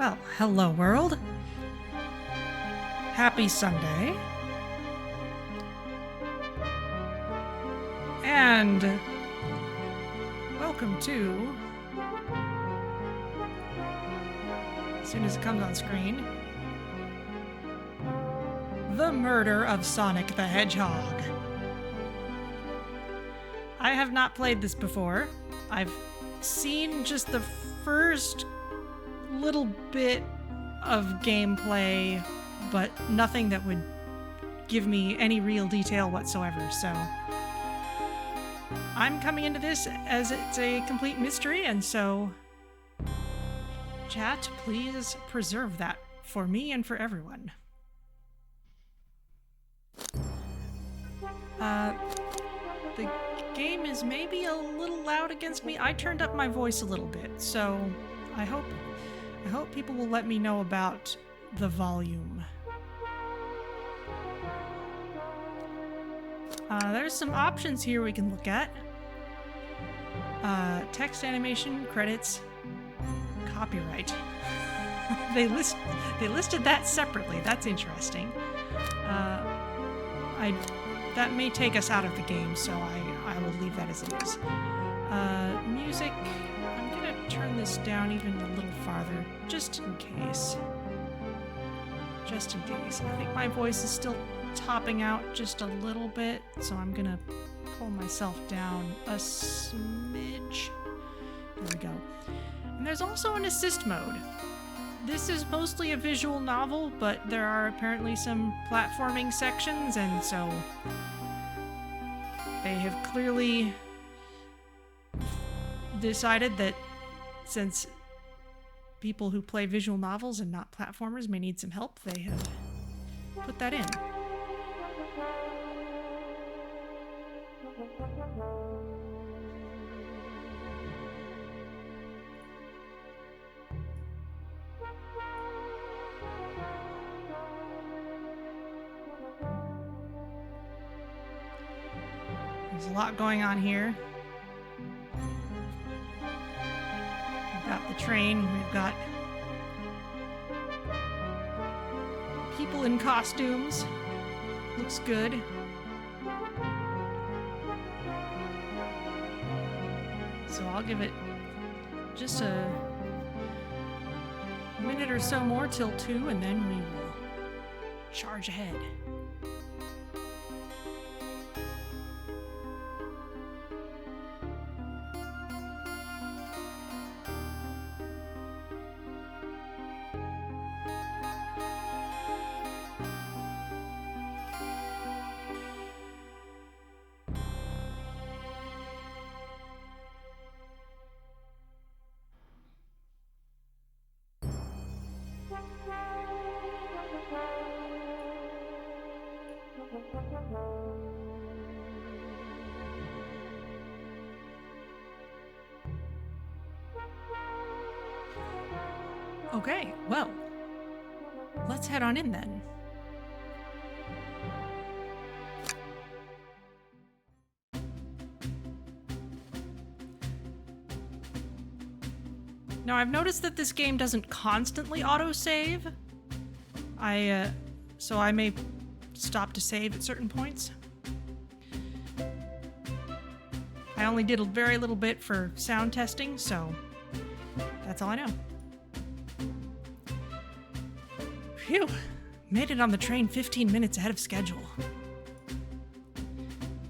Well, hello world. Happy Sunday. And welcome to, as soon as it comes on screen, The Murder of Sonic the Hedgehog. I have not played this before. I've seen just the first little bit of gameplay, but nothing that would give me any real detail whatsoever, so I'm coming into this as it's a complete mystery, and so chat, please preserve that for me and for everyone. The game is maybe a little loud against me. I turned up my voice a little bit, so I hope people will let me know about the volume. There's some options here we can look at. Text animation, credits, copyright. They listed that separately. That's interesting. That may take us out of the game, so I will leave that as it is. Music. I'm gonna turn this down even a little farther, just in case. Just in case. I think my voice is still topping out just a little bit, so I'm gonna pull myself down a smidge. There we go. And there's also an assist mode. This is mostly a visual novel, but there are apparently some platforming sections, and so they have clearly decided that since people who play visual novels and not platformers may need some help, they have put that in. There's a lot going on here. We've got the train, we've got people in costumes. Looks good. So I'll give it just a minute or so more till 2, and then we will charge ahead. Okay, well, let's head on in then. Now, I've noticed that this game doesn't constantly autosave. So I may stop to save at certain points. I only did a very little bit for sound testing, so that's all I know. Phew, made it on the train 15 minutes ahead of schedule.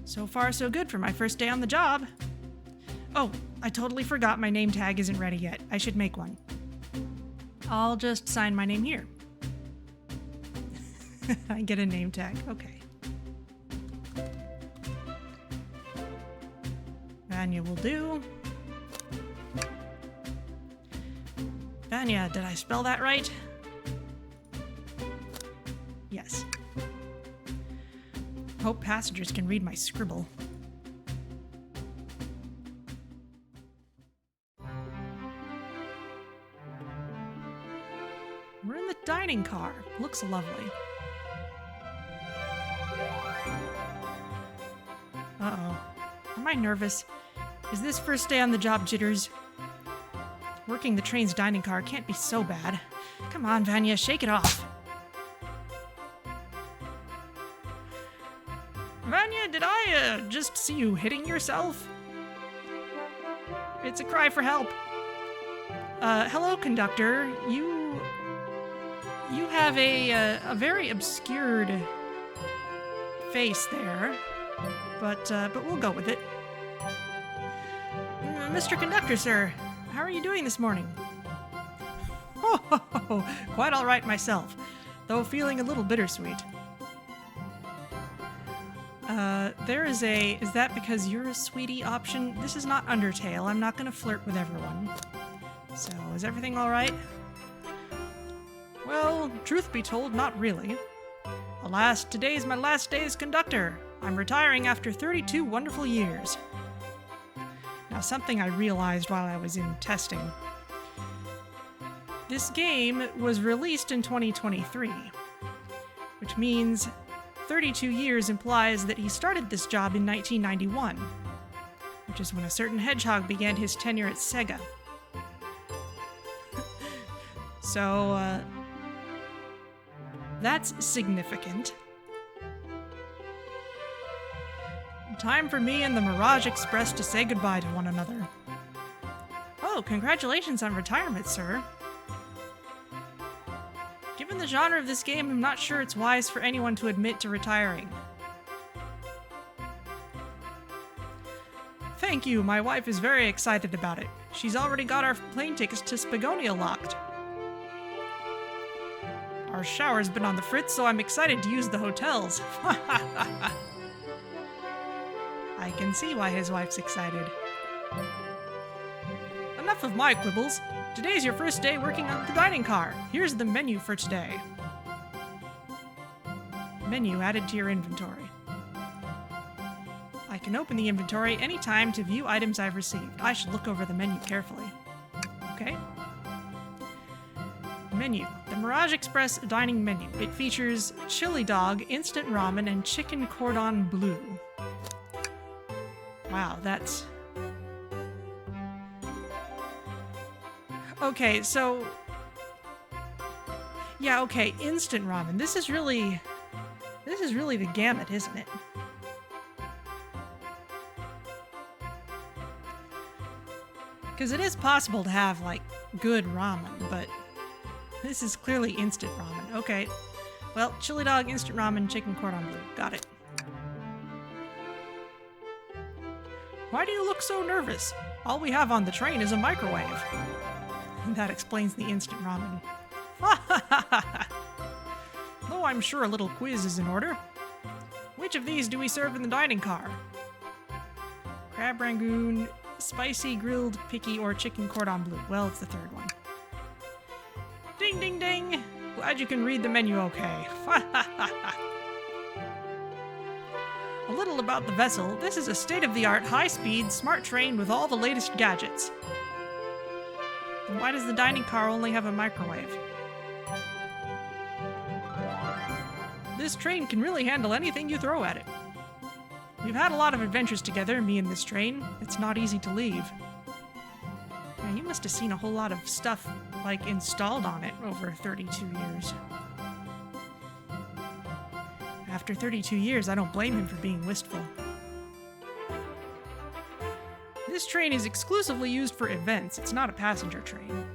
So far, so good for my first day on the job. Oh, I totally forgot my name tag isn't ready yet. I should make one. I'll just sign my name here. I get a name tag, okay. Vanya will do. Vanya, did I spell that right? Yes. Hope passengers can read my scribble. We're in the dining car. Looks lovely. Uh-oh. Am I nervous? Is this first day on the job jitters? Working the train's dining car can't be so bad. Come on, Vanya, shake it off. Vanya, did I just see you hitting yourself? It's a cry for help. Hello, conductor. You have a very obscured face there, but we'll go with it. Mr. Conductor, sir, how are you doing this morning? Oh, quite all right myself, though feeling a little bittersweet. Is that because you're a sweetie option? This is not Undertale. I'm not gonna flirt with everyone. So, is everything alright? Well, truth be told, not really. Alas, today's my last day as conductor. I'm retiring after 32 wonderful years. Now, something I realized while I was in testing. This game was released in 2023, which means 32 years implies that he started this job in 1991, which is when a certain Hedgehog began his tenure at Sega. So, that's significant. Time for me and the Mirage Express to say goodbye to one another. Oh, congratulations on retirement, sir. Given the genre of this game, I'm not sure it's wise for anyone to admit to retiring. Thank you, my wife is very excited about it. She's already got our plane tickets to Spagonia locked. Our shower's been on the fritz, so I'm excited to use the hotels. I can see why his wife's excited. Enough of my quibbles. Today's your first day working on the dining car. Here's the menu for today. Menu added to your inventory. I can open the inventory anytime to view items I've received. I should look over the menu carefully. Okay. Menu. The Mirage Express dining menu. It features chili dog, instant ramen, and chicken cordon bleu. Wow, that's... Okay, so... Yeah, okay, instant ramen. This is really the gamut, isn't it? Because it is possible to have, like, good ramen, but this is clearly instant ramen. Okay. Well, chili dog, instant ramen, chicken cordon bleu. Got it. Why do you look so nervous? All we have on the train is a microwave. That explains the instant ramen. Though I'm sure a little quiz is in order. Which of these do we serve in the dining car? Crab rangoon, spicy grilled picky, or chicken cordon bleu? Well, it's the third one. Ding ding ding! Glad you can read the menu okay. A little about the vessel. This is a state-of-the-art, high-speed, smart train with all the latest gadgets. Then why does the dining car only have a microwave? This train can really handle anything you throw at it. We've had a lot of adventures together, me and this train. It's not easy to leave. Now, you must have seen a whole lot of stuff, like, installed on it over 32 years. After 32 years, I don't blame him for being wistful. This train is exclusively used for events. It's not a passenger train.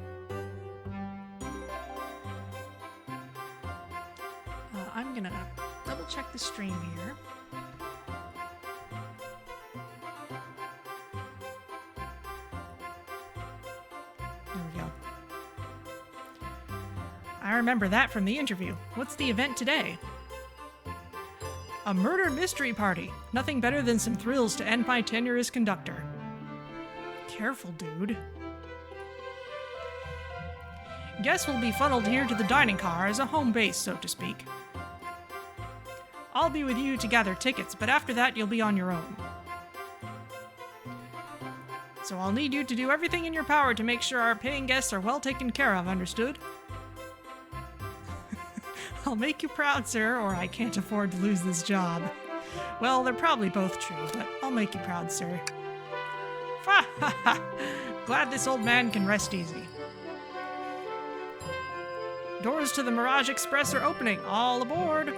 I'm gonna double check the stream here. There we go. I remember that from the interview. What's the event today? A murder mystery party. Nothing better than some thrills to end my tenure as conductor. Careful, dude. Guests will be funneled here to the dining car as a home base, so to speak. I'll be with you to gather tickets, but after that you'll be on your own. So I'll need you to do everything in your power to make sure our paying guests are well taken care of, understood? I'll make you proud, sir, or I can't afford to lose this job. Well, they're probably both true, but I'll make you proud, sir. Glad this old man can rest easy. Doors to the Mirage Express are opening. All aboard!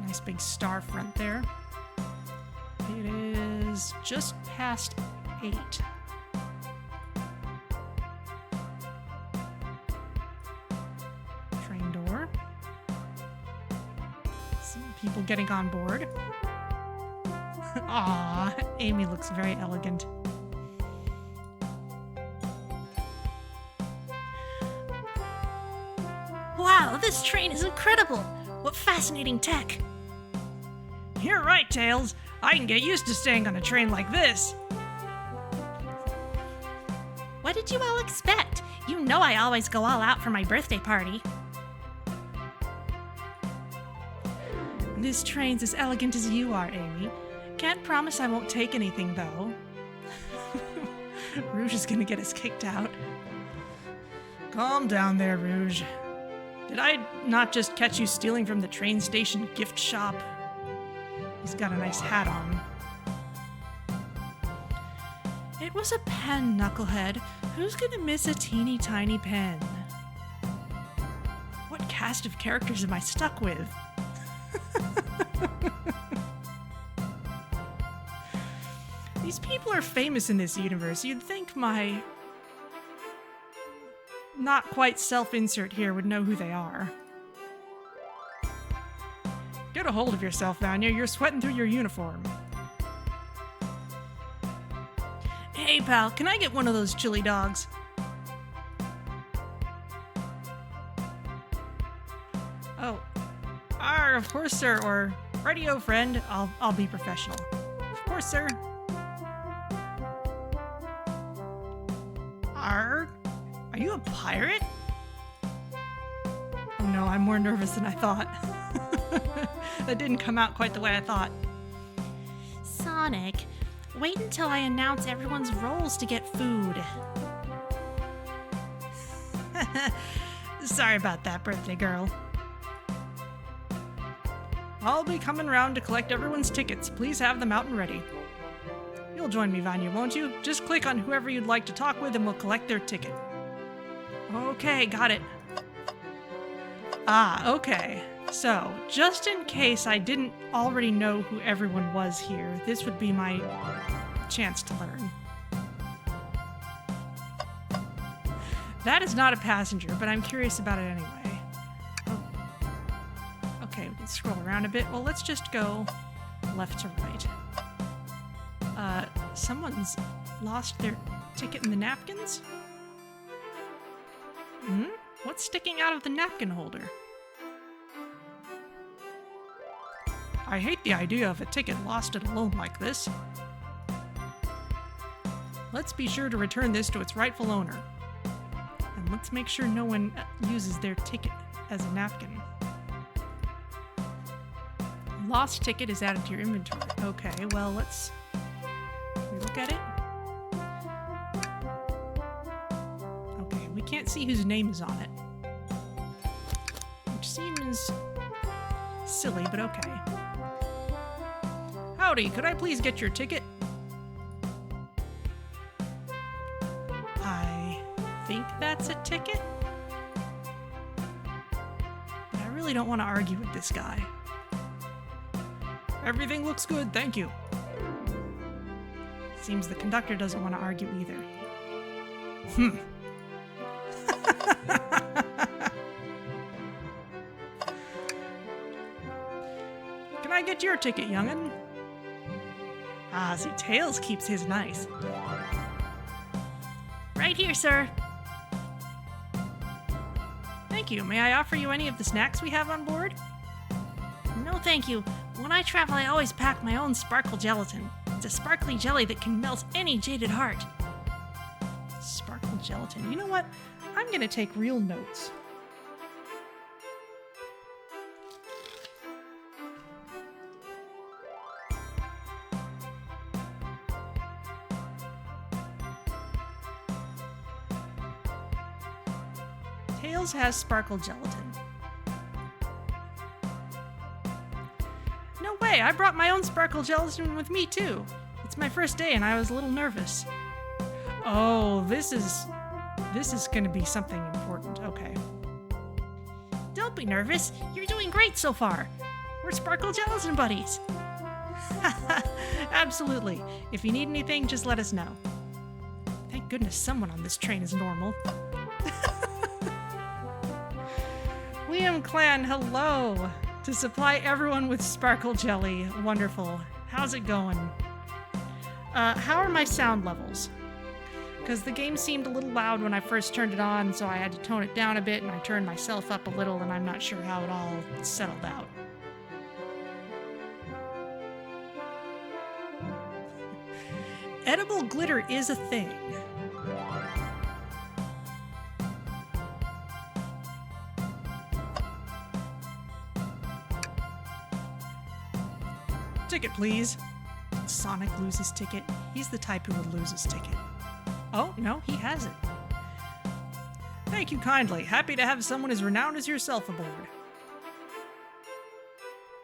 Nice big star front there. It is just past 8. Train door. Some people getting on board. Aw, Amy looks very elegant. Wow, this train is incredible! What fascinating tech! You're right, Tails. I can get used to staying on a train like this. What did you all expect? You know I always go all out for my birthday party. This train's as elegant as you are, Amy. Can't promise I won't take anything, though. Rouge is gonna get us kicked out. Calm down there, Rouge. Did I not just catch you stealing from the train station gift shop? He's got a nice hat on. It was a pen, Knucklehead. Who's gonna miss a teeny tiny pen? What cast of characters am I stuck with? These people are famous in this universe. You'd think my not quite self-insert here would know who they are. Get a hold of yourself, Vanya. You're sweating through your uniform. Hey, pal, can I get one of those chili dogs? Oh, of course, sir. Or radio friend. I'll be professional. Of course, sir. Are you a pirate? Oh no, I'm more nervous than I thought. That didn't come out quite the way I thought. Sonic, wait until I announce everyone's roles to get food. Sorry about that, birthday girl. I'll be coming round to collect everyone's tickets. Please have them out and ready. You'll join me, Vanya, won't you? Just click on whoever you'd like to talk with and we'll collect their ticket. Okay, got it. Okay. So, just in case I didn't already know who everyone was here, this would be my chance to learn. That is not a passenger, but I'm curious about it anyway. Oh. Okay, we can scroll around a bit. Well, let's just go left to right. Someone's lost their ticket in the napkins? What's sticking out of the napkin holder? I hate the idea of a ticket lost at alone like this. Let's be sure to return this to its rightful owner. And let's make sure no one uses their ticket as a napkin. Lost ticket is added to your inventory. Okay, well, let's look at it. Okay, we can't see whose name is on it. Which seems silly, but okay. Howdy, could I please get your ticket? I think that's a ticket. But I really don't want to argue with this guy. Everything looks good, thank you. Seems the conductor doesn't want to argue either. Can I get your ticket, young'un? Ah, see, Tails keeps his nice. Right here, sir. Thank you. May I offer you any of the snacks we have on board? No, thank you. When I travel, I always pack my own sparkle gelatin. It's a sparkly jelly that can melt any jaded heart. Sparkle gelatin. You know what? I'm gonna take real notes. Tails has sparkle gelatin. Hey, I brought my own sparkle gelatin with me too. It's my first day and I was a little nervous. Oh, this is gonna be something important. Okay. Don't be nervous. You're doing great so far. We're sparkle gelatin buddies. Absolutely. If you need anything, just let us know. Thank goodness someone on this train is normal. Liam Clan, hello. To supply everyone with sparkle jelly. Wonderful. How's it going? How are my sound levels? Because the game seemed a little loud when I first turned it on, so I had to tone it down a bit, and I turned myself up a little, and I'm not sure how it all settled out. Edible glitter is a thing. Ticket, please. Did Sonic lose his ticket? He's the type who would lose his ticket. Oh, no, he hasn't. Thank you kindly. Happy to have someone as renowned as yourself aboard.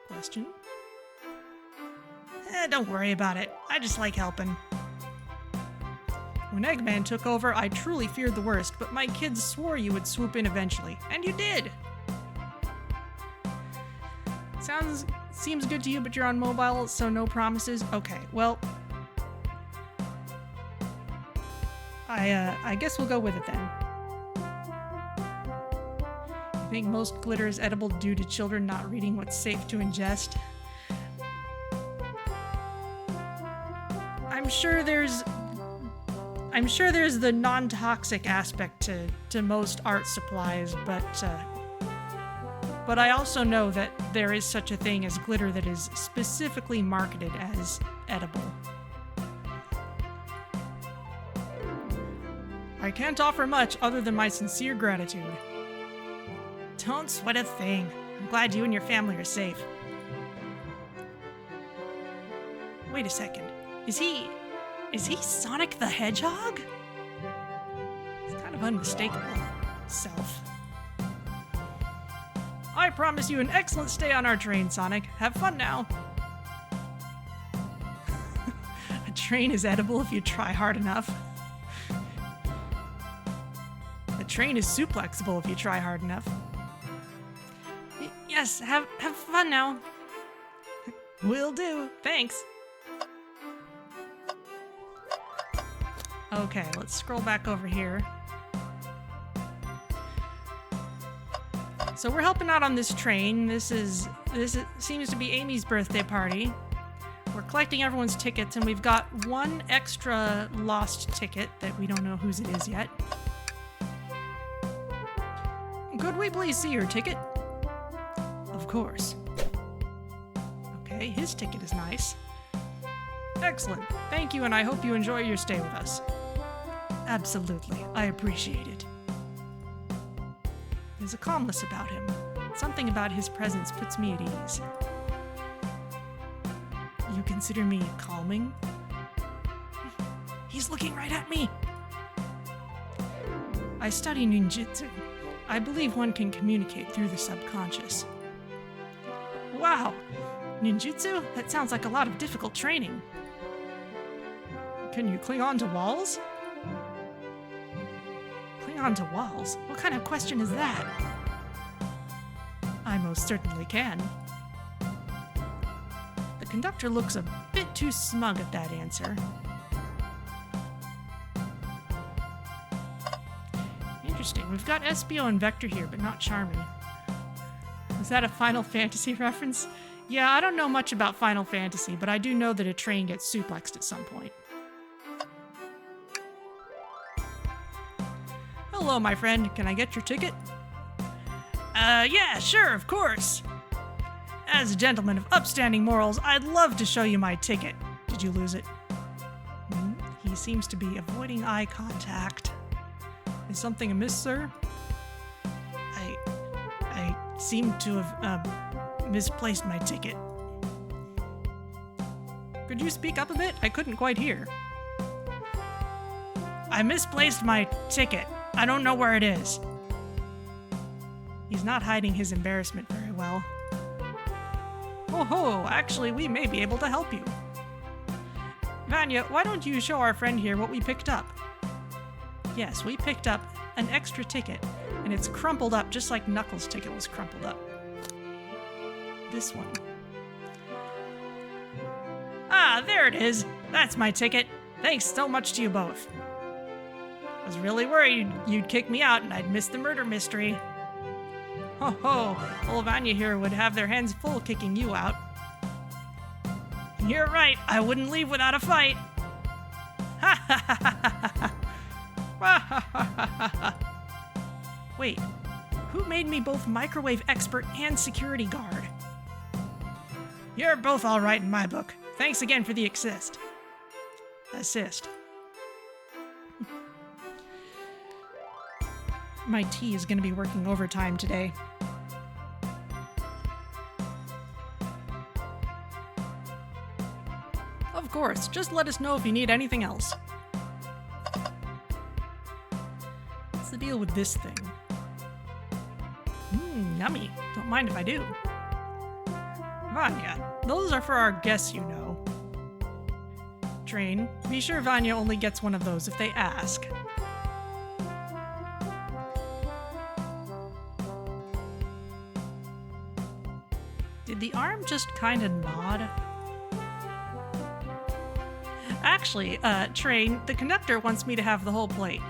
Question? Don't worry about it. I just like helping. When Eggman took over, I truly feared the worst, but my kids swore you would swoop in eventually. And you did! Seems good to you, but you're on mobile, so no promises? Okay, well... I guess we'll go with it then. You think most glitter is edible due to children not reading what's safe to ingest? I'm sure there's the non-toxic aspect to most art supplies, but I also know that there is such a thing as glitter that is specifically marketed as edible. I can't offer much other than my sincere gratitude. Don't sweat a thing. I'm glad you and your family are safe. Wait a second. Is he Sonic the Hedgehog? It's kind of unmistakable. Self. I promise you an excellent stay on our train, Sonic. Have fun now. A train is edible if you try hard enough. A train is suplexible if you try hard enough. Yes, have fun now. Will do. Thanks. Okay, let's scroll back over here. So we're helping out on this train. This seems to be Amy's birthday party. We're collecting everyone's tickets, and we've got one extra lost ticket that we don't know whose it is yet. Could we please see your ticket? Of course. Okay, his ticket is nice. Excellent. Thank you, and I hope you enjoy your stay with us. Absolutely. I appreciate it. There's a calmness about him. Something about his presence puts me at ease. You consider me calming? He's looking right at me! I study ninjutsu. I believe one can communicate through the subconscious. Wow! Ninjutsu? That sounds like a lot of difficult training. Can you cling on to walls? Cling on to walls? What kind of question is that? I most certainly can. The conductor looks a bit too smug at that answer. Interesting. We've got Espio and Vector here, but not Charmin. Is that a Final Fantasy reference? Yeah, I don't know much about Final Fantasy, but I do know that a train gets suplexed at some point. Hello, my friend. Can I get your ticket? Yeah, sure, of course. As a gentleman of upstanding morals, I'd love to show you my ticket. Did you lose it? He seems to be avoiding eye contact. Is something amiss, sir? I seem to have misplaced my ticket. Could you speak up a bit? I couldn't quite hear. I misplaced my ticket. I don't know where it is. He's not hiding his embarrassment very well. Oh ho, actually we may be able to help you. Vanya, why don't you show our friend here what we picked up? Yes, we picked up an extra ticket, and it's crumpled up just like Knuckles' ticket was crumpled up. This one. Ah, there it is. That's my ticket. Thanks so much to you both. I was really worried you'd kick me out and I'd miss the murder mystery. Ho ho, old Vanya here would have their hands full kicking you out. You're right, I wouldn't leave without a fight. Ha ha ha ha ha. Wait, who made me both microwave expert and security guard? You're both all right in my book. Thanks again for the assist. My tea is going to be working overtime today. Of course, just let us know if you need anything else. What's the deal with this thing? Yummy. Don't mind if I do. Vanya, those are for our guests, you know. Train, be sure Vanya only gets one of those if they ask. Did the arm just kind of nod? Actually, Train, the conductor wants me to have the whole plate.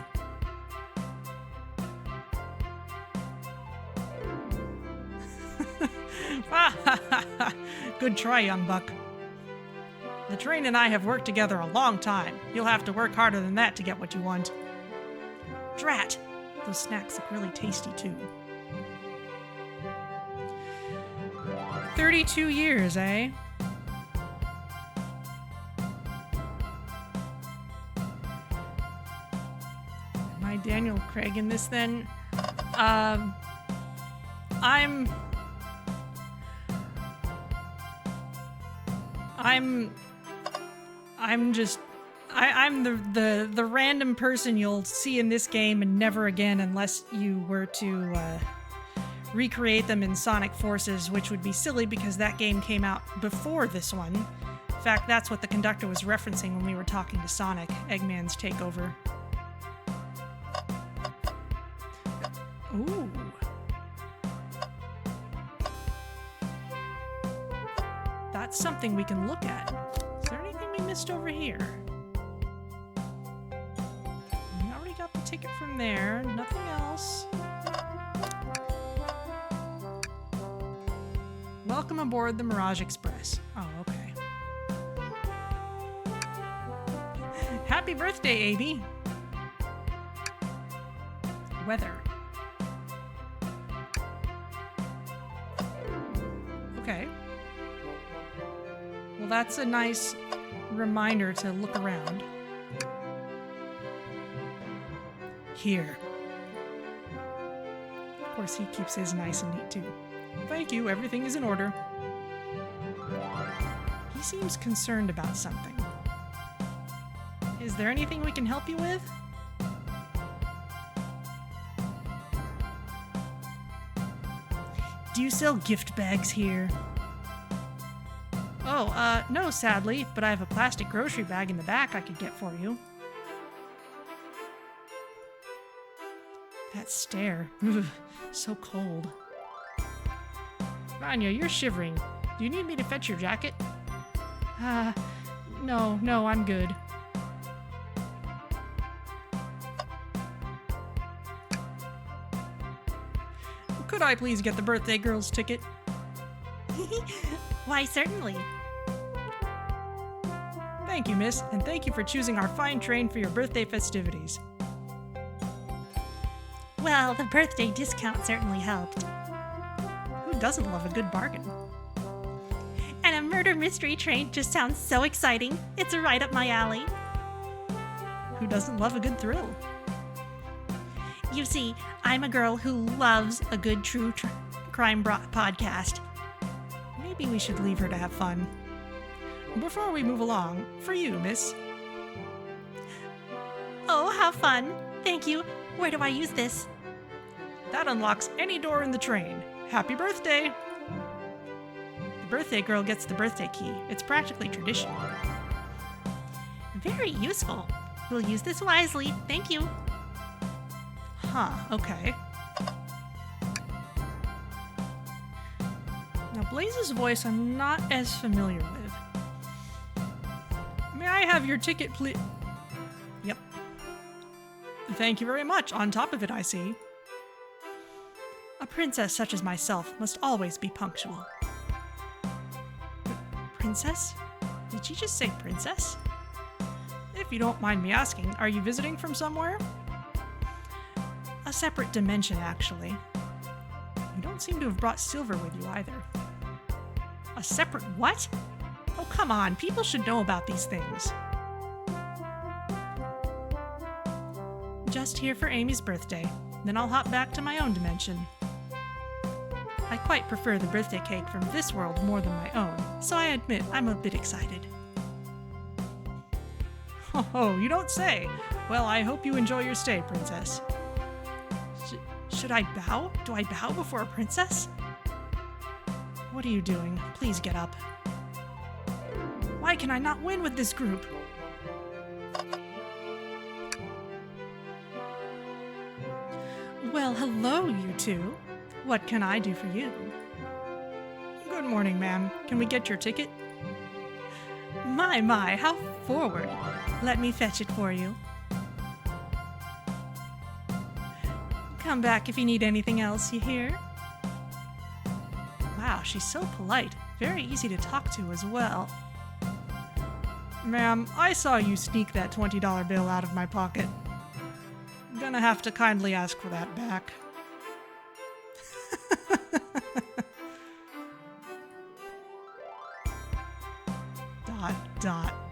Good try, young buck. The Train and I have worked together a long time. You'll have to work harder than that to get what you want. Drat! Those snacks look really tasty, too. 32 years, eh? Am I Daniel Craig in this, then? I'm the random person you'll see in this game and never again unless you were to recreate them in Sonic Forces, which would be silly because that game came out before this one. In fact, that's what the conductor was referencing when we were talking to Sonic, Eggman's takeover. Ooh. That's something we can look at. Is there anything we missed over here? We already got the ticket from there. Nothing else. Welcome aboard the Mirage Express. Oh, okay. Happy birthday, AB. Weather. Okay. Well, that's a nice reminder to look around. Here. Of course, he keeps his nice and neat, too. Thank you, everything is in order. He seems concerned about something. Is there anything we can help you with? Do you sell gift bags here? Oh, no, sadly, but I have a plastic grocery bag in the back I could get for you. That stare. Ugh, so cold. Vanya, you're shivering. Do you need me to fetch your jacket? No, I'm good. Could I please get the birthday girl's ticket? Why, certainly. Thank you, miss, and thank you for choosing our fine train for your birthday festivities. Well, the birthday discount certainly helped. Who doesn't love a good bargain? And a murder mystery train just sounds so exciting. It's right up my alley. Who doesn't love a good thrill? You see, I'm a girl who loves a good true crime podcast. Maybe we should leave her to have fun. Before we move along, for you, miss. Oh, how fun. Thank you. Where do I use this? That unlocks any door in the train. Happy birthday! The birthday girl gets the birthday key. It's practically tradition. Very useful. We'll use this wisely. Thank you. Huh, okay. Now, Blaze's voice I'm not as familiar with. May I have your ticket, please? Yep. Thank you very much. On top of it, I see. A princess such as myself must always be punctual. Princess? Did she just say princess? If you don't mind me asking, are you visiting from somewhere? A separate dimension, actually. You don't seem to have brought silver with you either. A separate what? Oh, come on, people should know about these things. Just here for Amy's birthday, then I'll hop back to my own dimension. I quite prefer the birthday cake from this world more than my own, so I admit I'm a bit excited. Oh, you don't say. Well, I hope you enjoy your stay, princess. Should I bow? Do I bow before a princess? What are you doing? Please get up. Why can I not win with this group? Well, hello, you two. What can I do for you? Good morning, ma'am. Can we get your ticket? My, how forward. Let me fetch it for you. Come back if you need anything else, you hear? Wow, she's so polite. Very easy to talk to as well. Ma'am, I saw you sneak that $20 bill out of my pocket. I'm gonna have to kindly ask for that back.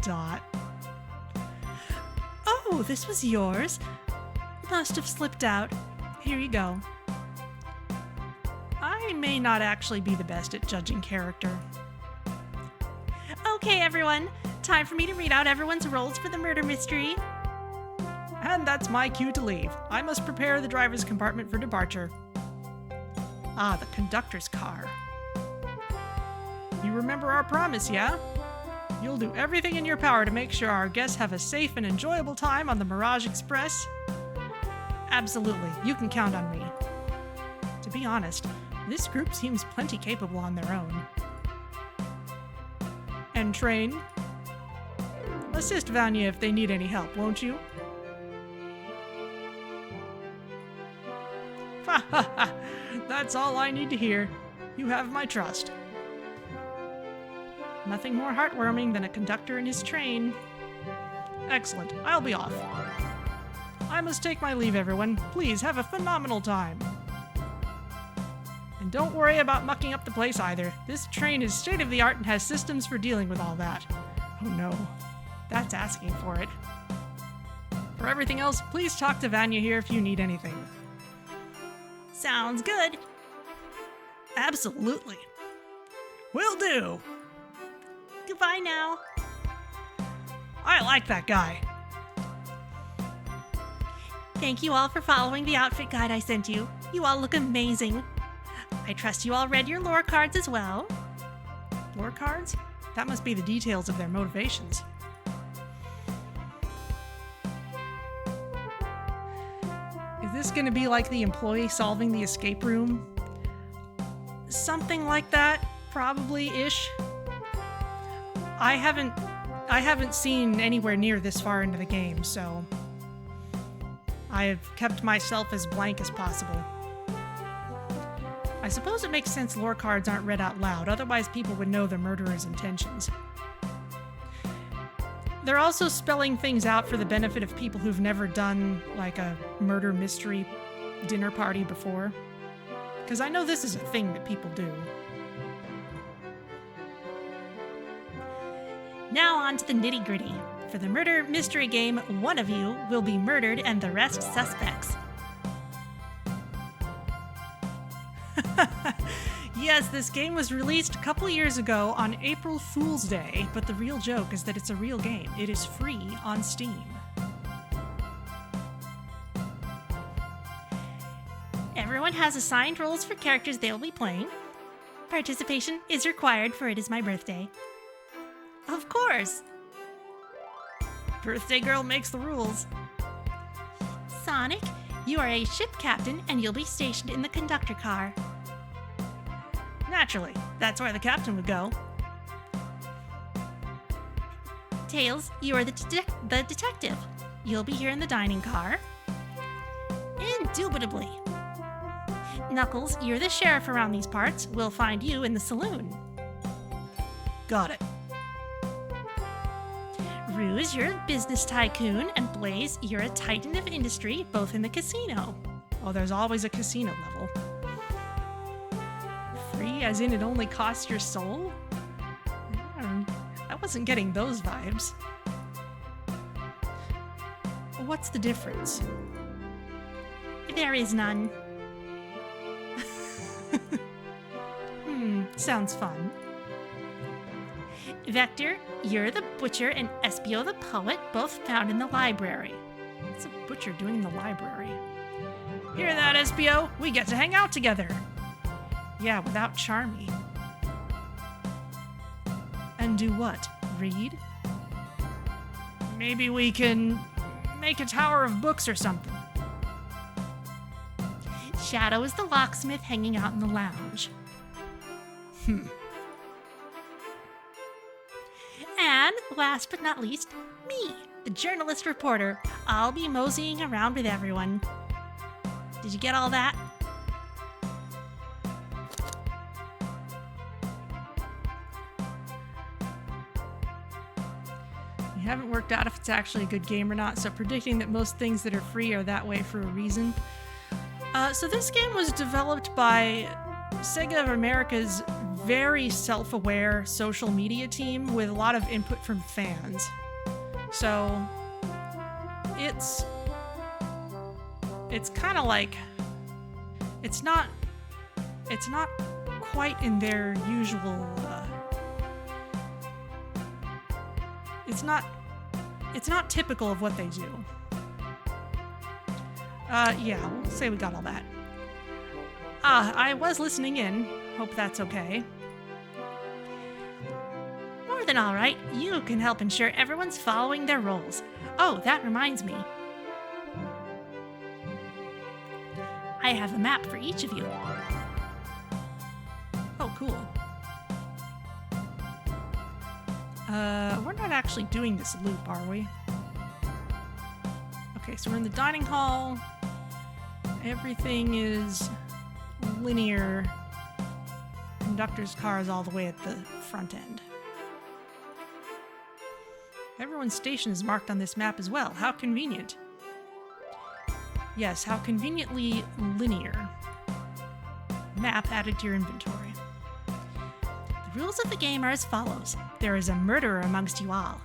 Dot. Oh, this was yours? Must have slipped out. Here you go. I may not actually be the best at judging character. Okay, everyone. Time for me to read out everyone's roles for the murder mystery. And that's my cue to leave. I must prepare the driver's compartment for departure. Ah, the conductor's car. You remember our promise, yeah? You'll do everything in your power to make sure our guests have a safe and enjoyable time on the Mirage Express? Absolutely, you can count on me. To be honest, this group seems plenty capable on their own. And train? Assist Vanya if they need any help, won't you? Ha ha ha! That's all I need to hear. You have my trust. Nothing more heartwarming than a conductor in his train. Excellent. I'll be off. I must take my leave, everyone. Please have a phenomenal time. And don't worry about mucking up the place either. This train is state-of-the-art and has systems for dealing with all that. Oh no. That's asking for it. For everything else, please talk to Vanya here if you need anything. Sounds good. Absolutely. Will do. Goodbye now. I like that guy. Thank you all for following the outfit guide I sent you. You all look amazing. I trust you all read your lore cards as well. Lore cards? That must be the details of their motivations. Is this going to be like the employee solving the escape room? Something like that, probably-ish. I haven't seen anywhere near this far into the game, so I've kept myself as blank as possible. I suppose it makes sense lore cards aren't read out loud, otherwise people would know the murderer's intentions. They're also spelling things out for the benefit of people who've never done, like, a murder mystery dinner party before. Because I know this is a thing that people do. Now on to the nitty-gritty. For the murder mystery game, one of you will be murdered and the rest suspects. Yes, this game was released a couple years ago on April Fool's Day, but the real joke is that it's a real game. It is free on Steam. Everyone has assigned roles for characters they will be playing. Participation is required, for it is my birthday. Of course. Birthday girl makes the rules. Sonic, you are a ship captain and you'll be stationed in the conductor car. Naturally, that's where the captain would go. Tails, you are the detective. You'll be here in the dining car. Indubitably. Knuckles, you're the sheriff around these parts. We'll find you in the saloon. Got it. Ruse, you're a business tycoon, and Blaze, you're a titan of industry, both in the casino. Oh, there's always a casino level. Free as in it only costs your soul? I wasn't getting those vibes. What's the difference? There is none. Sounds fun. Vector, you're the butcher, and Espio the poet, both found in the library. What's a butcher doing in the library? Hear that, Espio? We get to hang out together. Yeah, without Charmy. And do what? Read? Maybe we can make a tower of books or something. Shadow is the locksmith hanging out in the lounge. And last but not least, me, the journalist reporter. I'll be moseying around with everyone. Did you get all that? We haven't worked out if it's actually a good game or not, so predicting that most things that are free are that way for a reason. So this game was developed by Sega of America's very self-aware social media team with a lot of input from fans. So it's kind of like it's not quite in their usual it's not typical of what they do. Yeah, we'll say we got all that. I was listening in. Hope that's okay. More than all right. You can help ensure everyone's following their roles. Oh, that reminds me. I have a map for each of you. Oh, cool. We're not actually doing this loop, are we? Okay, so we're in the dining hall. Everything is linear. Conductor's car is all the way at the front end. Everyone's station is marked on this map as well. How convenient. Yes, how conveniently linear. Map added to your inventory. The rules of the game are as follows. There is a murderer amongst you all.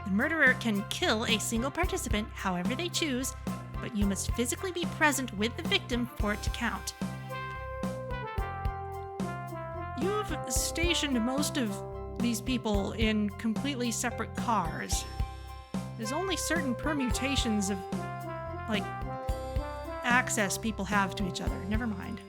The murderer can kill a single participant however they choose, but you must physically be present with the victim for it to count. You've stationed most of these people in completely separate cars. There's only certain permutations of, like, access people have to each other. Never mind.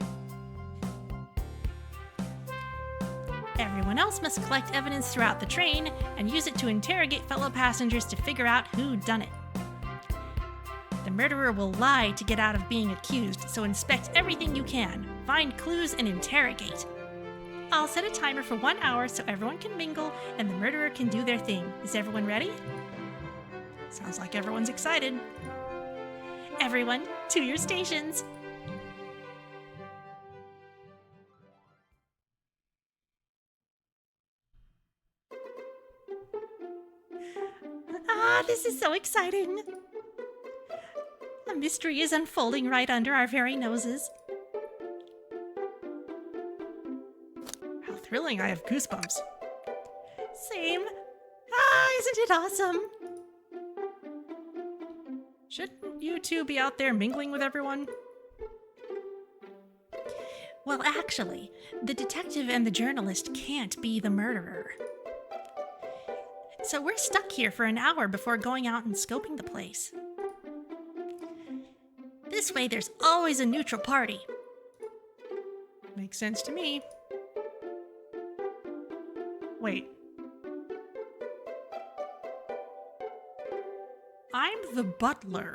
Everyone else must collect evidence throughout the train and use it to interrogate fellow passengers to figure out who done it. The murderer will lie to get out of being accused, so inspect everything you can, find clues, and interrogate. I'll set a timer for 1 hour so everyone can mingle and the murderer can do their thing. Is everyone ready? Sounds like everyone's excited. Everyone, to your stations. Ah, this is so exciting. A mystery is unfolding right under our very noses. How thrilling, I have goosebumps. Same. Ah, isn't it awesome? Shouldn't you two be out there mingling with everyone? Well, actually, the detective and the journalist can't be the murderer. So we're stuck here for an hour before going out and scoping the place. This way, there's always a neutral party. Makes sense to me. Wait. I'm the butler.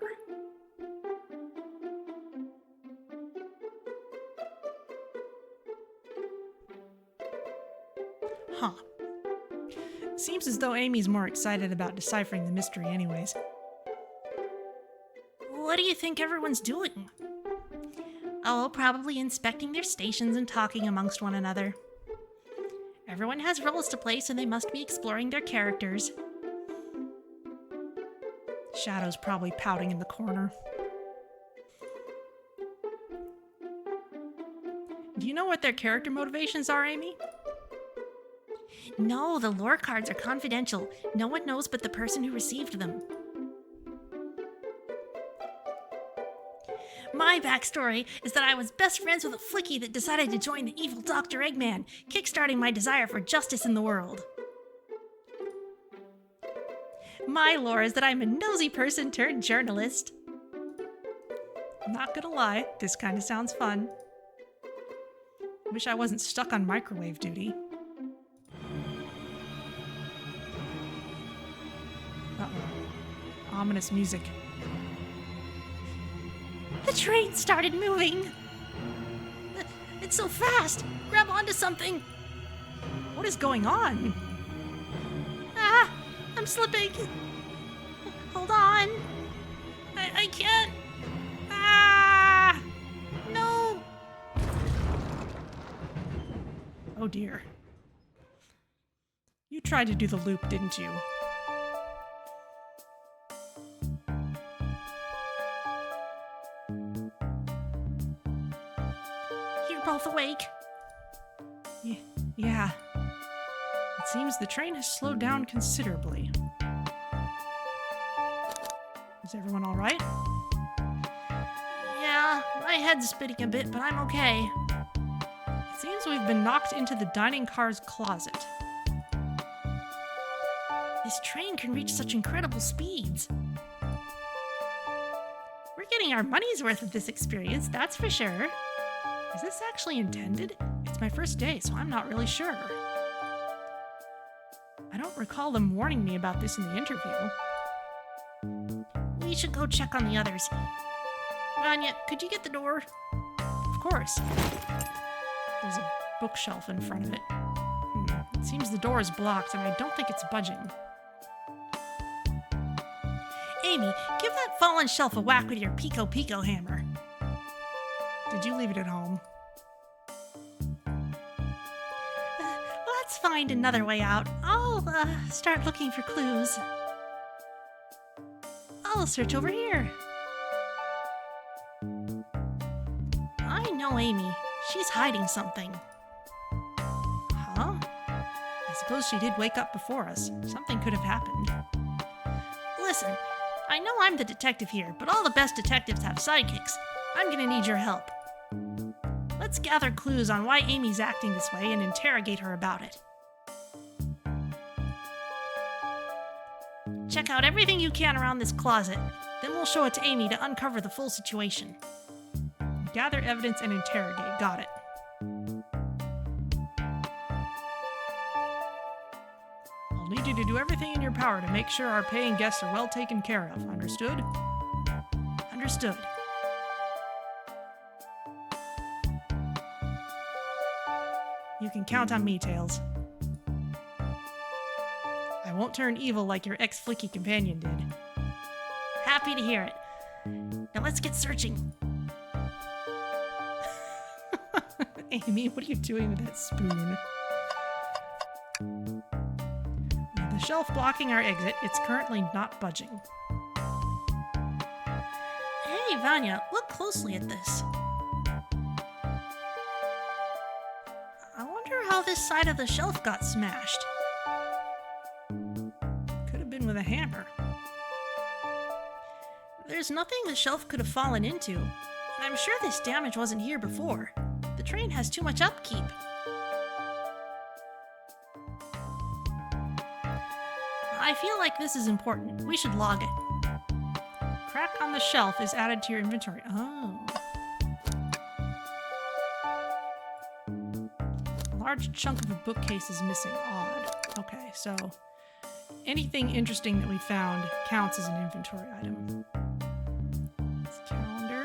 Huh. Seems as though Amy's more excited about deciphering the mystery anyways. What do you think everyone's doing? Oh, probably inspecting their stations and talking amongst one another. Everyone has roles to play, so they must be exploring their characters. Shadow's probably pouting in the corner. Do you know what their character motivations are, Amy? No, the lore cards are confidential. No one knows but the person who received them. My backstory is that I was best friends with a flickie that decided to join the evil Dr. Eggman, kickstarting my desire for justice in the world. My lore is that I'm a nosy person turned journalist. Not gonna lie, this kind of sounds fun. Wish I wasn't stuck on microwave duty. Uh-oh. Ominous music. The train started moving. It's so fast. Grab onto something. What is going on? Ah, I'm slipping. Hold on. I can't. Ah! No. Oh dear. You tried to do the loop, didn't you? You're both awake. Yeah. It seems the train has slowed down considerably. Is everyone all right? Yeah, my head's spinning a bit, but I'm okay. It seems we've been knocked into the dining car's closet. This train can reach such incredible speeds. We're getting our money's worth of this experience, that's for sure. Is this actually intended? It's my first day, so I'm not really sure. I don't recall them warning me about this in the interview. We should go check on the others. Vanya, could you get the door? Of course. There's a bookshelf in front of it. It seems the door is blocked, and I don't think it's budging. Amy, give that fallen shelf a whack with your Pico Pico hammer. Did you leave it at home? Let's find another way out. I'll start looking for clues. I'll search over here. I know Amy. She's hiding something. Huh? I suppose she did wake up before us. Something could have happened. Listen, I know I'm the detective here, but all the best detectives have sidekicks. I'm gonna need your help. Let's gather clues on why Amy's acting this way and interrogate her about it. Check out everything you can around this closet. Then we'll show it to Amy to uncover the full situation. Gather evidence and interrogate. Got it. I'll need you to do everything in your power to make sure our paying guests are well taken care of. Understood? Understood. You can count on me, Tails. I won't turn evil like your ex-flicky companion did. Happy to hear it. Now let's get searching. Amy, what are you doing with that spoon? The shelf blocking our exit, it's currently not budging. Hey, Vanya, look closely at this. I wonder how this side of the shelf got smashed. Could have been with a hammer. There's nothing the shelf could have fallen into, and I'm sure this damage wasn't here before. The train has too much upkeep. I feel like this is important. We should log it. Crack on the shelf is added to your inventory. Oh. A large chunk of a bookcase is missing. Odd. Okay, so anything interesting that we found counts as an inventory item. This calendar.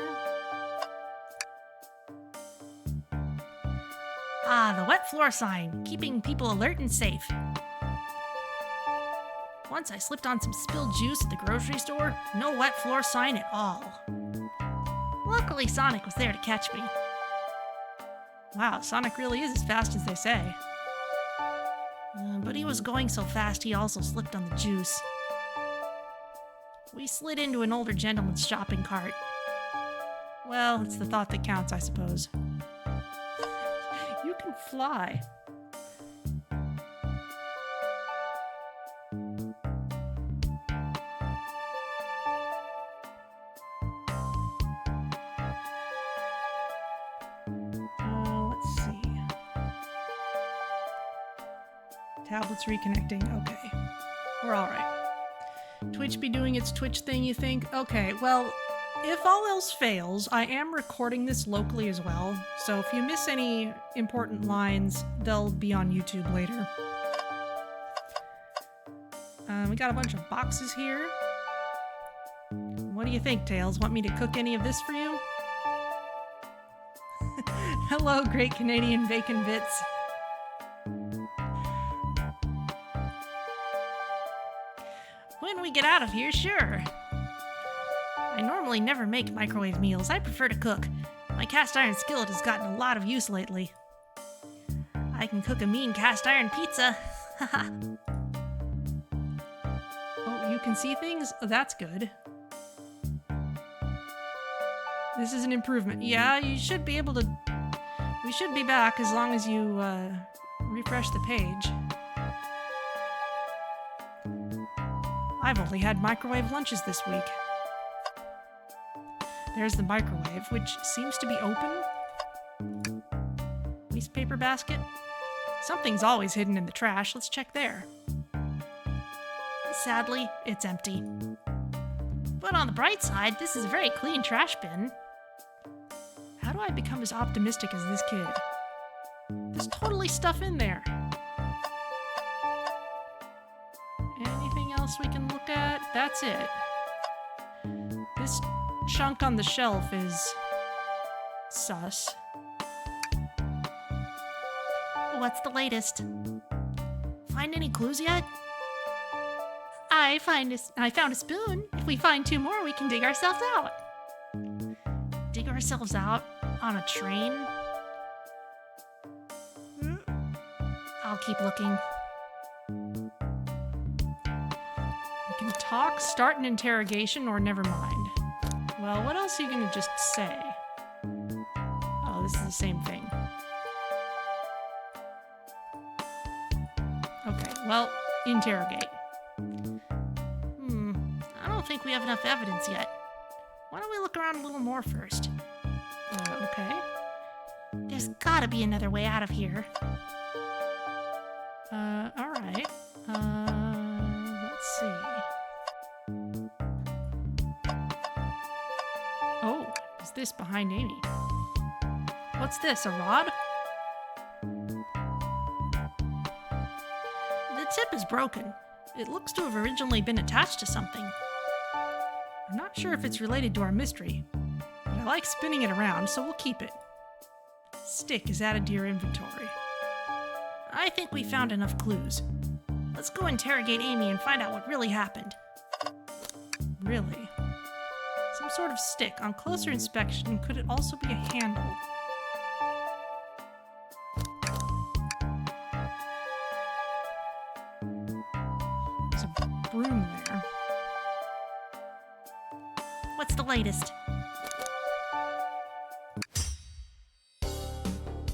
Ah, the wet floor sign, keeping people alert and safe. Once I slipped on some spilled juice at the grocery store, no wet floor sign at all. Luckily, Sonic was there to catch me. Wow, Sonic really is as fast as they say. But he was going so fast he also slipped on the juice. We slid into an older gentleman's shopping cart. Well, it's the thought that counts, I suppose. You can fly. Let's see. Tablet's reconnecting. Okay. We're all right. Twitch be doing its Twitch thing, you think? Okay, well, if all else fails, I am recording this locally as well, so if you miss any important lines, they'll be on YouTube later. We got a bunch of boxes here. What do you think, Tails? Want me to cook any of this for you? Hello, Great Canadian Bacon Bits. When we get out of here, sure. I normally never make microwave meals. I prefer to cook. My cast iron skillet has gotten a lot of use lately. I can cook a mean cast iron pizza. Oh, you can see things? Oh, that's good. This is an improvement. Yeah, you should be able to... We should be back as long as you refresh the page. I've only had microwave lunches this week. There's the microwave, which seems to be open. Waste paper basket. Something's always hidden in the trash. Let's check there. Sadly, it's empty. But on the bright side, this is a very clean trash bin. How do I become as optimistic as this kid? There's totally stuff in there. Anything else we can look at? That's it. This chunk on the shelf is sus. What's the latest? Find any clues yet? I found a spoon. If we find 2 more, we can dig ourselves out. Dig ourselves out on a train? I'll keep looking. We can talk, start an interrogation, or never mind. Well, what else are you gonna just say? Oh, this is the same thing. Okay, well, interrogate. I don't think we have enough evidence yet. Why don't we look around a little more first? Okay. There's gotta be another way out of here. Alright. Let's see. Oh, is this behind Amy? What's this, a rod? The tip is broken. It looks to have originally been attached to something. I'm not sure if it's related to our mystery, but I like spinning it around, so we'll keep it. Stick is added to your inventory. I think we found enough clues. Let's go interrogate Amy and find out what really happened. Really? Some sort of stick. On closer inspection, could it also be a handle? There's a broom there. What's the latest?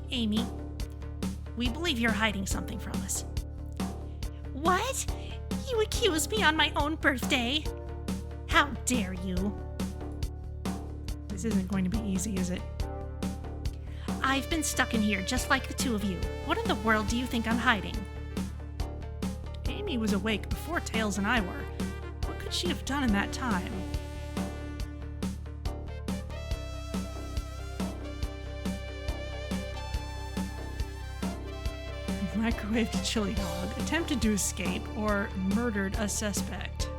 Amy, we believe you're hiding something from us. What? You accused me on my own birthday? How dare you? This isn't going to be easy, is it? I've been stuck in here just like the 2 of you. What in the world do you think I'm hiding? Amy was awake before Tails and I were. What could she have done in that time? microwaved a chili dog, attempted to escape, or murdered a suspect.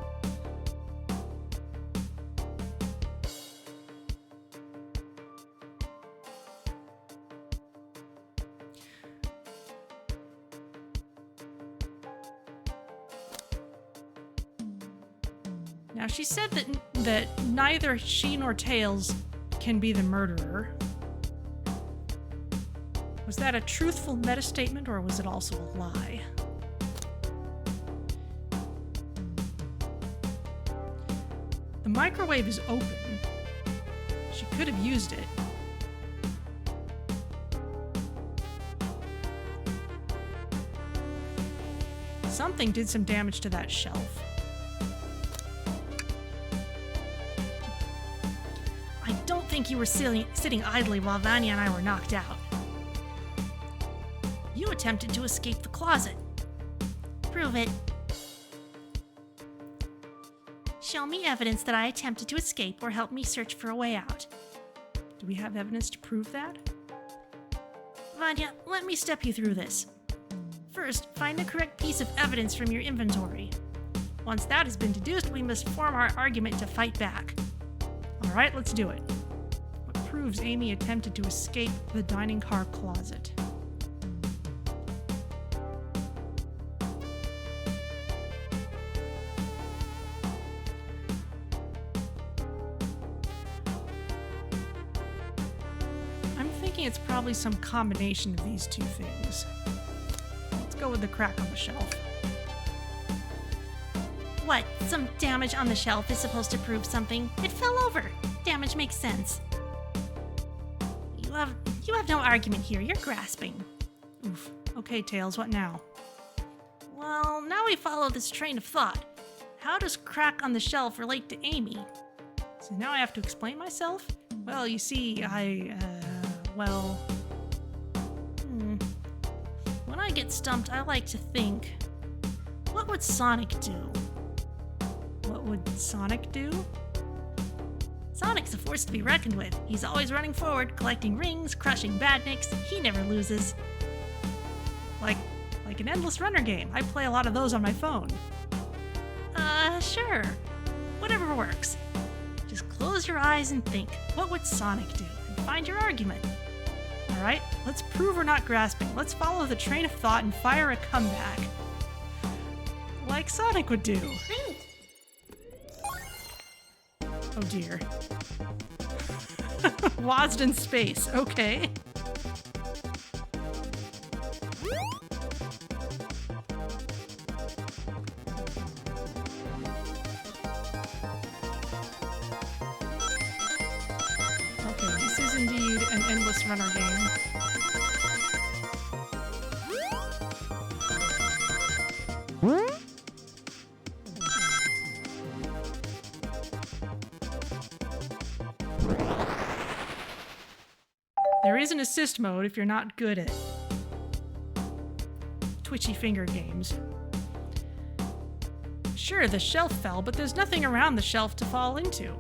Now, she said that neither she nor Tails can be the murderer. Was that a truthful meta statement, or was it also a lie? The microwave is open. She could have used it. Something did some damage to that shelf. I don't think you were sitting idly while Vanya and I were knocked out. You attempted to escape the closet. Prove it. Show me evidence that I attempted to escape or help me search for a way out. Do we have evidence to prove that? Vanya, let me step you through this. First, find the correct piece of evidence from your inventory. Once that has been deduced, we must form our argument to fight back. All right, let's do it. What proves Amy attempted to escape the dining car closet? I'm thinking it's probably some combination of these two things. Let's go with the crack on the shelf. What? Some damage on the shelf is supposed to prove something? It fell over. Damage makes sense. You have no argument here. You're grasping. Oof. Okay, Tails, what now? Well, now we follow this train of thought. How does crack on the shelf relate to Amy? So now I have to explain myself? Well, you see, When I get stumped, I like to think, what would Sonic do? What would Sonic do? Sonic's a force to be reckoned with. He's always running forward, collecting rings, crushing badniks. He never loses. Like an endless runner game. I play a lot of those on my phone. Sure. Whatever works. Just close your eyes and think, what would Sonic do? And find your argument. All right, let's prove we're not grasping. Let's follow the train of thought and fire a comeback. Like Sonic would do. Oh dear. Wazd in space, okay. Okay, this is indeed an endless runner game. There is an assist mode if you're not good at twitchy finger games. Sure, the shelf fell, but there's nothing around the shelf to fall into.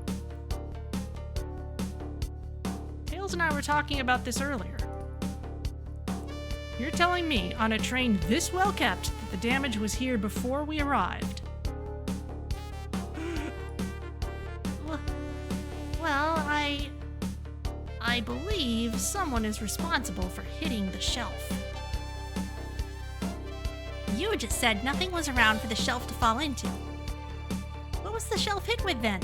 Tails and I were talking about this earlier. You're telling me, on a train this well kept, that the damage was here before we arrived? Well, I believe someone is responsible for hitting the shelf. You just said nothing was around for the shelf to fall into. What was the shelf hit with then?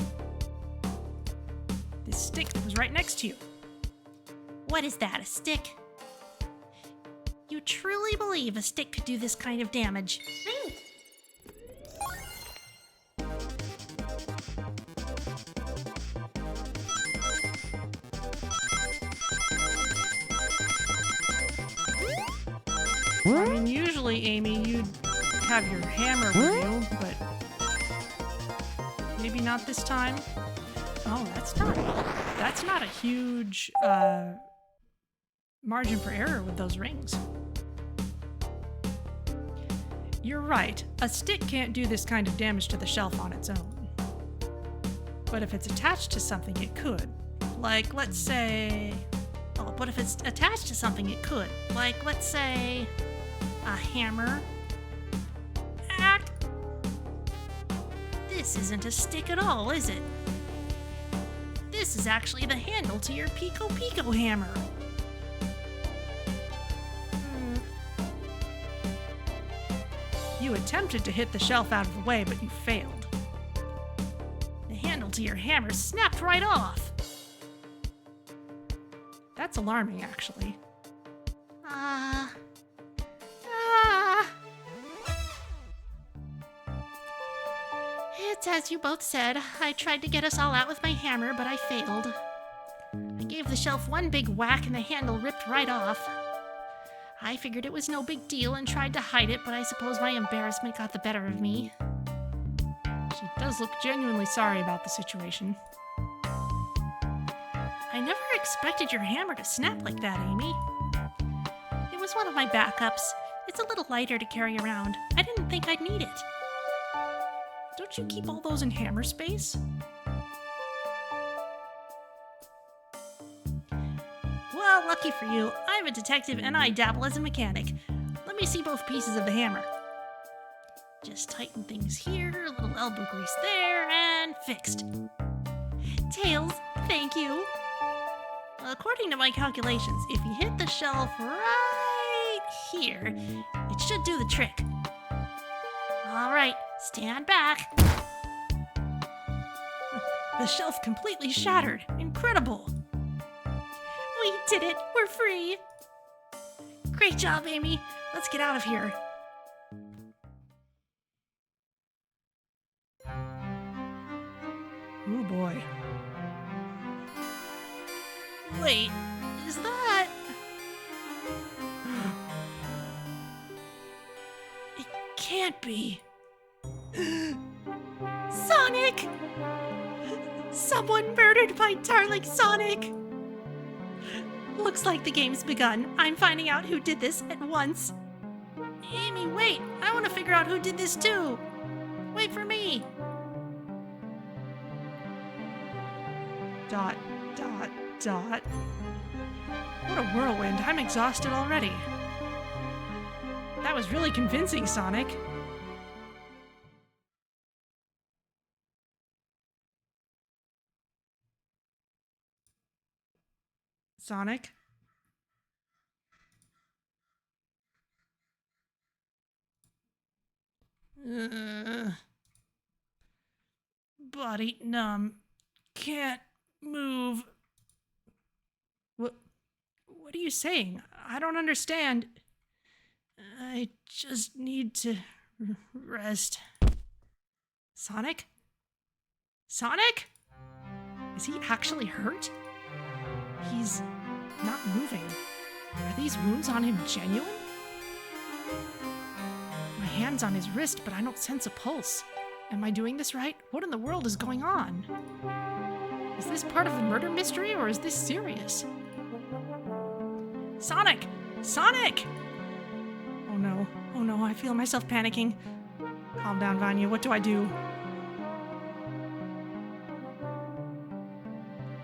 This stick that was right next to you. What is that, a stick? You truly believe a stick could do this kind of damage? I mean, usually, Amy, you'd have your hammer with you, but maybe not this time. Oh, that's not a huge margin for error with those rings. You're right. A stick can't do this kind of damage to the shelf on its own. But if it's attached to something, it could. Like, let's say... Oh, but if it's attached to something, it could. Like, let's say... A hammer. Ah! This isn't a stick at all, is it? This is actually the handle to your Pico Pico hammer. You attempted to hit the shelf out of the way, but you failed. The handle to your hammer snapped right off. That's alarming, actually. It's as you both said. I tried to get us all out with my hammer, but I failed. I gave the shelf one big whack and the handle ripped right off. I figured it was no big deal and tried to hide it, but I suppose my embarrassment got the better of me. She does look genuinely sorry about the situation. I never expected your hammer to snap like that, Amy. It was one of my backups. It's a little lighter to carry around. I didn't think I'd need it. Don't you keep all those in hammer space? Well, lucky for you, I'm a detective and I dabble as a mechanic. Let me see both pieces of the hammer. Just tighten things here, a little elbow grease there, and fixed. Tails, thank you. According to my calculations, if you hit the shelf right here, it should do the trick. All right, stand back. The shelf completely shattered. Incredible. We did it. We're free. Great job, Amy. Let's get out of here. Oh boy. Wait, is that... It can't be. Sonic! Someone murdered my darling Sonic! Looks like the game's begun. I'm finding out who did this at once. Amy, wait! I want to figure out who did this too! Wait for me! Dot, dot, dot. What a whirlwind. I'm exhausted already. That was really convincing, Sonic. Sonic? Body numb. Can't move. What are you saying? I don't understand. I just need to rest. Sonic? Sonic? Is he actually hurt? He's not moving. Are these wounds on him genuine? My hand's on his wrist, but I don't sense a pulse. Am I doing this right? What in the world is going on? Is this part of the murder mystery, or is this serious? Sonic! Sonic! Oh no, I feel myself panicking. Calm down, Vanya, what do I do?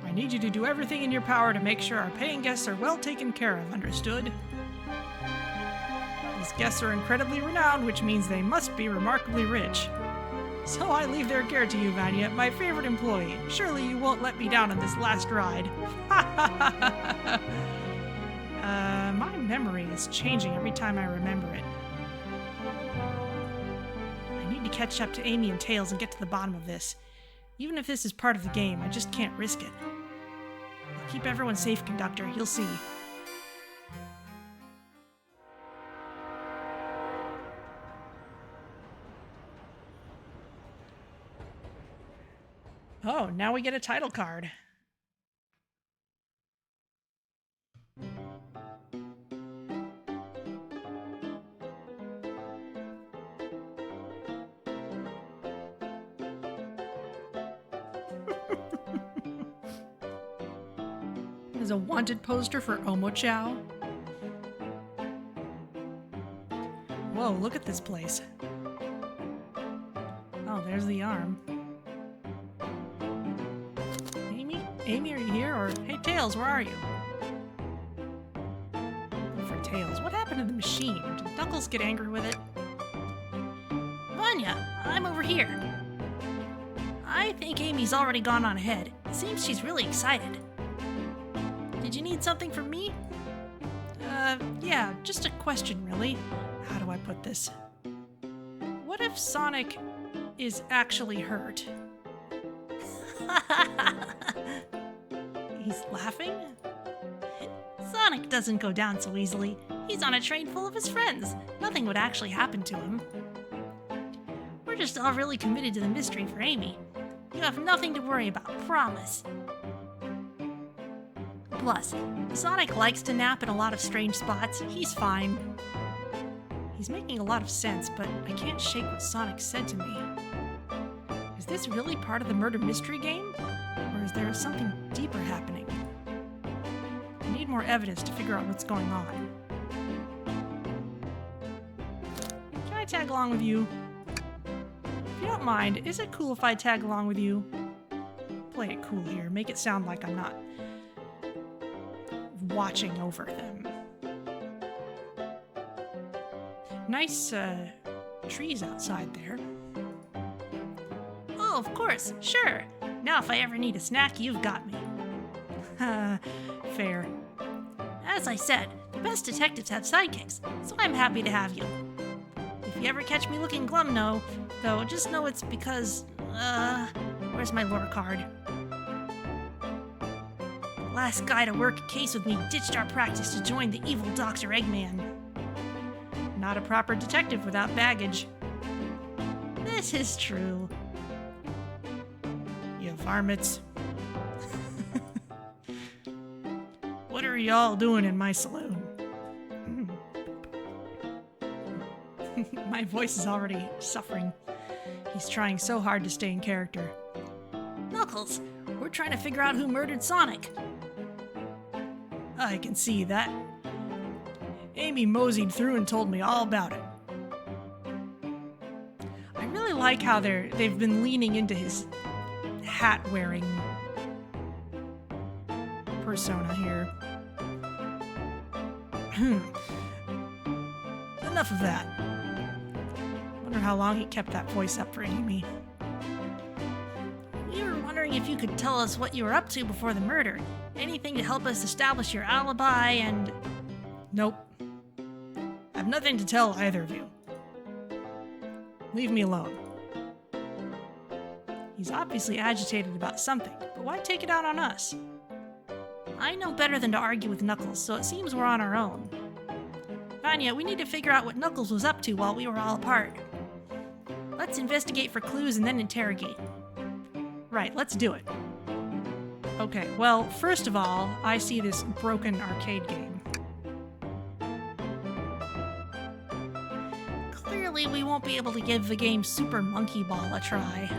I need you to do everything in your power to make sure our paying guests are well taken care of, understood? These guests are incredibly renowned, which means they must be remarkably rich. So I leave their care to you, Vanya, my favorite employee. Surely you won't let me down on this last ride. My memory is changing every time I remember it. I need to catch up to Amy and Tails and get to the bottom of this. Even if this is part of the game, I just can't risk it. I'll keep everyone safe, Conductor. You'll see. Oh, now we get a title card. There's a wanted poster for Omochow. Whoa, look at this place. Oh, there's the arm. Amy, are you here? Or, hey, Tails, where are you? For Tails, what happened to the machine? Did Knuckles get angry with it? Vanya, I'm over here. I think Amy's already gone on ahead. It seems she's really excited. Did you need something from me? Yeah, just a question, really. How do I put this? What if Sonic is actually hurt? He's laughing? Sonic doesn't go down so easily. He's on a train full of his friends. Nothing would actually happen to him. We're just all really committed to the mystery for Amy. You have nothing to worry about, promise. Plus, Sonic likes to nap in a lot of strange spots. He's fine. He's making a lot of sense, but I can't shake what Sonic said to me. Is this really part of the murder mystery game? Or is there something deeper happening? I need more evidence to figure out what's going on. Can I tag along with you? If you don't mind, is it cool if I tag along with you? Play it cool here. Make it sound like I'm not watching over them. Nice, trees outside there. Oh, of course, sure. Now if I ever need a snack, you've got me. Fair. As I said, the best detectives have sidekicks, so I'm happy to have you. If you ever catch me looking glum, though, just know it's because, where's my lore card? The last guy to work a case with me ditched our practice to join the evil Dr. Eggman. Not a proper detective without baggage. This is true. You varmints. What are y'all doing in my saloon? My voice is already suffering. He's trying so hard to stay in character. Knuckles, we're trying to figure out who murdered Sonic. I can see that. Amy moseyed through and told me all about it. I really like how they've been leaning into his hat-wearing persona here. Enough of that. Wonder how long he kept that voice up for Amy. We were wondering if you could tell us what you were up to before the murder. Anything to help us establish your alibi and... Nope. I have nothing to tell either of you. Leave me alone. He's obviously agitated about something, but why take it out on us? I know better than to argue with Knuckles, so it seems we're on our own. Vanya, we need to figure out what Knuckles was up to while we were all apart. Let's investigate for clues and then interrogate. Right, let's do it. Okay, well, first of all, I see this broken arcade game. Clearly, we won't be able to give the game Super Monkey Ball a try.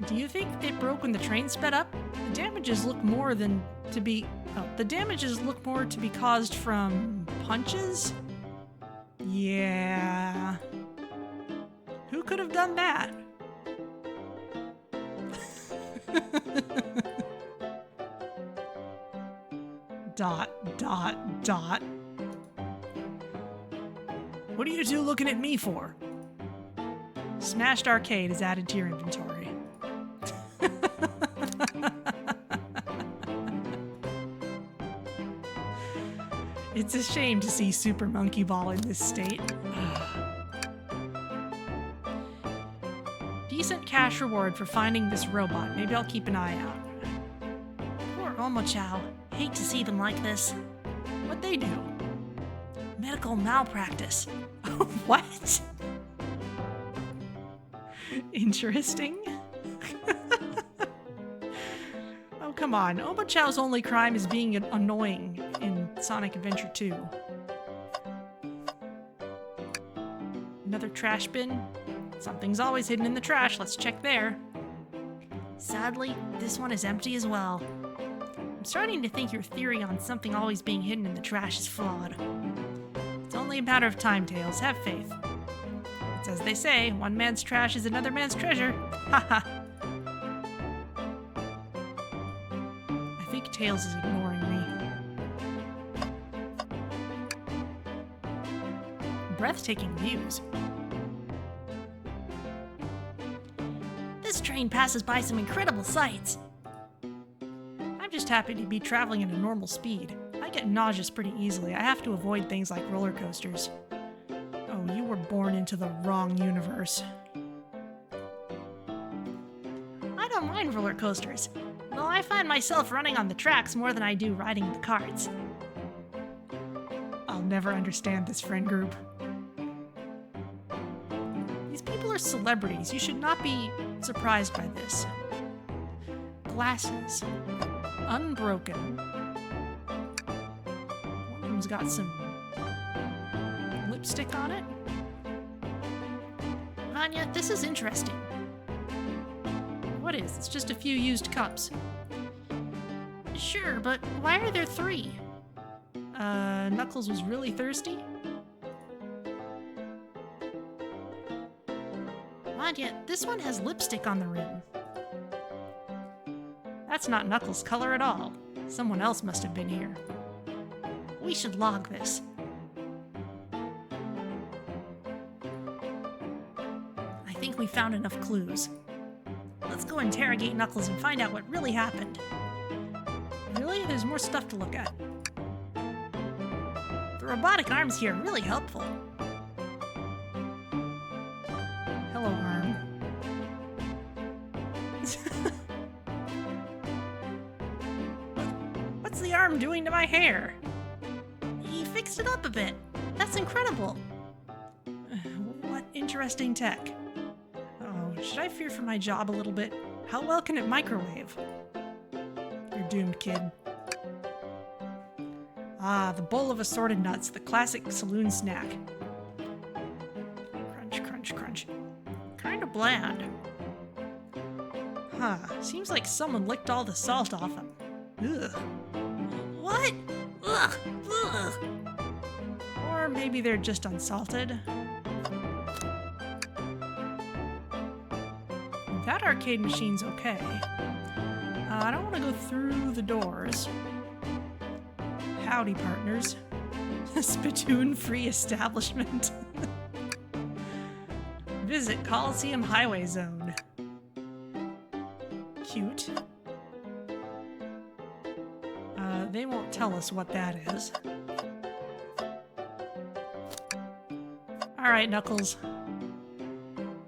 Do you think it broke when the train sped up? The damages look more to be caused from punches? Yeah. Who could have done that? Dot, dot, dot. What are you two looking at me for? Smashed Arcade is added to your inventory. It's a shame to see Super Monkey Ball in this state. Decent cash reward for finding this robot. Maybe I'll keep an eye out. Poor Omochao. Hate to see them like this. What'd they do? Medical malpractice. What? Interesting. Oh, come on. Omochao's only crime is being annoying in Sonic Adventure 2. Another trash bin. Something's always hidden in the trash. Let's check there. Sadly, this one is empty as well. I'm starting to think your theory on something always being hidden in the trash is flawed. It's only a matter of time, Tails. Have faith. It's as they say, one man's trash is another man's treasure. Haha. I think Tails is ignoring me. breathtaking views. This train passes by some incredible sights. I'm just happy to be traveling at a normal speed. I get nauseous pretty easily. I have to avoid things like roller coasters. Oh, you were born into the wrong universe. I don't mind roller coasters, though I find myself running on the tracks more than I do riding the carts. I'll never understand this friend group. These people are celebrities. You should not be surprised by this. Glasses. Unbroken. One of them's got some lipstick on it. Vanya, this is interesting. What is? It's just a few used cups. Sure, but why are there 3? Knuckles was really thirsty? Vanya, this one has lipstick on the rim. That's not Knuckles' color at all. Someone else must have been here. We should log this. I think we found enough clues. Let's go interrogate Knuckles and find out what really happened. Really? There's more stuff to look at. The robotic arms here are really helpful. Hello, arm. What's the arm doing to my hair? He fixed it up a bit. That's incredible. What interesting tech. Oh, should I fear for my job a little bit? How well can it microwave? You're doomed, kid. Ah, the bowl of assorted nuts, the classic saloon snack. Crunch, crunch, crunch. Kinda bland. Huh, seems like someone licked all the salt off them. Ugh. What? Ugh! Ugh! Or maybe they're just unsalted. That arcade machine's okay. I don't want to go through the doors. Howdy, partners. Spittoon free establishment. Visit Coliseum Highway Zone. Cute. They won't tell us what that is. Alright, Knuckles.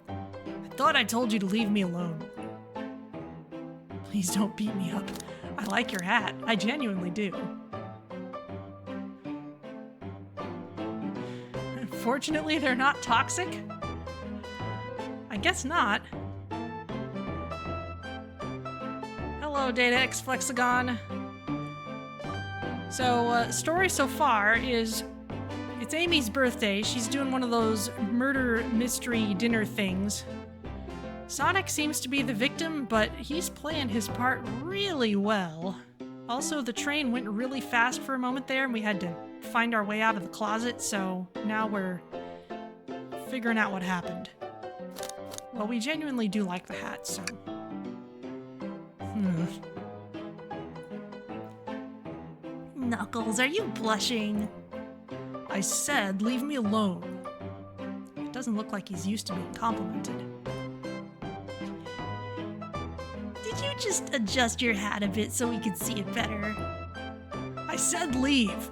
I thought I told you to leave me alone. Please don't beat me up. I like your hat. I genuinely do. Fortunately, they're not toxic? I guess not. Hello, Data X Flexagon. So, story so far is it's Amy's birthday. She's doing one of those murder mystery dinner things. Sonic seems to be the victim, but he's playing his part really well. Also, the train went really fast for a moment there, and we had to find our way out of the closet, so now we're figuring out what happened. Well, we genuinely do like the hat, so... Knuckles, are you blushing? I said, leave me alone. It doesn't look like he's used to being complimented. Did you just adjust your hat a bit so we could see it better? I said leave!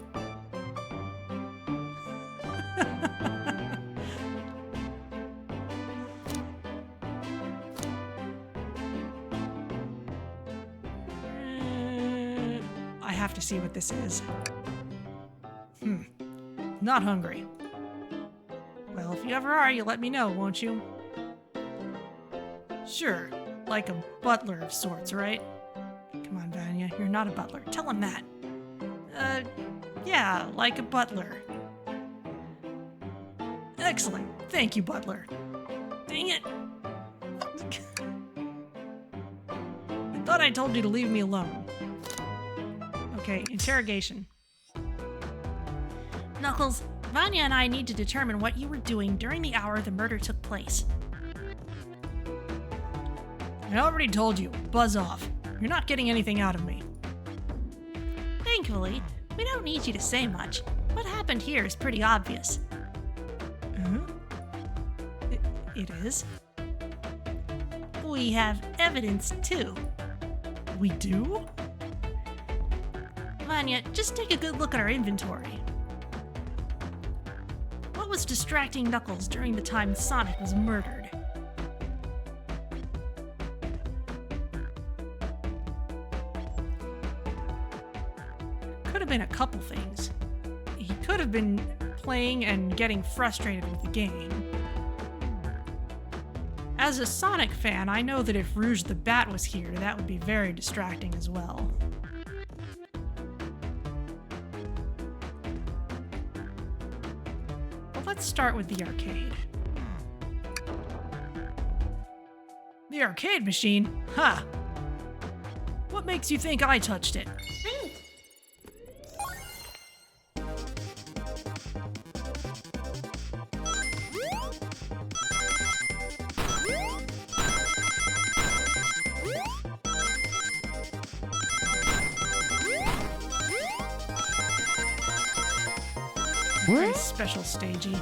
I have to see what this is. Not hungry. Well, if you ever are, you let me know, won't you? Sure, like a butler of sorts, right? Come on, Vanya, you're not a butler. Tell him that. Yeah, like a butler. Excellent. Thank you, butler. Dang it. I thought I told you to leave me alone. Okay, interrogation. Knuckles, Vanya and I need to determine what you were doing during the hour the murder took place. I already told you. Buzz off. You're not getting anything out of me. Thankfully, we don't need you to say much. What happened here is pretty obvious. it is. We have evidence, too. We do? Vanya, just take a good look at our inventory. What was distracting Knuckles during the time Sonic was murdered? Could have been a couple things. He could have been playing and getting frustrated with the game. As a Sonic fan, I know that if Rouge the Bat was here, that would be very distracting as well. But let's start with the arcade. The arcade machine? Ha! What makes you think I touched it? Very special stagey.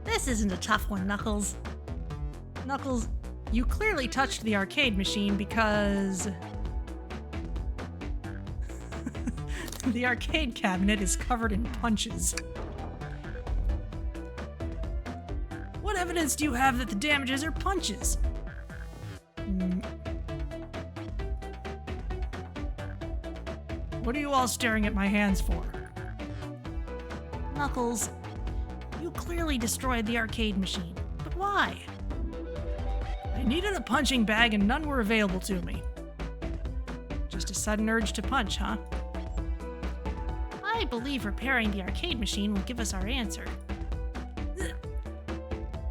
This isn't a tough one, Knuckles. Knuckles, you clearly touched the arcade machine because the arcade cabinet is covered in punches. What evidence do you have that the damages are punches? What are you all staring at my hands for? Knuckles, you clearly destroyed the arcade machine. But why? I needed a punching bag and none were available to me. Just a sudden urge to punch, huh? I believe repairing the arcade machine will give us our answer.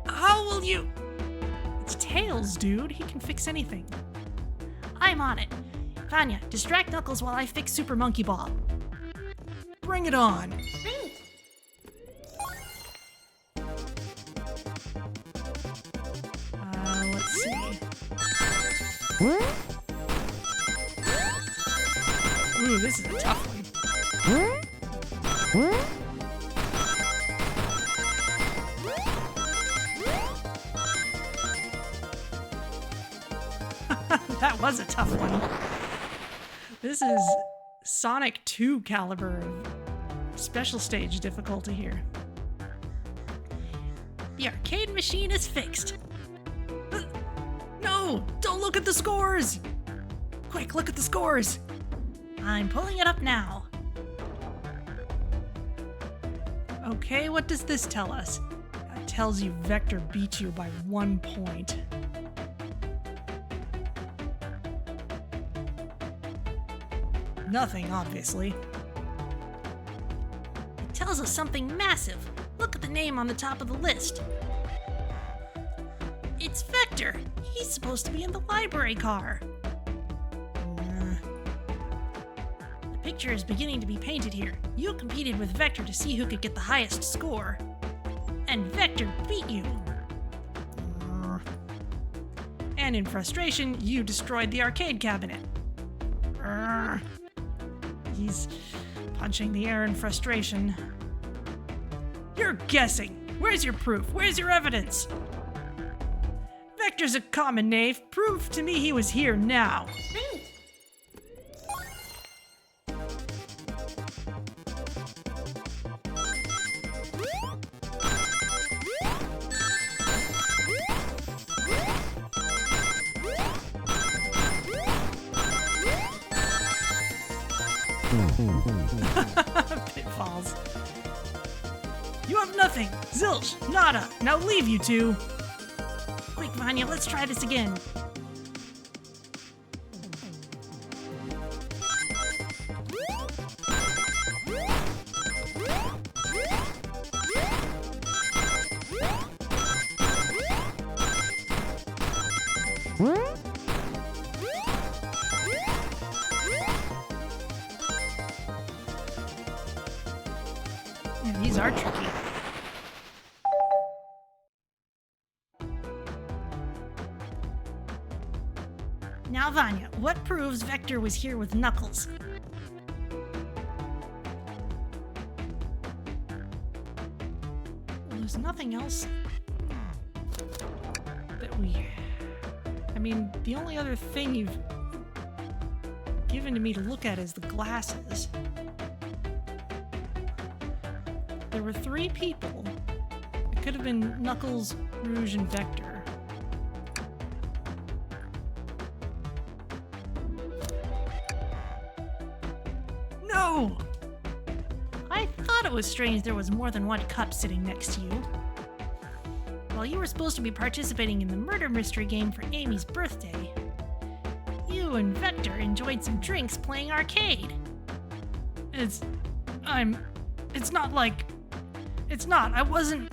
How will you? It's Tails, dude. He can fix anything. I'm on it. Vanya, distract Knuckles while I fix Super Monkey Ball. Bring it on. Let's see. Ooh, this is a tough one. That was a tough one. This is Sonic 2 caliber of special stage difficulty here. The arcade machine is fixed. No! Don't look at the scores! Quick, look at the scores! I'm pulling it up now. Okay, what does this tell us? It tells you Vector beat you by 1 point. Nothing, obviously. It tells us something massive. Look at the name on the top of the list. It's Vector. He's supposed to be in the library car. The picture is beginning to be painted here. You competed with Vector to see who could get the highest score. And Vector beat you. And in frustration, you destroyed the arcade cabinet. He's punching the air in frustration. You're guessing. Where's your proof? Where's your evidence? Vector's a common knave. Prove to me he was here now. Pitfalls. You have nothing. Zilch. Nada. Now leave, you two. Quick, Vanya, let's try this again. Yeah, these are tricky. Now, Vanya, what proves Vector was here with Knuckles? Well, there's nothing else that we... I mean, the only other thing you've given to me to look at is the glasses. There were 3 people. It could have been Knuckles, Rouge, and Vector. No! I thought it was strange there was more than one cup sitting next to you. While you were supposed to be participating in the murder mystery game for Amy's birthday, you and Vector enjoyed some drinks playing arcade. It's not like... It's not. I wasn't...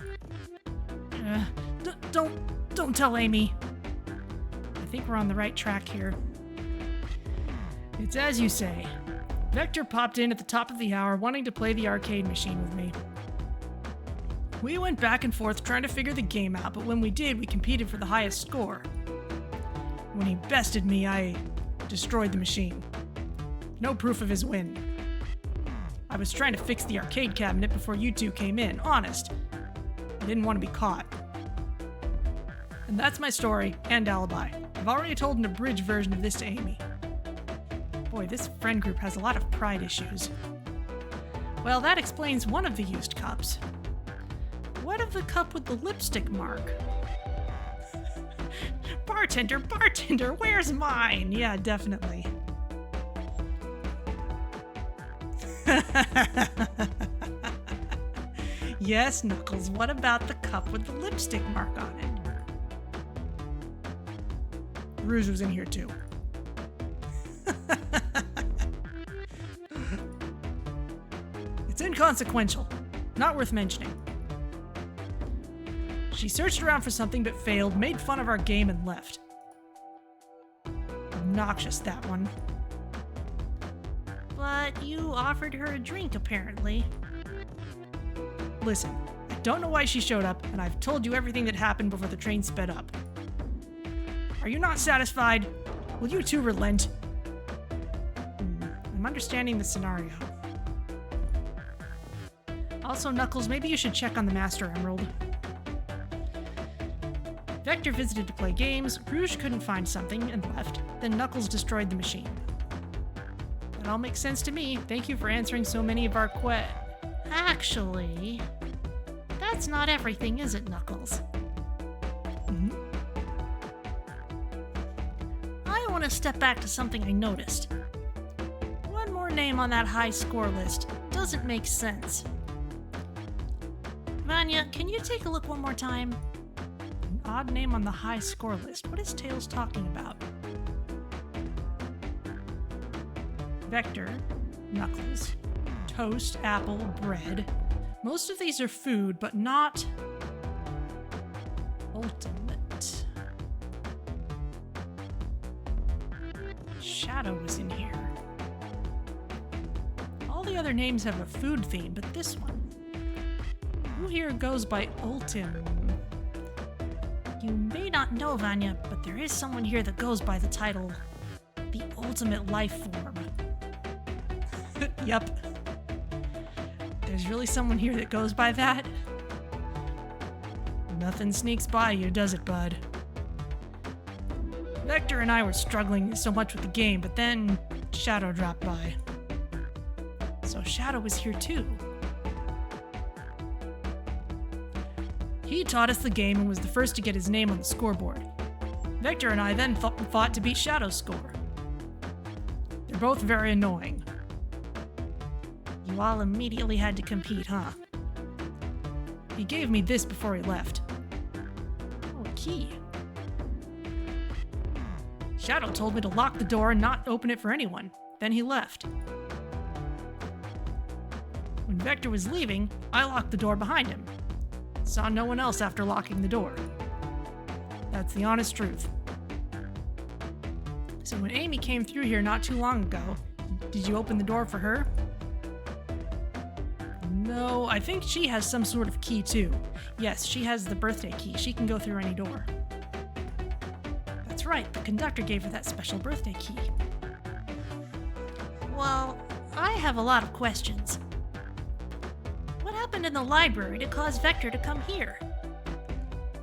Don't tell Amy. I think we're on the right track here. It's as you say. Vector popped in at the top of the hour wanting to play the arcade machine with me. We went back and forth trying to figure the game out, but when we did, we competed for the highest score. When he bested me, I destroyed the machine. No proof of his win. I was trying to fix the arcade cabinet before you two came in, honest. I didn't want to be caught. And that's my story and alibi. I've already told an abridged version of this to Amy. Boy, this friend group has a lot of pride issues. Well, that explains one of the used cups. What of the cup with the lipstick mark? Bartender, where's mine? Yeah, definitely. Yes, Knuckles, what about the cup with the lipstick mark on it? Rouge was in here too. It's inconsequential. Not worth mentioning. She searched around for something but failed, made fun of our game, and left. Obnoxious, that one. But you offered her a drink, apparently. Listen, I don't know why she showed up, and I've told you everything that happened before the train sped up. Are you not satisfied? Will you two relent? I'm understanding the scenario. Also, Knuckles, maybe you should check on the Master Emerald. Vector visited to play games, Rouge couldn't find something and left, then Knuckles destroyed the machine. That all makes sense to me. Thank you for answering so many of our Actually, that's not everything, is it, Knuckles? I want to step back to something I noticed. One more name on that high score list doesn't make sense. Vanya, can you take a look one more time? An odd name on the high score list. What is Tails talking about? Vector, Knuckles, toast, apple, bread. Most of these are food, but not ultimate. Shadow was in here. All the other names have a food theme, but this one. Who here goes by Ultim? You may not know, Vanya, but there is someone here that goes by the title, the Ultimate Life Form. Yep. There's really someone here that goes by that? Nothing sneaks by you, does it, bud? Vector and I were struggling so much with the game, but then Shadow dropped by. So Shadow was here too. He taught us the game and was the first to get his name on the scoreboard. Vector and I then fought to beat Shadow's score. They're both very annoying. You all immediately had to compete, huh? He gave me this before he left. Oh, a key. Shadow told me to lock the door and not open it for anyone. Then he left. When Vector was leaving, I locked the door behind him. Saw no one else after locking the door. That's the honest truth. So when Amy came through here not too long ago, did you open the door for her? No, I think she has some sort of key too. Yes, she has the birthday key. She can go through any door. That's That's right, the conductor gave her that special birthday key. Well, I have a lot of questions. What happened in the library to cause Vector to come here?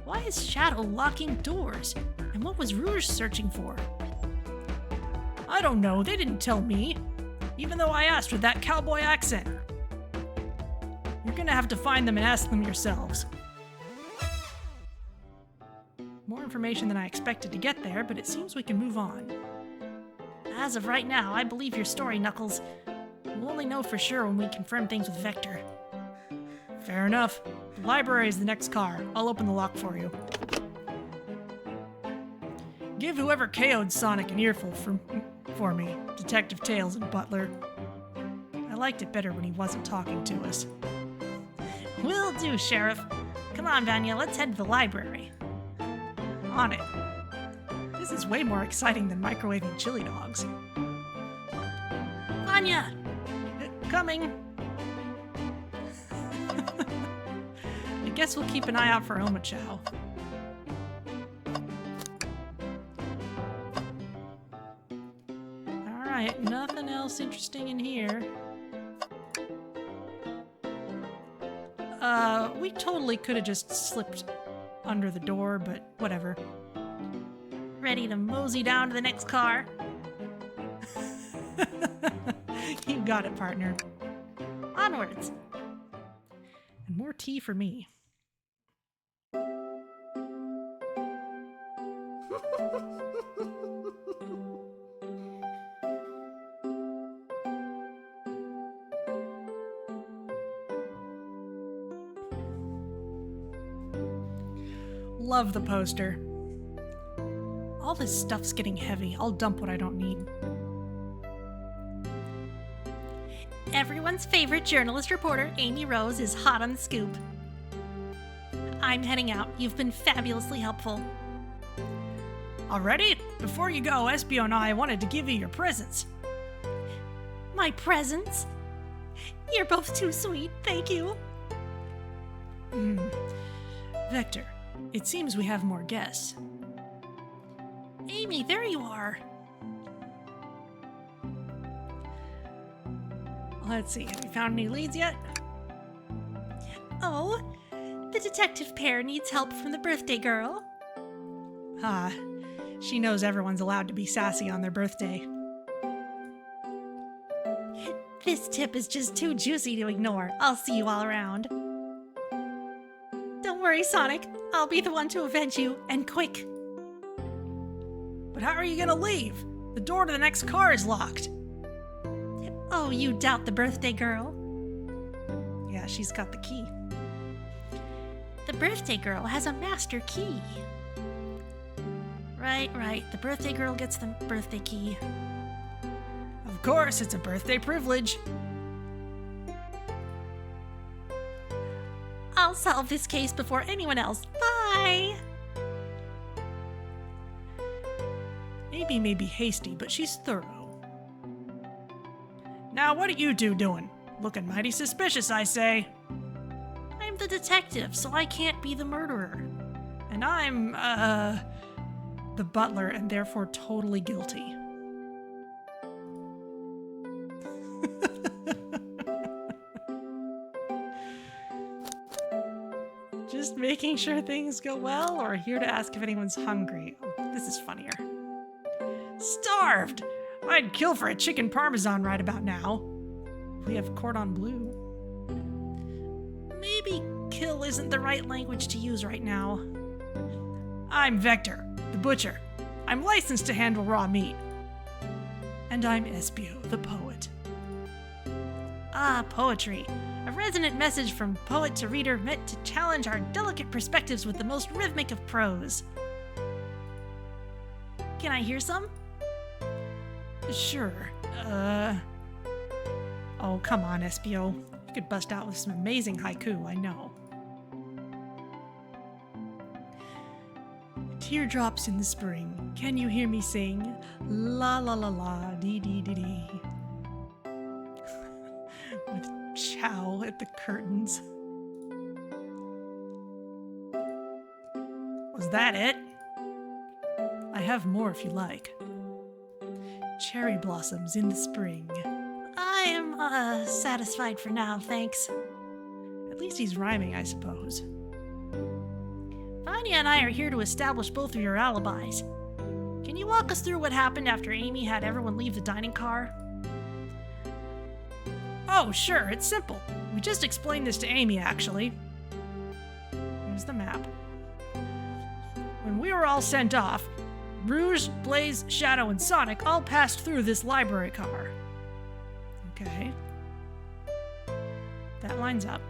Why is Shadow locking doors? And what was Rouge searching for? I don't know, they didn't tell me. Even though I asked with that cowboy accent. You're gonna have to find them and ask them yourselves. More information than I expected to get there, but it seems we can move on. As of right now, I believe your story, Knuckles. We'll only know for sure when we confirm things with Vector. Fair enough. The library is the next car. I'll open the lock for you. Give whoever KO'd Sonic an earful for me, Detective Tails and Butler. I liked it better when he wasn't talking to us. Will do, Sheriff. Come on, Vanya, let's head to the library. On it. This is way more exciting than microwaving chili dogs. Vanya! Coming! I guess we'll keep an eye out for Omochao. Alright, nothing else interesting in here. We totally could have just slipped under the door, but whatever. Ready to mosey down to the next car? You got it, partner. Onwards. And more tea for me. Love the poster. All this stuff's getting heavy. I'll dump what I don't need. Everyone's favorite journalist reporter, Amy Rose, is hot on the scoop. I'm heading out. You've been fabulously helpful. Already? Before you go, Espio and I wanted to give you your presents. My presents? You're both too sweet. Thank you. Vector, it seems we have more guests. Amy, there you are. Let's see, have you found any leads yet? Oh, the detective pair needs help from the birthday girl. She knows everyone's allowed to be sassy on their birthday. This tip is just too juicy to ignore. I'll see you all around. Don't worry, Sonic. I'll be the one to avenge you, and quick. But how are you gonna leave? The door to the next car is locked. Oh, you doubt the birthday girl? Yeah, she's got the key. The birthday girl has a master key. Right. The birthday girl gets the birthday key. Of course, it's a birthday privilege. I'll solve this case before anyone else. Bye! Amy may be hasty, but she's thorough. Now, what are you two doing? Looking mighty suspicious, I say. I'm the detective, so I can't be the murderer. And I'm, the butler, and therefore totally guilty. Just making sure things go well, or here to ask if anyone's hungry? Oh, this is funnier. Starved! I'd kill for a chicken parmesan right about now. We have cordon bleu. Maybe kill isn't the right language to use right now. I'm Vector, the butcher. I'm licensed to handle raw meat. And I'm Espio, the poet. Ah, poetry. A resonant message from poet to reader meant to challenge our delicate perspectives with the most rhythmic of prose. Can I hear some? Sure. Oh, come on, Espio. You could bust out with some amazing haiku, I know. Teardrops in the spring, can you hear me sing? La la la la, dee dee dee dee. With Chow at the curtains. Was that it? I have more if you like. Cherry blossoms in the spring. I am, satisfied for now, thanks. At least he's rhyming, I suppose. Vanya and I are here to establish both of your alibis. Can you walk us through what happened after Amy had everyone leave the dining car? Oh, sure, it's simple. We just explained this to Amy, actually. Here's the map. When we were all sent off, Rouge, Blaze, Shadow, and Sonic all passed through this library car. Okay. That lines up.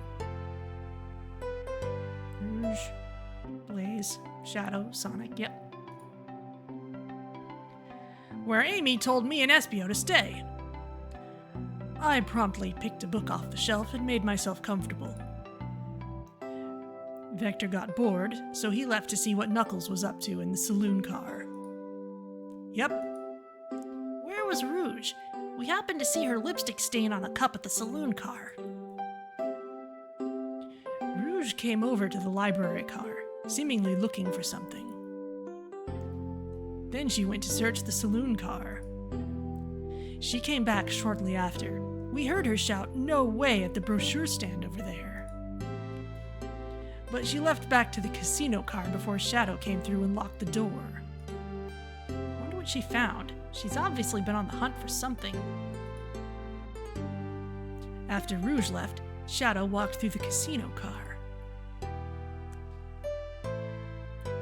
Rouge, Blaze, Shadow, Sonic, yep. Where Amy told me and Espio to stay. I promptly picked a book off the shelf and made myself comfortable. Vector got bored, so he left to see what Knuckles was up to in the saloon car. Yep. Where was Rouge? We happened to see her lipstick stain on a cup at the saloon car. Rouge came over to the library car, seemingly looking for something. Then she went to search the saloon car. She came back shortly after. We heard her shout, "No way," at the brochure stand over there. But she left back to the casino car before Shadow came through and locked the door. Wonder what she found. She's obviously been on the hunt for something. After Rouge left, Shadow walked through the casino car.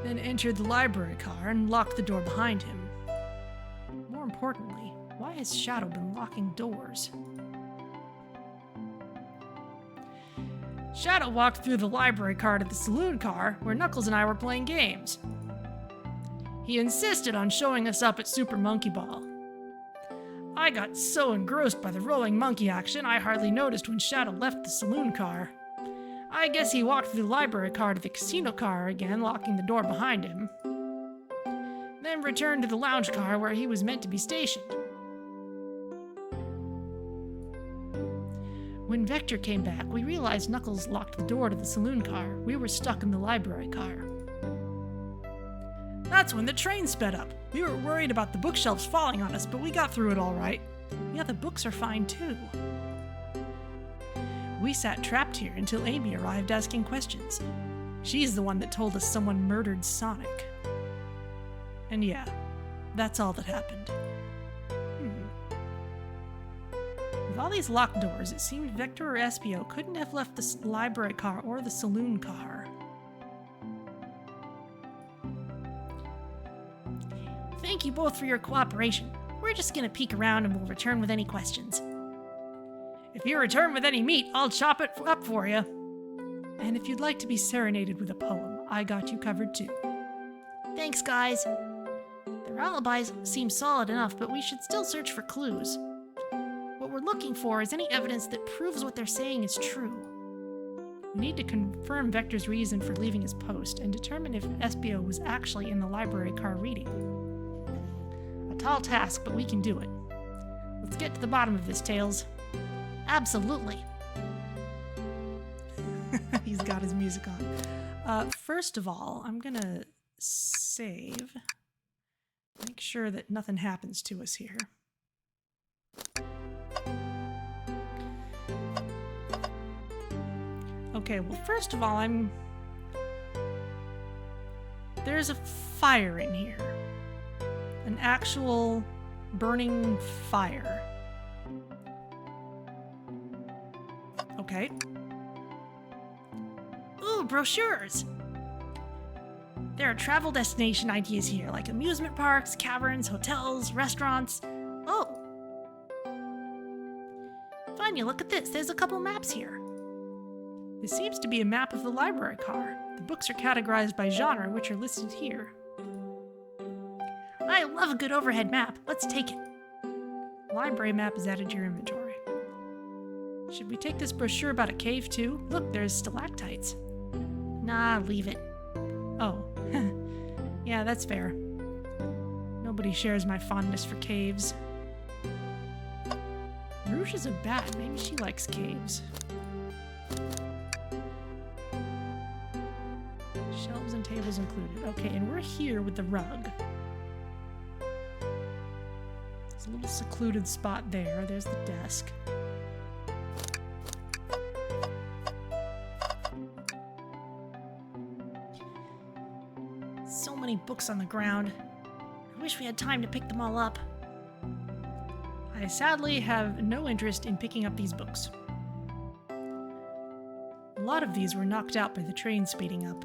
Then entered the library car and locked the door behind him. More importantly, why has Shadow been locking doors? Shadow walked through the library car to the saloon car where Knuckles and I were playing games. He insisted on showing us up at Super Monkey Ball. I got so engrossed by the rolling monkey action I hardly noticed when Shadow left the saloon car. I guess he walked through the library car to the casino car again, locking the door behind him. Then returned to the lounge car where he was meant to be stationed. When Vector came back, we realized Knuckles locked the door to the saloon car. We were stuck in the library car. That's when the train sped up. We were worried about the bookshelves falling on us, but we got through it all right. Yeah, the books are fine too. We sat trapped here until Amy arrived asking questions. She's the one that told us someone murdered Sonic. And yeah, that's all that happened. With all these locked doors, it seemed Vector or Espio couldn't have left the library car or the saloon car. Thank you both for your cooperation. We're just gonna peek around and we'll return with any questions. If you return with any meat, I'll chop it up for you. And if you'd like to be serenaded with a poem, I got you covered too. Thanks, guys. Their alibis seem solid enough, but we should still search for clues. What we're looking for is any evidence that proves what they're saying is true. We need to confirm Vector's reason for leaving his post and determine if Espio was actually in the library car reading. A tall task, but we can do it. Let's get to the bottom of this, Tails. Absolutely. He's got his music on. First of all, I'm gonna save. Make sure that nothing happens to us here. Okay, well, first of all, there's a fire in here. An actual burning fire. Okay. Ooh, brochures! There are travel destination ideas here, like amusement parks, caverns, hotels, restaurants. Oh! Vanya, look at this. There's a couple maps here. This seems to be a map of the library car. The books are categorized by genre, which are listed here. I love a good overhead map. Let's take it. Library map is added to your inventory. Should we take this brochure about a cave too? Look, there's stalactites. Nah, leave it. Oh. Yeah, that's fair. Nobody shares my fondness for caves. Rouge is a bat. Maybe she likes caves. Shelves and tables included. Okay, and we're here with the rug. a little secluded spot there. There's the desk. So many books on the ground. I wish we had time to pick them all up. I sadly have no interest in picking up these books. A lot of these were knocked out by the train speeding up.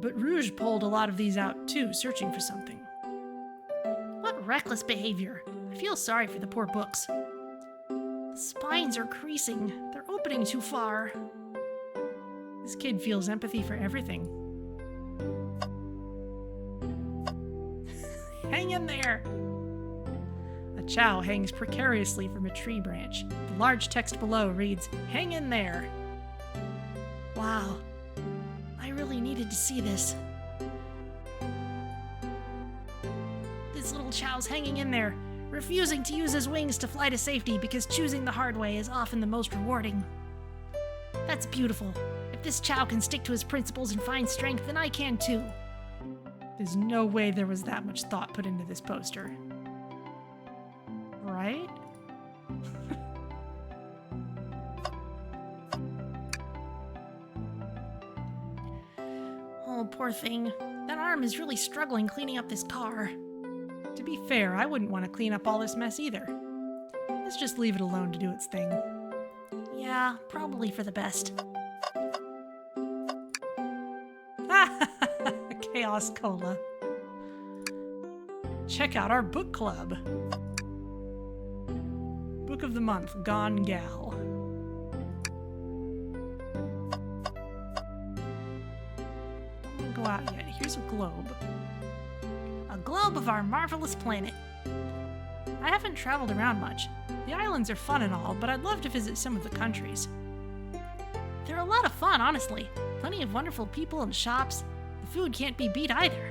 But Rouge pulled a lot of these out too, searching for something. What reckless behavior. I feel sorry for the poor books. The spines are creasing. They're opening too far. This kid feels empathy for everything. Hang in there! A chow hangs precariously from a tree branch. The large text below reads, "Hang in there." Wow. I really needed to see this. This little chow's hanging in there, refusing to use his wings to fly to safety because choosing the hard way is often the most rewarding. That's beautiful. If this chow can stick to his principles and find strength, then I can too. There's no way there was that much thought put into this poster. Right? Oh, poor thing. That arm is really struggling cleaning up this car. To be fair, I wouldn't want to clean up all this mess either. Let's just leave it alone to do its thing. Yeah, probably for the best. Chaos Cola. Check out our book club. Book of the month, Gone Gal. Don't want to go out yet. Here's a globe. A globe of our marvelous planet. I haven't traveled around much. The islands are fun and all, but I'd love to visit some of the countries. They're a lot of fun, honestly. Plenty of wonderful people and shops. The food can't be beat either.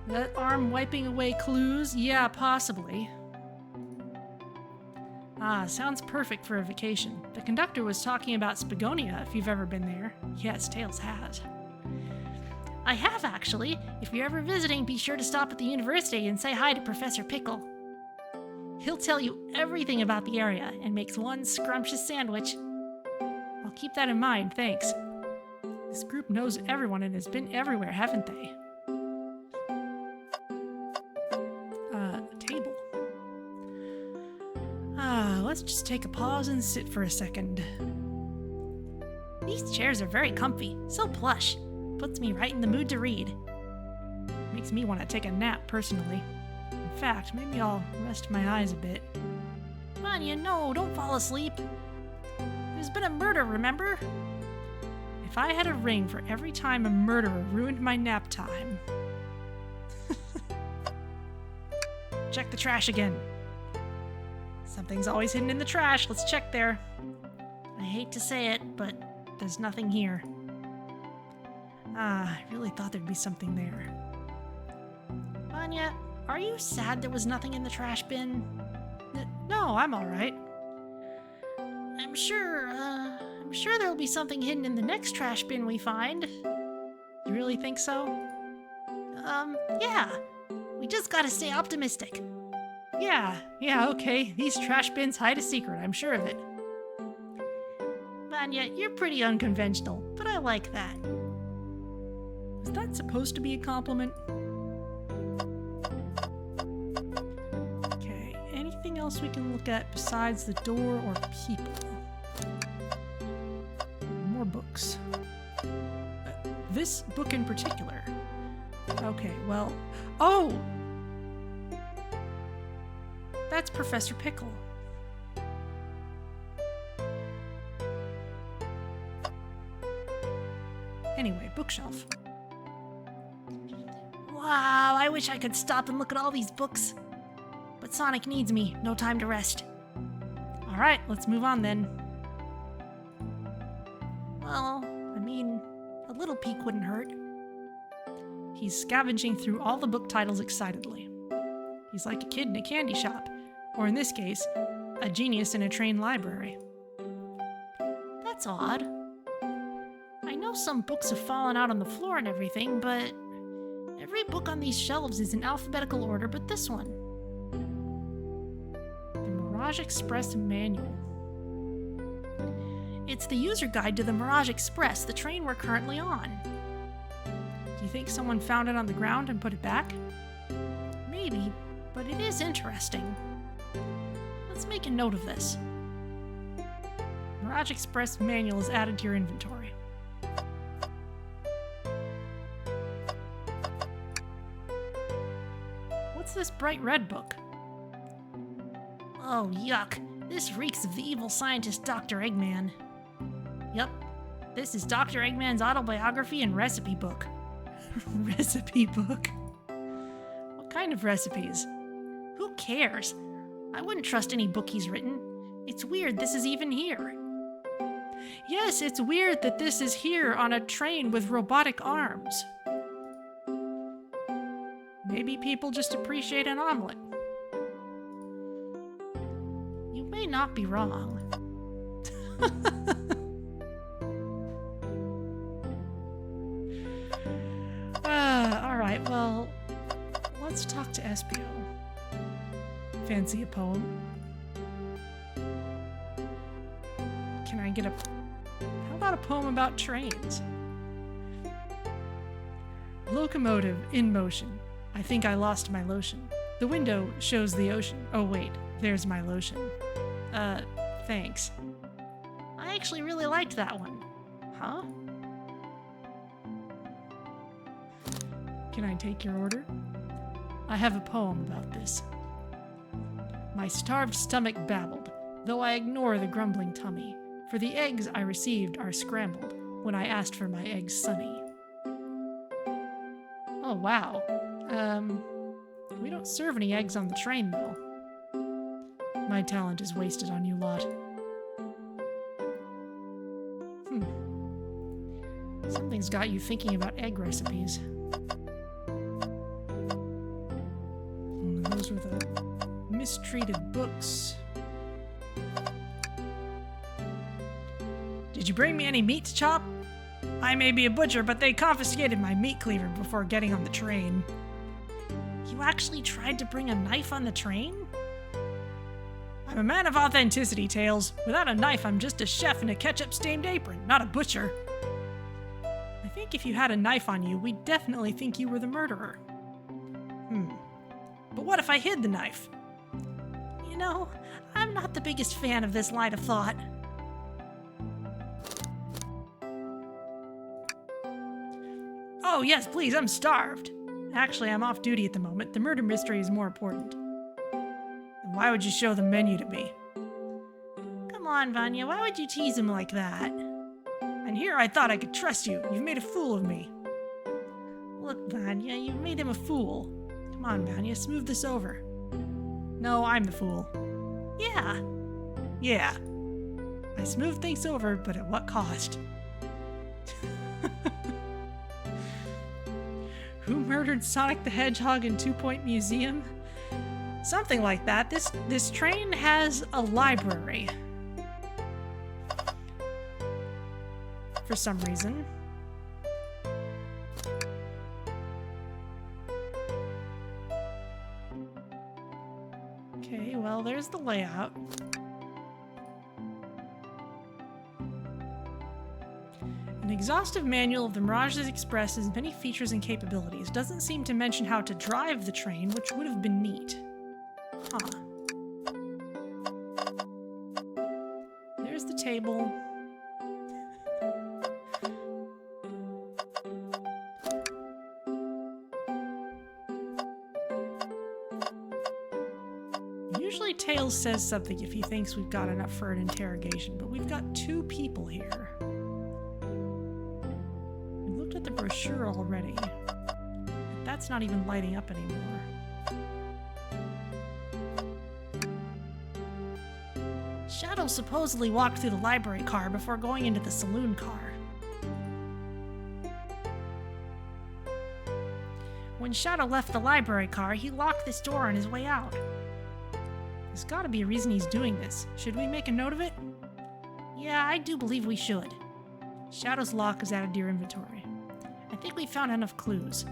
That arm wiping away clues? Yeah, possibly. Ah, sounds perfect for a vacation. The conductor was talking about Spagonia, if you've ever been there. Yes, Tails has. I have, actually. If you're ever visiting, be sure to stop at the university and say hi to Professor Pickle. He'll tell you everything about the area and makes one scrumptious sandwich. I'll keep that in mind, thanks. This group knows everyone and has been everywhere, haven't they? A table. Let's just take a pause and sit for a second. These chairs are very comfy, so plush. Puts me right in the mood to read. Makes me want to take a nap, personally. In fact, maybe I'll rest my eyes a bit. Vanya, no, don't fall asleep. There's been a murder, remember? If I had a ring for every time a murderer ruined my nap time. Check the trash again. Something's always hidden in the trash. Let's check there. I hate to say it, but there's nothing here. I really thought there'd be something there. Vanya, are you sad there was nothing in the trash bin? No, I'm all right. I'm sure there'll be something hidden in the next trash bin we find. You really think so? Yeah. We just gotta stay optimistic. Yeah, okay. These trash bins hide a secret, I'm sure of it. Vanya, you're pretty unconventional, but I like that. Was that supposed to be a compliment? Okay, anything else we can look at besides the door or people? More books. This book in particular. Okay, well... Oh! That's Professor Pickle. Anyway, bookshelf. Wow, I wish I could stop and look at all these books. But Sonic needs me. No time to rest. Alright, let's move on then. Well, I mean, a little peek wouldn't hurt. He's scavenging through all the book titles excitedly. He's like a kid in a candy shop, or in this case, a genius in a train library. That's odd. I know some books have fallen out on the floor and everything, but Every book on these shelves is in alphabetical order but this one. The Mirage Express Manual. It's the user guide to the Mirage Express, the train we're currently on. Do you think someone found it on the ground and put it back? Maybe, but it is interesting. Let's make a note of this. Mirage Express Manual is added to your inventory. What's this bright red book? Oh, yuck. This reeks of the evil scientist Dr. Eggman. Yup, this is Dr. Eggman's autobiography and recipe book. Recipe book? What kind of recipes? Who cares? I wouldn't trust any book he's written. It's weird this is even here. Yes, it's weird that this is here on a train with robotic arms. Maybe people just appreciate an omelet. You may not be wrong. Alright, well, let's talk to Espio. Fancy a poem? Can I get a... How about a poem about trains? Locomotive in motion. I think I lost my lotion. The window shows the ocean. Oh wait, there's my lotion. Thanks. I actually really liked that one. Huh? Can I take your order? I have a poem about this. My starved stomach babbled, though I ignore the grumbling tummy, for the eggs I received are scrambled when I asked for my eggs sunny. Oh wow. We don't serve any eggs on the train though. My talent is wasted on you lot. Something's got you thinking about egg recipes. Those were the mistreated books. Did you bring me any meat to chop? I may be a butcher, but they confiscated my meat cleaver before getting on the train. You actually tried to bring a knife on the train? I'm a man of authenticity, Tails. Without a knife, I'm just a chef in a ketchup-stained apron, not a butcher. I think if you had a knife on you, we'd definitely think you were the murderer. But what if I hid the knife? You know, I'm not the biggest fan of this line of thought. Oh yes, please, I'm starved. Actually, I'm off duty at the moment. The murder mystery is more important. Then why would you show the menu to me? Come on, Vanya, why would you tease him like that? And here I thought I could trust you. You've made a fool of me. Look, Vanya, you've made him a fool. Come on, Vanya, smooth this over. No, I'm the fool. Yeah. Yeah. I smoothed things over, but at what cost? Who murdered Sonic the Hedgehog in 2 Point Museum? Something like that. This train has a library. For some reason. Okay, well, there's the layout. An exhaustive manual of the Mirage Express's many features and capabilities doesn't seem to mention how to drive the train, which would have been neat. Huh. There's the table. Usually Tails says something if he thinks we've got enough for an interrogation, but we've got 2 people here. At the brochure already. That's not even lighting up anymore. Shadow supposedly walked through the library car before going into the saloon car. When Shadow left the library car, he locked this door on his way out. There's gotta be a reason he's doing this. Should we make a note of it? Yeah, I do believe we should. Shadow's lock is added to your inventory. I think we found enough clues.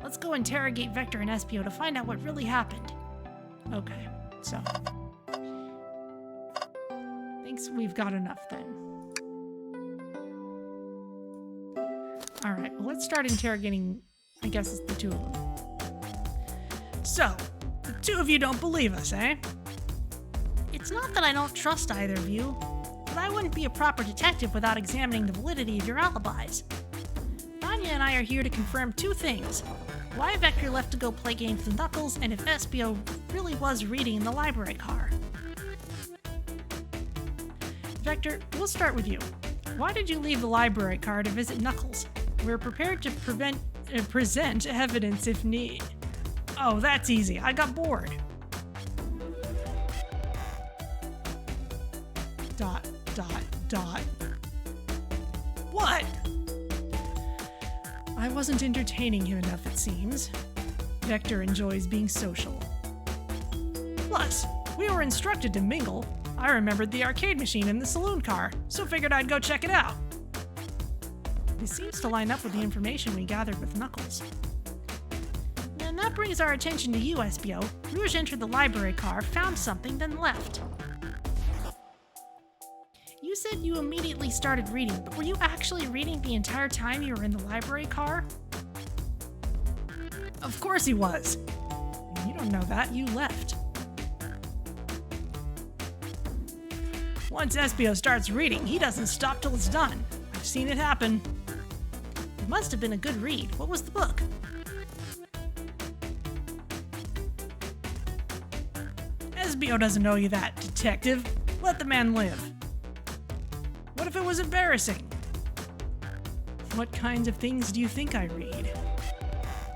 Let's go interrogate Vector and Espio to find out what really happened. Okay, so. Thinks we've got enough then. Alright, well, let's start interrogating, I guess it's the two of them. So, the two of you don't believe us, eh? It's not that I don't trust either of you, but I wouldn't be a proper detective without examining the validity of your alibis. Vanya and I are here to confirm two things. Why Vector left to go play games with Knuckles, and if Espio really was reading in the library car. Vector, we'll start with you. Why did you leave the library car to visit Knuckles? We're prepared to present evidence if need. Oh, that's easy. I got bored. ... What? I wasn't entertaining him enough, it seems. Vector enjoys being social. Plus, we were instructed to mingle. I remembered the arcade machine in the saloon car, so figured I'd go check it out. This seems to line up with the information we gathered with Knuckles. And that brings our attention to you, Espio. Rouge entered the library car, found something, then left. You said you immediately started reading, but were you actually reading the entire time you were in the library car? Of course he was. You don't know that, you left. Once Espio starts reading, he doesn't stop till it's done. I've seen it happen. It must have been a good read. What was the book? Espio doesn't owe you that, detective. Let the man live. What if it was embarrassing? What kinds of things do you think I read?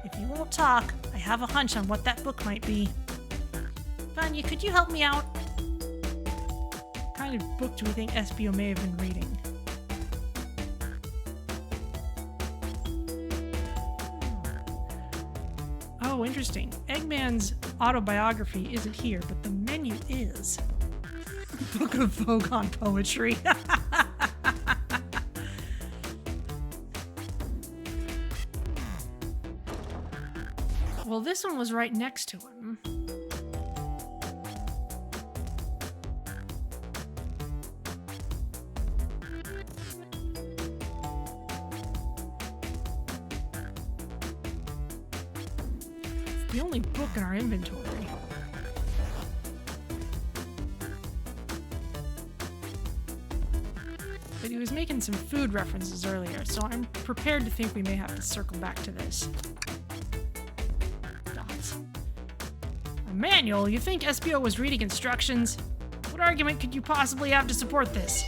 If you won't talk, I have a hunch on what that book might be. Vanya, could you help me out? What kind of book do we think Espio may have been reading? Oh, interesting. Eggman's autobiography isn't here, but the menu is. Book of Vogon poetry. Well, this one was right next to him. It's the only book in our inventory. But he was making some food references earlier, so I'm prepared to think we may have to circle back to this. Dots. A manual? You think Espio was reading instructions? What argument could you possibly have to support this?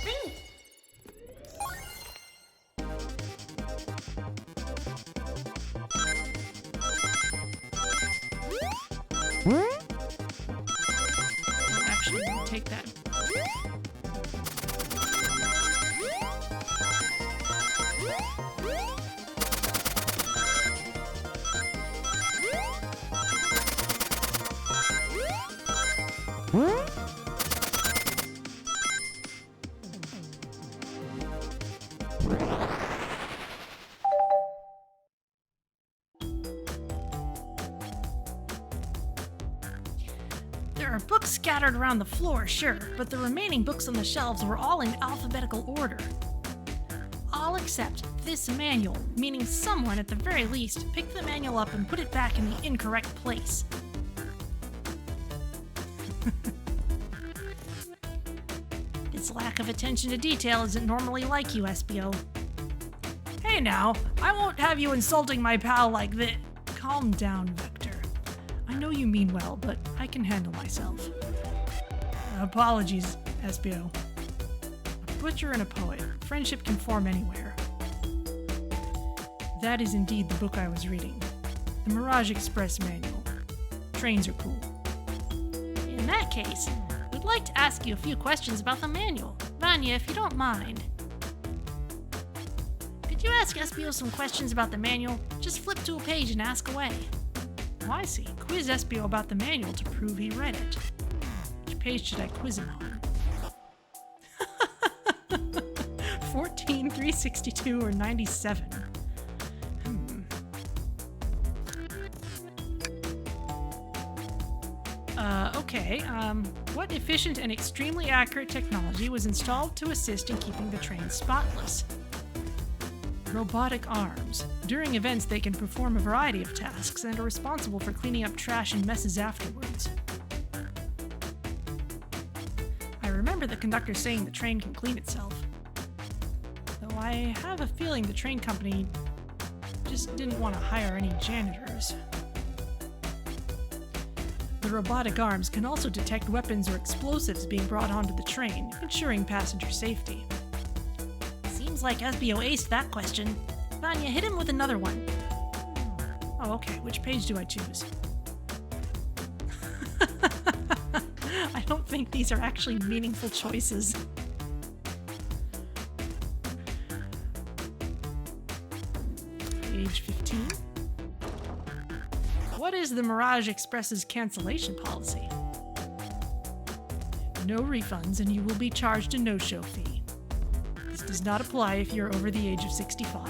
Actually, take that. There are books scattered around the floor, sure, but the remaining books on the shelves were all in alphabetical order. All except this manual, meaning someone, at the very least, picked the manual up and put it back in the incorrect place. This lack of attention to detail isn't normally like you, Espio. Hey now, I won't have you insulting my pal like this. Calm down, Vector. I know you mean well, but I can handle myself. Apologies, Espio. A butcher and a poet. Friendship can form anywhere. That is indeed the book I was reading. The Mirage Express manual. Trains are cool. In that case, we'd like to ask you a few questions about the manual. Vanya, if you don't mind. Could you ask Espio some questions about the manual? Just flip to a page and ask away. Oh, I see. Quiz Espio about the manual to prove he read it. Which page should I quiz him on? 14, 362, or 97? Okay, what efficient and extremely accurate technology was installed to assist in keeping the train spotless? Robotic arms. During events, they can perform a variety of tasks and are responsible for cleaning up trash and messes afterwards. I remember the conductor saying the train can clean itself. Though I have a feeling the train company just didn't want to hire any janitors. The robotic arms can also detect weapons or explosives being brought onto the train, ensuring passenger safety. Seems like SBO aced that question. Vanya, hit him with another one. Oh, okay. Which page do I choose? I don't think these are actually meaningful choices. Page 15. What is the Mirage Express's cancellation policy? No refunds and you will be charged a no-show fee. This does not apply if you're over the age of 65.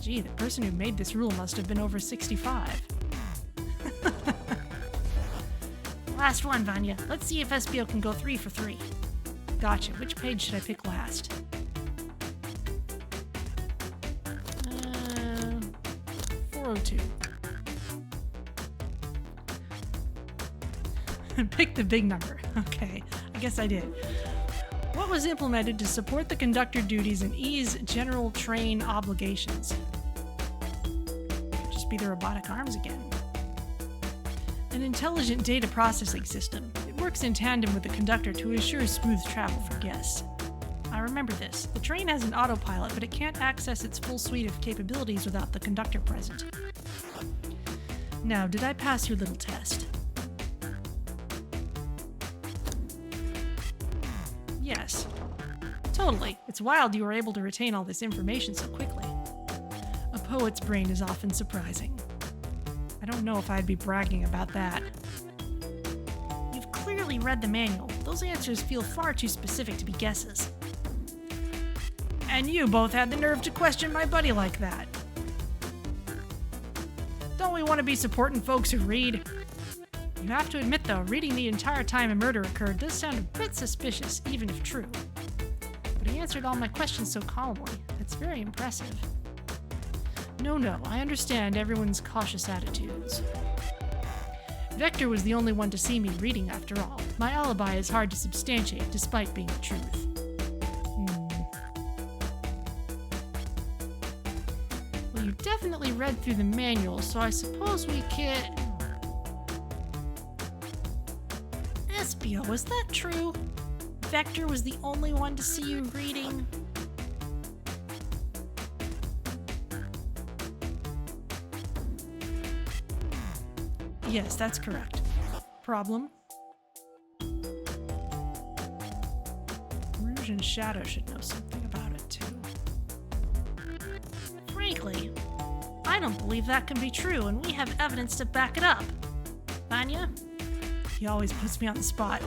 Gee, the person who made this rule must have been over 65. Last one, Vanya. Let's see if SBO can go 3 for 3. Gotcha. Which page should I pick last? 402. Pick the big number. Okay, I guess I did. What was implemented to support the conductor duties and ease general train obligations? Could just be the robotic arms again. An intelligent data processing system. It works in tandem with the conductor to ensure smooth travel for guests. I remember this. The train has an autopilot, but it can't access its full suite of capabilities without the conductor present. Now, did I pass your little test? Yes. Totally. It's wild you were able to retain all this information so quickly. A poet's brain is often surprising. I don't know if I'd be bragging about that. You've clearly read the manual. Those answers feel far too specific to be guesses. And you both had the nerve to question my buddy like that. Don't we want to be supporting folks who read? You have to admit, though, reading the entire time a murder occurred does sound a bit suspicious, even if true. But he answered all my questions so calmly. It's very impressive. No, I understand everyone's cautious attitudes. Vector was the only one to see me reading, after all. My alibi is hard to substantiate, despite being the truth. Well, you definitely read through the manual, so I suppose we can... SBO, is that true? Vector was the only one to see you reading? Yes, that's correct. Problem? Rouge and Shadow should know something about it, too. Frankly, I don't believe that can be true, and we have evidence to back it up. Vanya? He always puts me on the spot.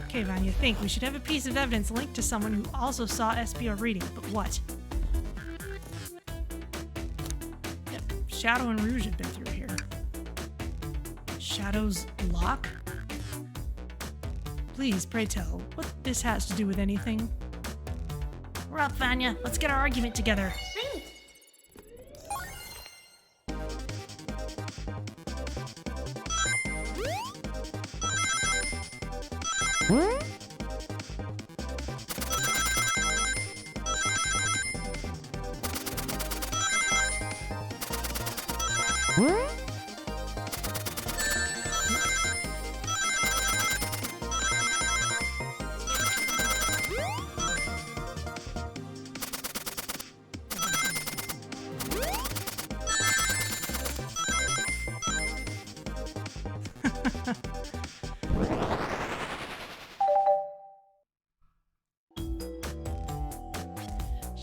Okay, Vanya, think. We should have a piece of evidence linked to someone who also saw SBO reading, but what? Yep, Shadow and Rouge have been through here. Shadow's lock? Please, pray tell, what this has to do with anything? We're up, Vanya. Let's get our argument together.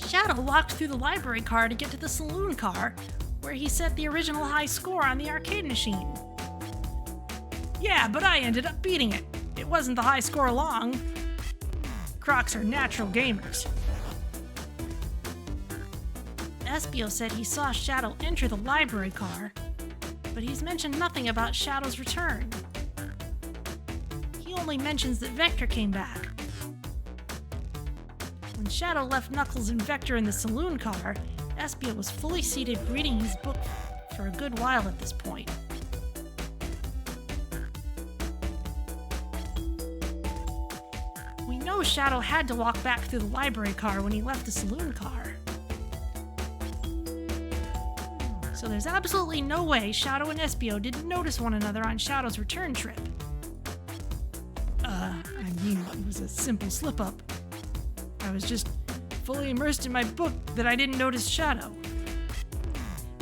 Shadow walked through the library car to get to the saloon car, where he set the original high score on the arcade machine. Yeah, but I ended up beating it. It wasn't the high score long. Crocs are natural gamers. SBO said he saw Shadow enter the library car, but he's mentioned nothing about Shadow's return. only mentions that Vector came back. When Shadow left Knuckles and Vector in the saloon car, Espio was fully seated reading his book for a good while at this point. We know Shadow had to walk back through the library car when he left the saloon car. So there's absolutely no way Shadow and Espio didn't notice one another on Shadow's return trip. It was a simple slip-up. I was just fully immersed in my book that I didn't notice Shadow.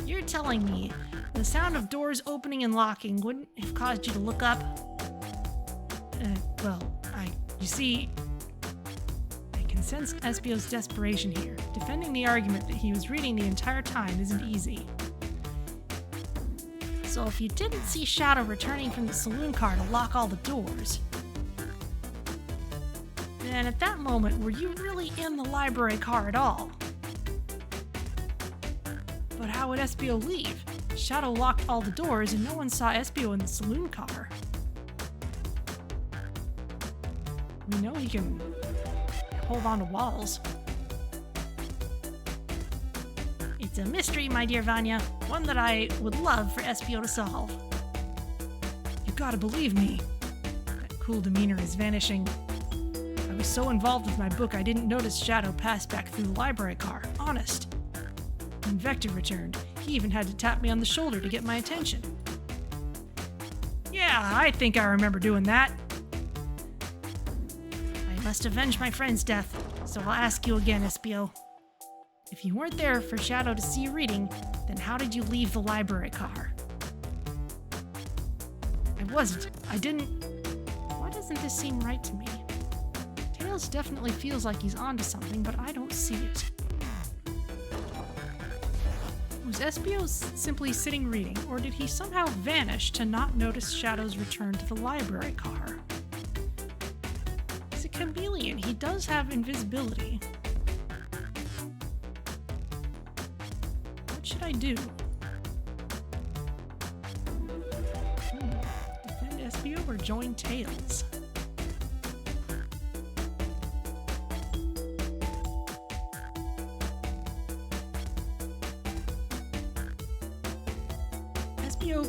You're telling me the sound of doors opening and locking wouldn't have caused you to look up? You see, I can sense Espio's desperation here. Defending the argument that he was reading the entire time isn't easy. So if you didn't see Shadow returning from the saloon car to lock all the doors, then at that moment, were you really in the library car at all? But how would Espio leave? Shadow locked all the doors and no one saw Espio in the saloon car. We know he can hold on to walls. It's a mystery, my dear Vanya, one that I would love for Espio to solve. You gotta believe me. That cool demeanor is vanishing. I was so involved with my book I didn't notice Shadow pass back through the library car. Honest. When Vector returned, he even had to tap me on the shoulder to get my attention. Yeah, I think I remember doing that. I must avenge my friend's death, so I'll ask you again, Espio. If you weren't there for Shadow to see you reading, then how did you leave the library car? I wasn't. I didn't. Why doesn't this seem right to me? Tails definitely feels like he's onto something, but I don't see it. Was Espio simply sitting reading, or did he somehow vanish to not notice Shadow's return to the library car? He's a chameleon. He does have invisibility. What should I do? Defend Espio or join Tails? Espio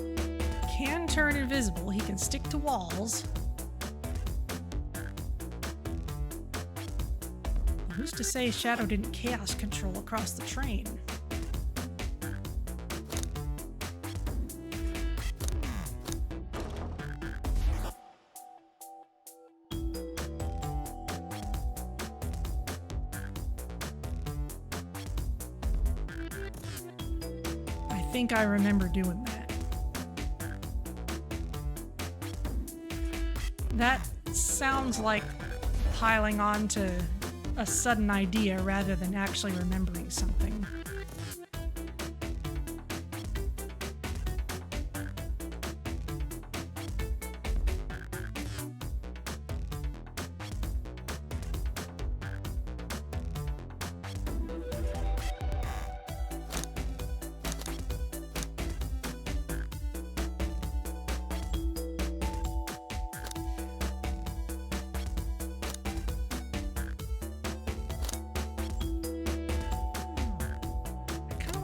can turn invisible. He can stick to walls. Who's to say Shadow didn't chaos control across the train? I think I remember doing that. That sounds like piling on to a sudden idea rather than actually remembering something.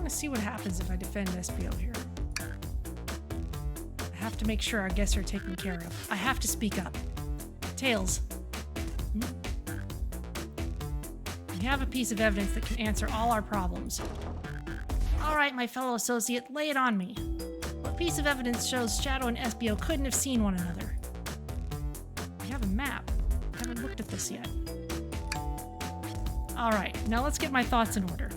See what happens if I defend Espio here. I have to make sure our guests are taken care of. I have to speak up. Tails. We have a piece of evidence that can answer all our problems. All right, my fellow associate, lay it on me. What piece of evidence shows Shadow and Espio couldn't have seen one another? We have a map. I haven't looked at this yet. All right, now let's get my thoughts in order.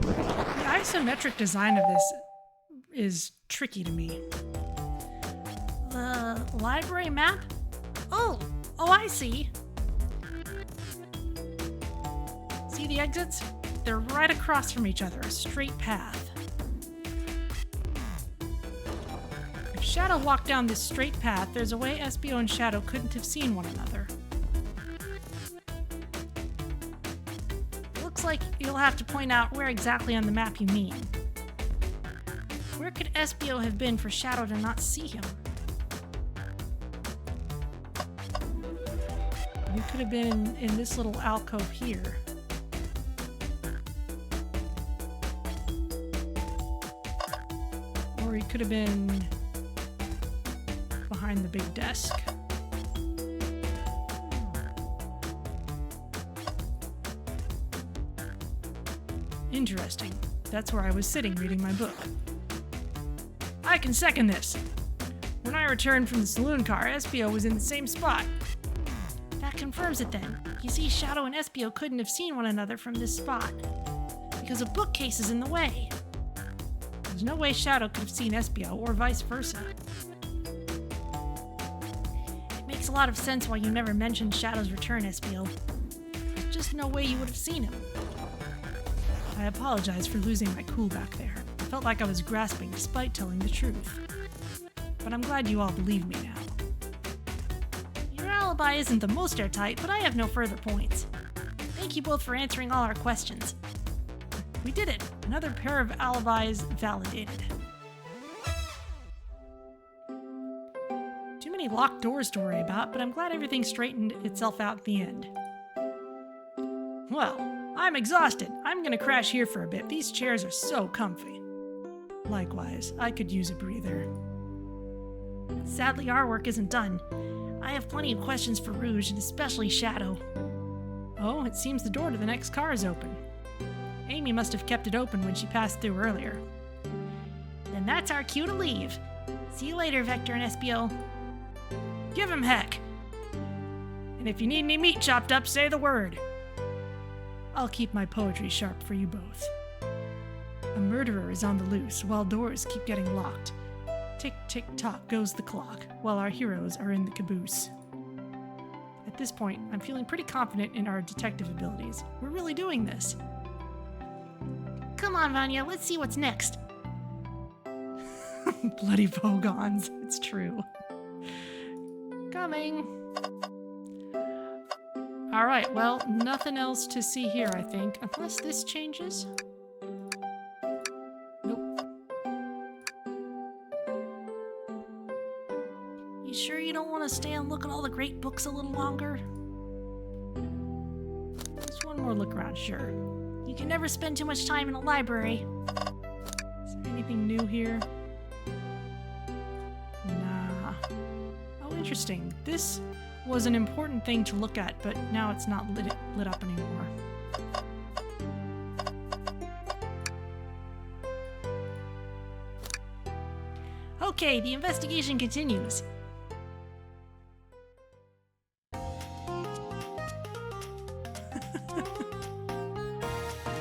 The isometric design of this is tricky to me. The library map? Oh, I see. See the exits? They're right across from each other, a straight path. If Shadow walked down this straight path, there's a way Espio and Shadow couldn't have seen one another. Looks like you'll have to point out where exactly on the map you mean. Where could Espio have been for Shadow to not see him? He could have been in this little alcove here. Or he could have been behind the big desk. Interesting. That's where I was sitting reading my book. I can second this. When I returned from the saloon car, Espio was in the same spot. That confirms it then. You see, Shadow and Espio couldn't have seen one another from this spot, because a bookcase is in the way. There's no way Shadow could have seen Espio, or vice versa. It makes a lot of sense why you never mentioned Shadow's return, Espio. There's just no way you would have seen him. I apologize for losing my cool back there. I felt like I was grasping despite telling the truth. But I'm glad you all believe me now. Your alibi isn't the most airtight, but I have no further points. Thank you both for answering all our questions. We did it! Another pair of alibis validated. Too many locked doors to worry about, but I'm glad everything straightened itself out at the end. Well, I'm exhausted. I'm gonna crash here for a bit. These chairs are so comfy. Likewise, I could use a breather. Sadly, our work isn't done. I have plenty of questions for Rouge, and especially Shadow. Oh, it seems the door to the next car is open. Amy must have kept it open when she passed through earlier. Then that's our cue to leave. See you later, Vector and Espio. Give him heck! And if you need any meat chopped up, say the word. I'll keep my poetry sharp for you both. A murderer is on the loose while doors keep getting locked. Tick, tick, tock goes the clock while our heroes are in the caboose. At this point, I'm feeling pretty confident in our detective abilities. We're really doing this. Come on, Vanya, let's see what's next. Bloody Vogons, it's true. Coming. Alright, well, nothing else to see here, I think. Unless this changes? Nope. You sure you don't want to stay and look at all the great books a little longer? Just one more look around, sure. You can never spend too much time in a library. Is there anything new here? Nah. Oh, interesting. This was an important thing to look at, but now it's not lit up anymore. Okay, the investigation continues.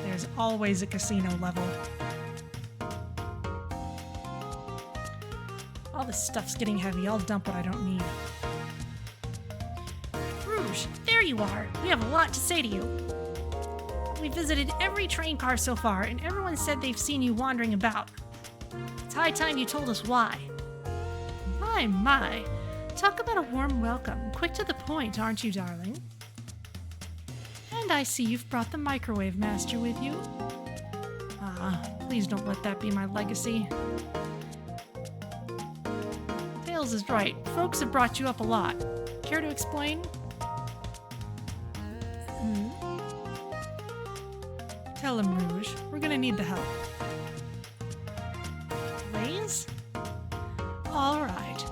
There's always a casino level. All this stuff's getting heavy. I'll dump what I don't need. Rouge, there you are. We have a lot to say to you. We visited every train car so far, and everyone said they've seen you wandering about. It's high time you told us why. My. Talk about a warm welcome. Quick to the point, aren't you, darling? And I see you've brought the Microwave Master with you. Please don't let that be my legacy. Tails is right. Folks have brought you up a lot. Care to explain? Tell him, Rouge. We're gonna need the help. Blaze? All right.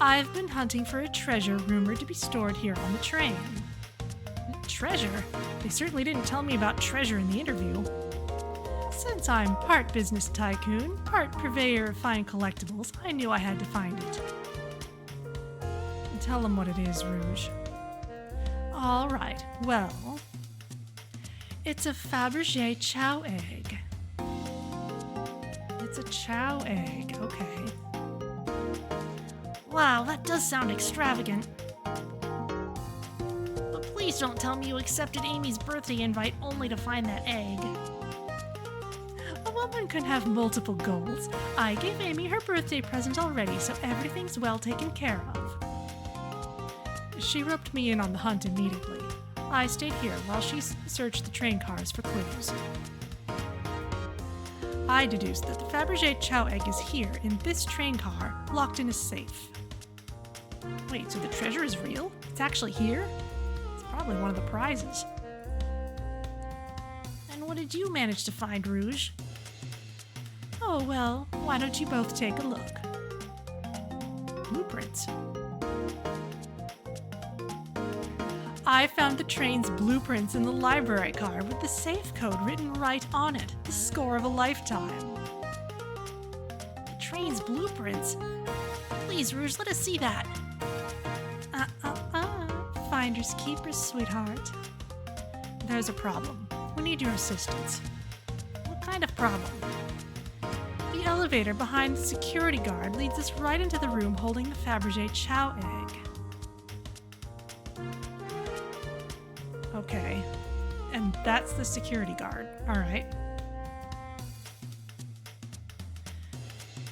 I've been hunting for a treasure rumored to be stored here on the train. Treasure? They certainly didn't tell me about treasure in the interview. Since I'm part business tycoon, part purveyor of fine collectibles, I knew I had to find it. Tell them what it is, Rouge. All right, well, it's a Fabergé chow egg. It's a chow egg. Okay. Wow, that does sound extravagant. But please don't tell me you accepted Amy's birthday invite only to find that egg. A woman can have multiple goals. I gave Amy her birthday present already, so everything's well taken care of. She roped me in on the hunt immediately. I stayed here while she searched the train cars for clues. I deduced that the Fabergé chow egg is here in this train car, locked in a safe. Wait, so the treasure is real? It's actually here? It's probably one of the prizes. And what did you manage to find, Rouge? Oh, well, why don't you both take a look? Blueprints. I found the train's blueprints in the library car with the safe code written right on it, the score of a lifetime. The train's blueprints? Please, Rouge, let us see that. Finders keepers, sweetheart. There's a problem. We need your assistance. What kind of problem? The elevator behind the security guard leads us right into the room holding the Fabergé chow egg. Okay, and that's the security guard. All right.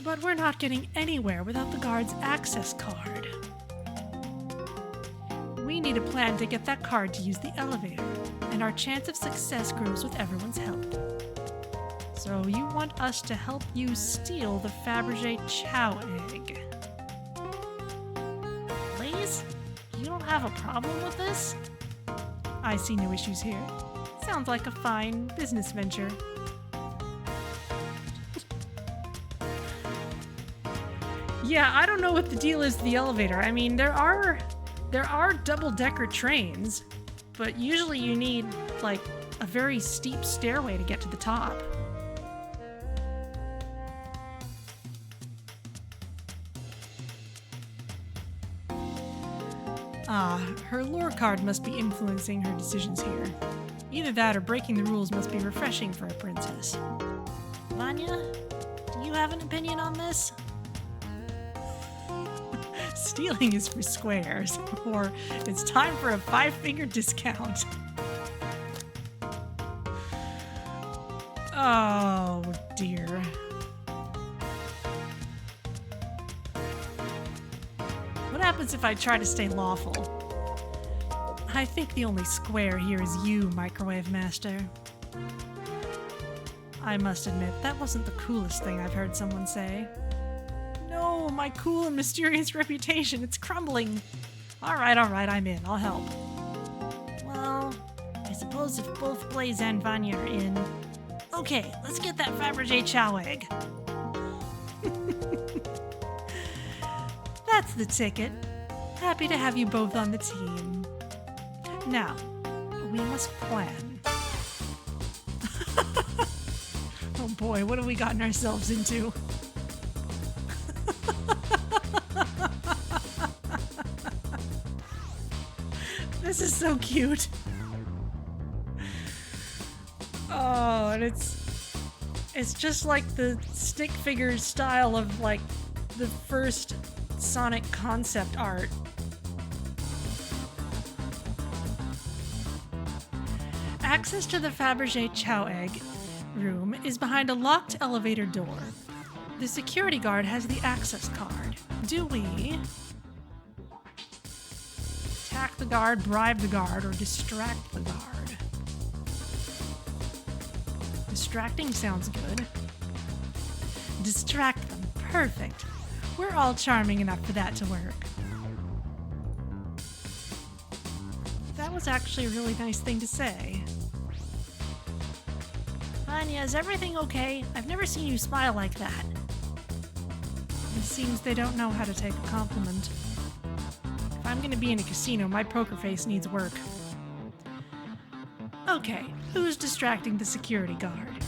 But we're not getting anywhere without the guard's access card. We need a plan to get that card to use the elevator, and our chance of success grows with everyone's help. So you want us to help you steal the Fabergé chow egg. Blaze, you don't have a problem with this? I see no issues here. Sounds like a fine business venture. Yeah, I don't know what the deal is with the elevator. I mean, there are double-decker trains, but usually you need, like, a very steep stairway to get to the top. Her lore card must be influencing her decisions here. Either that or breaking the rules must be refreshing for a princess. Vanya, do you have an opinion on this? Stealing is for squares, or it's time for a 5-finger discount. Oh, dear. What happens if I try to stay lawful? I think the only square here is you, Microwave Master. I must admit, that wasn't the coolest thing I've heard someone say. No, my cool and mysterious reputation, it's crumbling. All right, I'm in. I'll help. Well, I suppose if both Blaze and Vanya are in... Okay, let's get that Fabergé chow egg. That's the ticket. Happy to have you both on the team. Now, we must plan. Oh boy, what have we gotten ourselves into? This is so cute. Oh, and it's just like the stick figure style of like the first Sonic concept art. Access to the Fabergé chow egg room is behind a locked elevator door. The security guard has the access card. Do we attack the guard, bribe the guard, or distract the guard? Distracting sounds good. Distract them. Perfect. We're all charming enough for that to work. That was actually a really nice thing to say. Vanya, is everything okay? I've never seen you smile like that. It seems they don't know how to take a compliment. If I'm gonna be in a casino, my poker face needs work. Okay, who's distracting the security guard?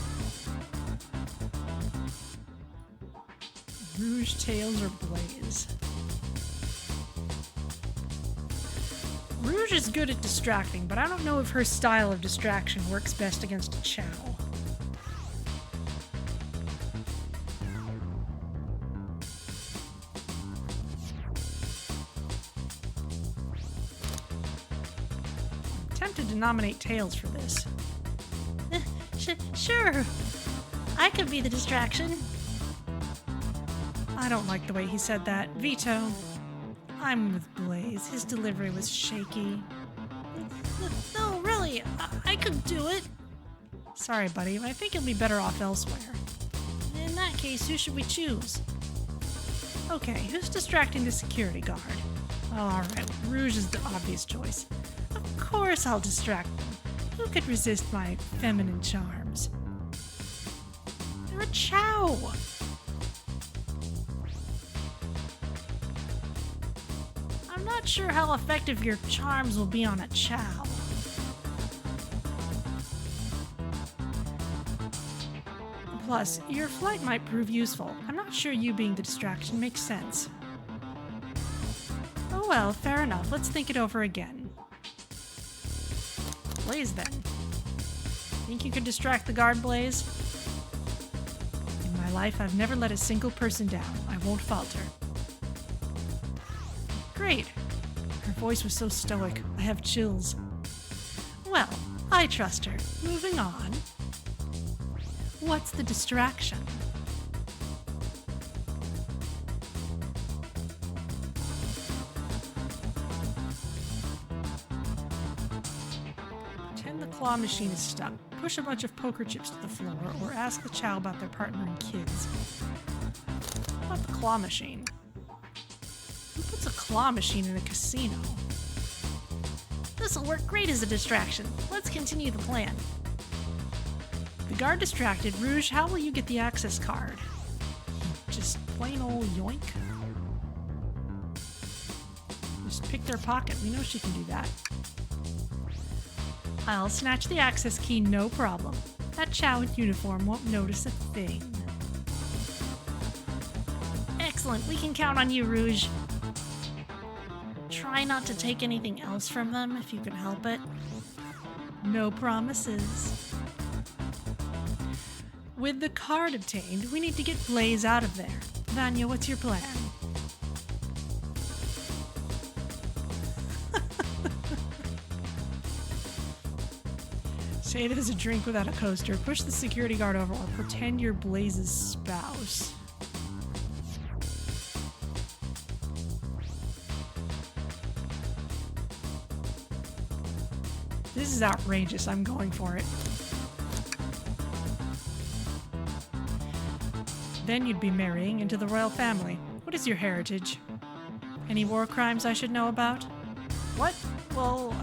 Rouge, Tails, or Blaze? Rouge is good at distracting, but I don't know if her style of distraction works best against a Chow. nominate Tails for this. Sure. I could be the distraction. I don't like the way he said that. Veto. I'm with Blaze. His delivery was shaky. No, really, I could do it. Sorry, buddy, but I think you'll be better off elsewhere. In that case, who should we choose? Okay, who's distracting the security guard? Alright, Rouge is the obvious choice. Of course I'll distract them. Who could resist my feminine charms? They're a chow! I'm not sure how effective your charms will be on a chow. Plus, your flight might prove useful. I'm not sure you being the distraction makes sense. Oh well, fair enough. Let's think it over again. Blaze, then. Think you could distract the guard, Blaze? In my life, I've never let a single person down. I won't falter. Great. Her voice was so stoic. I have chills. Well, I trust her. Moving on. What's the distraction? Pretend the claw machine is stuck. Push a bunch of poker chips to the floor, or ask the chow about their partner and kids. What about the claw machine? Who puts a claw machine in a casino? This'll work great as a distraction. Let's continue the plan. The guard distracted. Rouge, how will you get the access card? Just plain old yoink? Just pick their pocket. We know she can do that. I'll snatch the access key, no problem. That chow in uniform won't notice a thing. Excellent. We can count on you, Rouge. Try not to take anything else from them if you can help it. No promises. With the card obtained, we need to get Blaze out of there. Vanya, what's your plan? Say there's a drink without a coaster, push the security guard over, or pretend you're Blaze's spouse. This is outrageous. I'm going for it. Then you'd be marrying into the royal family. What is your heritage? Any war crimes I should know about? What? Well,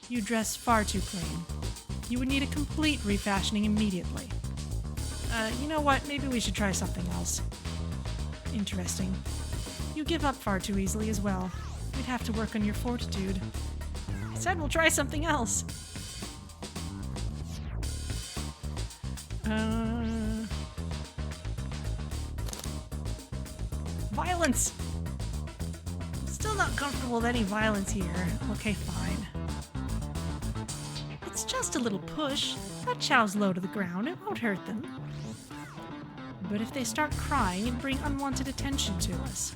You dress far too plain. You would need a complete refashioning immediately. You know what? Maybe we should try something else. Interesting. You give up far too easily as well. We'd have to work on your fortitude. I said we'll try something else. Violence! I'm still not comfortable with any violence here. Okay, fine. It's just a little push. That chow's low to the ground. It won't hurt them. But if they start crying, it'd bring unwanted attention to us.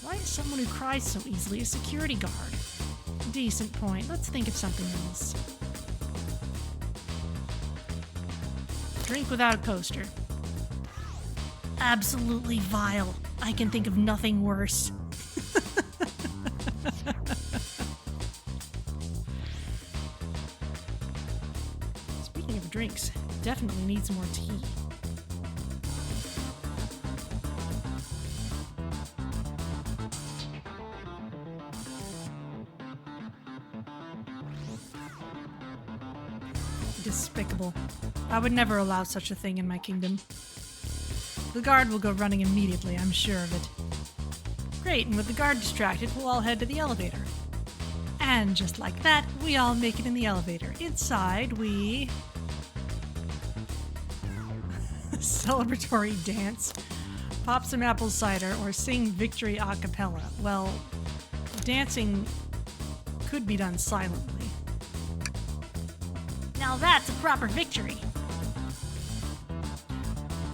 Why is someone who cries so easily a security guard? Decent point. Let's think of something else. Drink without a coaster. Absolutely vile. I can think of nothing worse. Speaking of drinks, definitely need some more tea. Despicable. I would never allow such a thing in my kingdom. The guard will go running immediately, I'm sure of it. Great, and with the guard distracted, we'll all head to the elevator. And just like that, we all make it in the elevator. Inside, we... celebratory dance, pop some apple cider, or sing victory a cappella. Well, dancing could be done silently. Now that's a proper victory.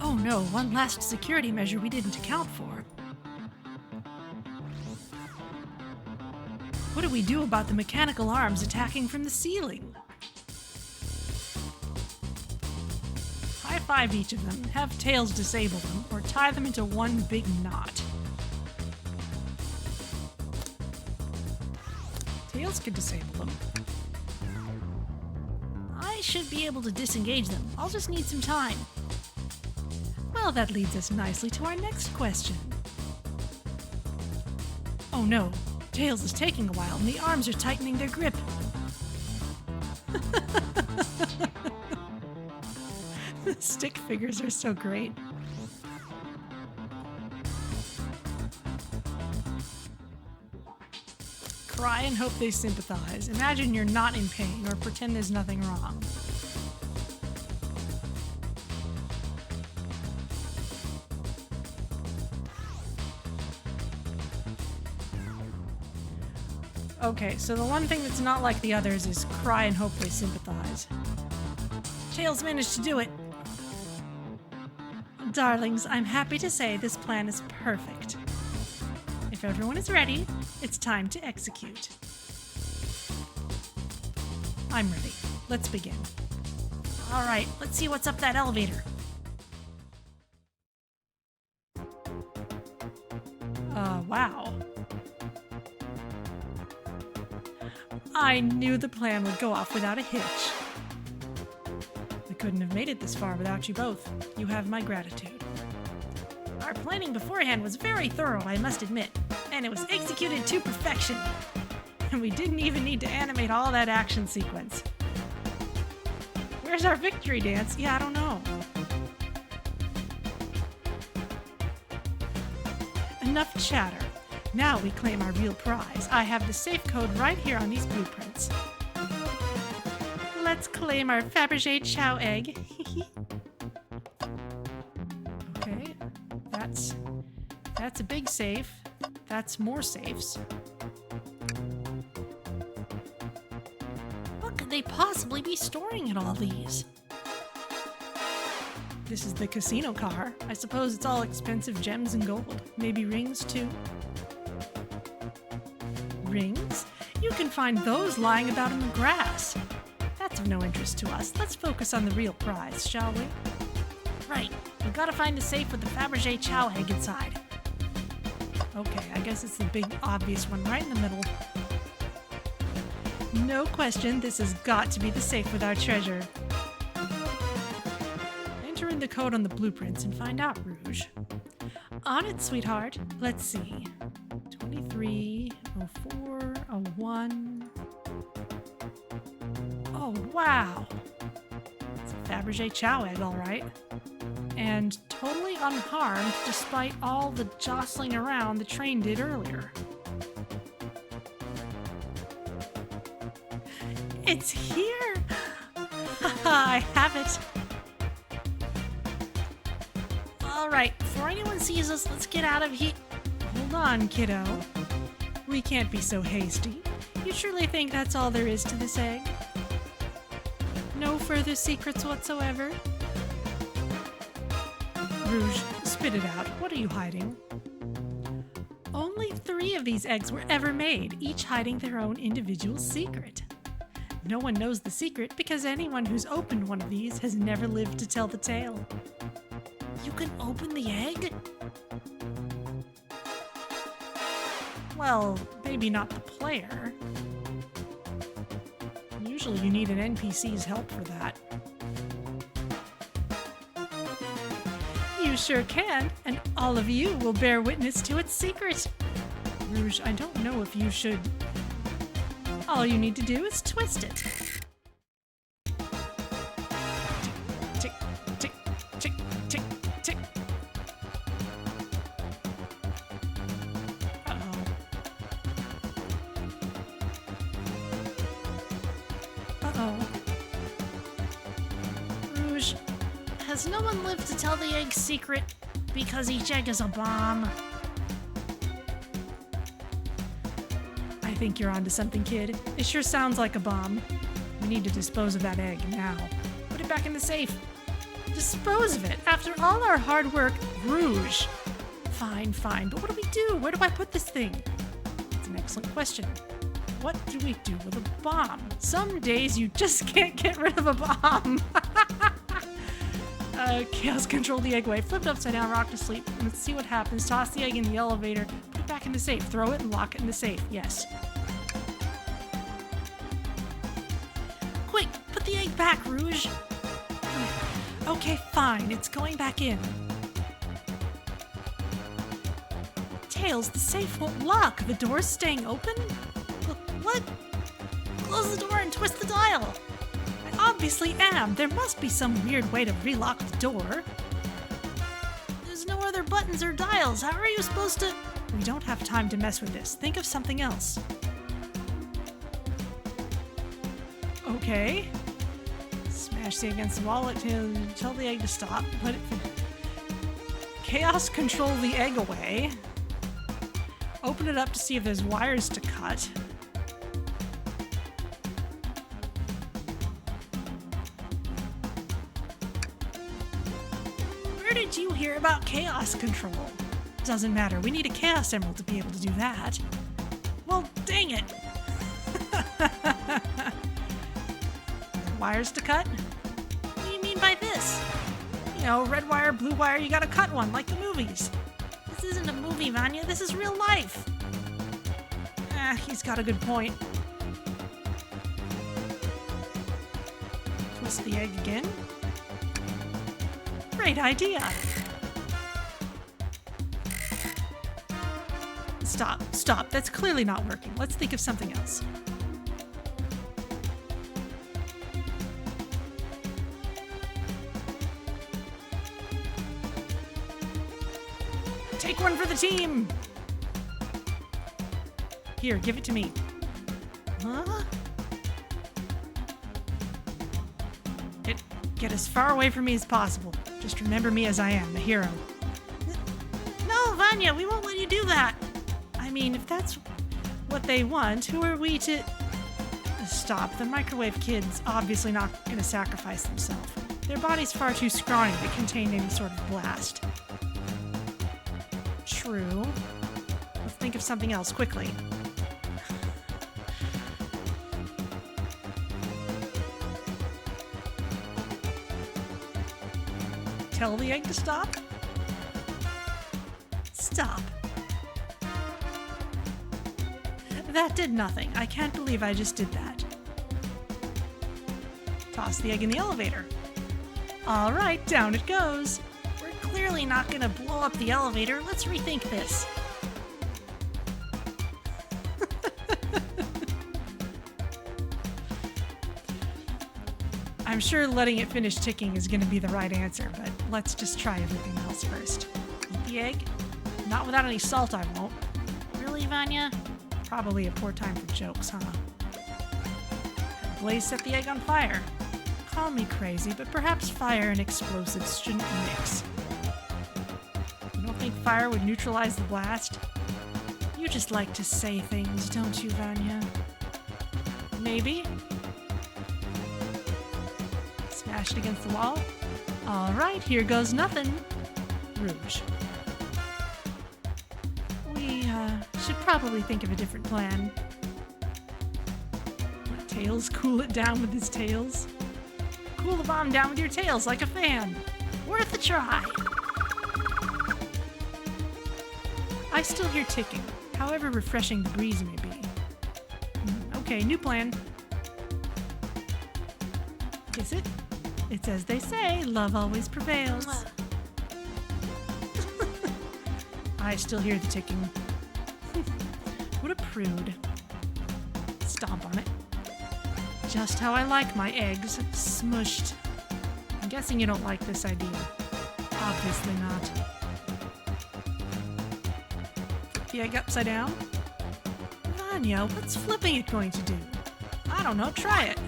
Oh no, one last security measure we didn't account for. What do we do about the mechanical arms attacking from the ceiling? High-five each of them, have Tails disable them, or tie them into one big knot. Tails could disable them. I should be able to disengage them. I'll just need some time. Well, that leads us nicely to our next question. Oh no, Tails is taking a while and the arms are tightening their grip. The stick figures are so great. Cry and hope they sympathize. Imagine you're not in pain or pretend there's nothing wrong. Okay, so the one thing that's not like the others is cry and hope they sympathize. Tails managed to do it. Darlings, I'm happy to say this plan is perfect. If everyone is ready, it's time to execute. I'm ready. Let's begin. All right, let's see what's up that elevator. Wow. I knew the plan would go off without a hitch. We couldn't have made it this far without you both. You have my gratitude. Our planning beforehand was very thorough, I must admit, and it was executed to perfection. And we didn't even need to animate all that action sequence. Where's our victory dance? Yeah, I don't know. Enough chatter. Now we claim our real prize. I have the safe code right here on these blueprints. Let's claim our Fabergé Chow egg. Okay, that's a big safe. That's more safes. What could they possibly be storing in all these? This is the casino car. I suppose it's all expensive gems and gold. Maybe rings too. Rings? You can find those lying about in the grass. That's of no interest to us. Let's focus on the real prize, shall we? Right. We've got to find the safe with the Fabergé Chow egg inside. Okay, I guess it's the big obvious one right in the middle. No question, this has got to be the safe with our treasure. Enter in the code on the blueprints and find out, Rouge. On it, sweetheart. Let's see. 230401. Oh, wow. It's a Fabergé Chow egg, all right. And totally unharmed despite all the jostling around the train did earlier. It's here! I have it. All right, before anyone sees us, let's get out of here. Hold on, kiddo. We can't be so hasty. You surely think that's all there is to this egg? No further secrets whatsoever? Rouge, spit it out. What are you hiding? Only 3 of these eggs were ever made, each hiding their own individual secret. No one knows the secret because anyone who's opened one of these has never lived to tell the tale. You can open the egg? Well, maybe not the player. Usually you need an NPC's help for that. You sure can, and all of you will bear witness to its secret. Rouge, I don't know if you should... All you need to do is twist it. Tick, tick, tick, tick, tick. Uh-oh. Uh-oh. Rouge, has no one lived to tell the egg's secret because each egg is a bomb? I think you're onto something, kid. It sure sounds like a bomb. We need to dispose of that egg now. Put it back in the safe. Dispose of it after all our hard work, Rouge. Fine, but what do we do? Where do I put this thing? It's an excellent question. what do we do with a bomb? Some days you just can't get rid of a bomb. Chaos control the egg away. Flip it upside down, rock to sleep. Let's see what happens. Toss the egg in the elevator. Put it back in the safe. Throw it and lock it in the safe. Yes. Quick, put the egg back, Rouge. Okay, fine. It's going back in. Tails, the safe won't lock. The door's staying open? What? Close the door and twist the dial. I obviously am. There must be some weird way to relock the door. There's no other buttons or dials. How are you supposed to... We don't have time to mess with this. Think of something else. Okay. Smash the egg against the wall. Tell the egg to stop. Let it... Chaos control the egg away. Open it up to see if there's wires to cut. Where did you hear about chaos control? Doesn't matter. We need a chaos emerald to be able to do that. Well, dang it. Wires to cut? What do you mean by this? You know, red wire, blue wire, you gotta cut one, like the movies. This isn't a movie, Vanya. This is real life. He's got a good point. Twist the egg again. Great idea. Stop. That's clearly not working. Let's think of something else. Take one for the team! Here, give it to me. Huh? Get as far away from me as possible. Just remember me as I am, the hero. No, Vanya, we won't let you do that. I mean, if that's what they want, who are we to... Stop. The microwave kid's obviously not going to sacrifice themselves. Their body's far too scrawny to contain any sort of blast. True. Let's think of something else, quickly. Tell the egg to stop? Stop. That did nothing. I can't believe I just did that. Toss the egg in the elevator. All right, down it goes. We're clearly not gonna blow up the elevator. Let's rethink this. I'm sure letting it finish ticking is going to be the right answer, but let's just try everything else first. Eat the egg? Not without any salt, I won't. Really, Vanya? Probably a poor time for jokes, huh? Blaze set the egg on fire. Call me crazy, but perhaps fire and explosives shouldn't mix. You don't think fire would neutralize the blast? You just like to say things, don't you, Vanya? Maybe? Smashed against the wall. All right, here goes nothing. Rouge. We should probably think of a different plan. Let Tails cool it down with his tails. Cool the bomb down with your tails like a fan. Worth a try. I still hear ticking, however refreshing the breeze may be. Okay, new plan. Is it? It's as they say, love always prevails. I still hear the ticking. What a prude. Stomp on it. Just how I like my eggs, smushed. I'm guessing you don't like this idea. Obviously not. Flip the egg upside down. Vanya, what's flipping it going to do? I don't know, try it.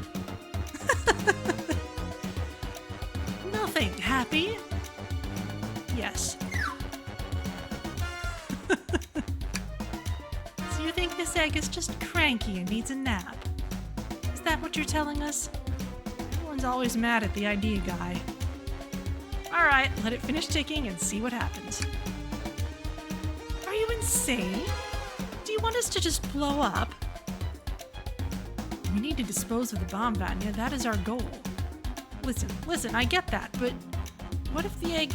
Nothing. Happy? Yes. So you think this egg is just cranky and needs a nap? Is that what you're telling us? Everyone's always mad at the idea guy. Alright, let it finish ticking and see what happens. Are you insane? Do you want us to just blow up? We need to dispose of the bomb, Vanya. That is our goal. Listen, I get that, but what if the egg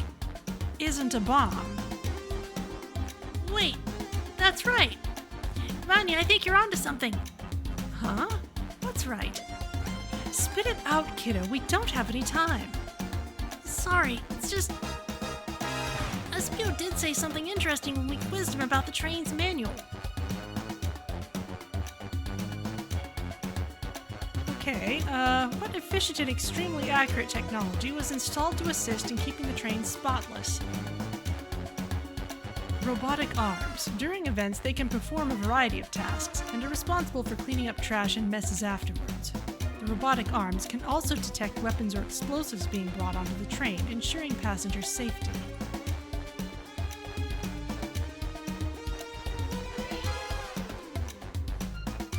isn't a bomb? Wait, that's right. Vanya, I think you're onto something. Huh? What's right? Spit it out, kiddo. We don't have any time. Sorry, it's just... Spittoon did say something interesting when we quizzed him about the train's manual. Okay, what efficient and extremely accurate technology was installed to assist in keeping the train spotless? Robotic arms. During events, they can perform a variety of tasks and are responsible for cleaning up trash and messes afterwards. The robotic arms can also detect weapons or explosives being brought onto the train, ensuring passengers' safety.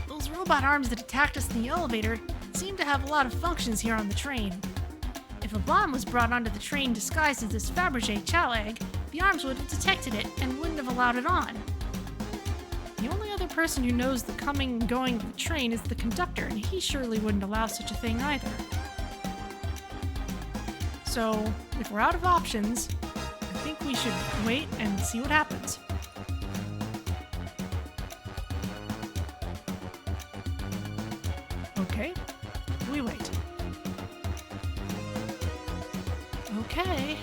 Those robot arms that attacked us in the elevator seem to have a lot of functions here on the train. If a bomb was brought onto the train disguised as this Fabergé Chow egg, the arms would have detected it and wouldn't have allowed it on. The only other person who knows the coming and going of the train is the conductor, and he surely wouldn't allow such a thing either. So, if we're out of options, I think we should wait and see what happens. Okay, we wait. Okay.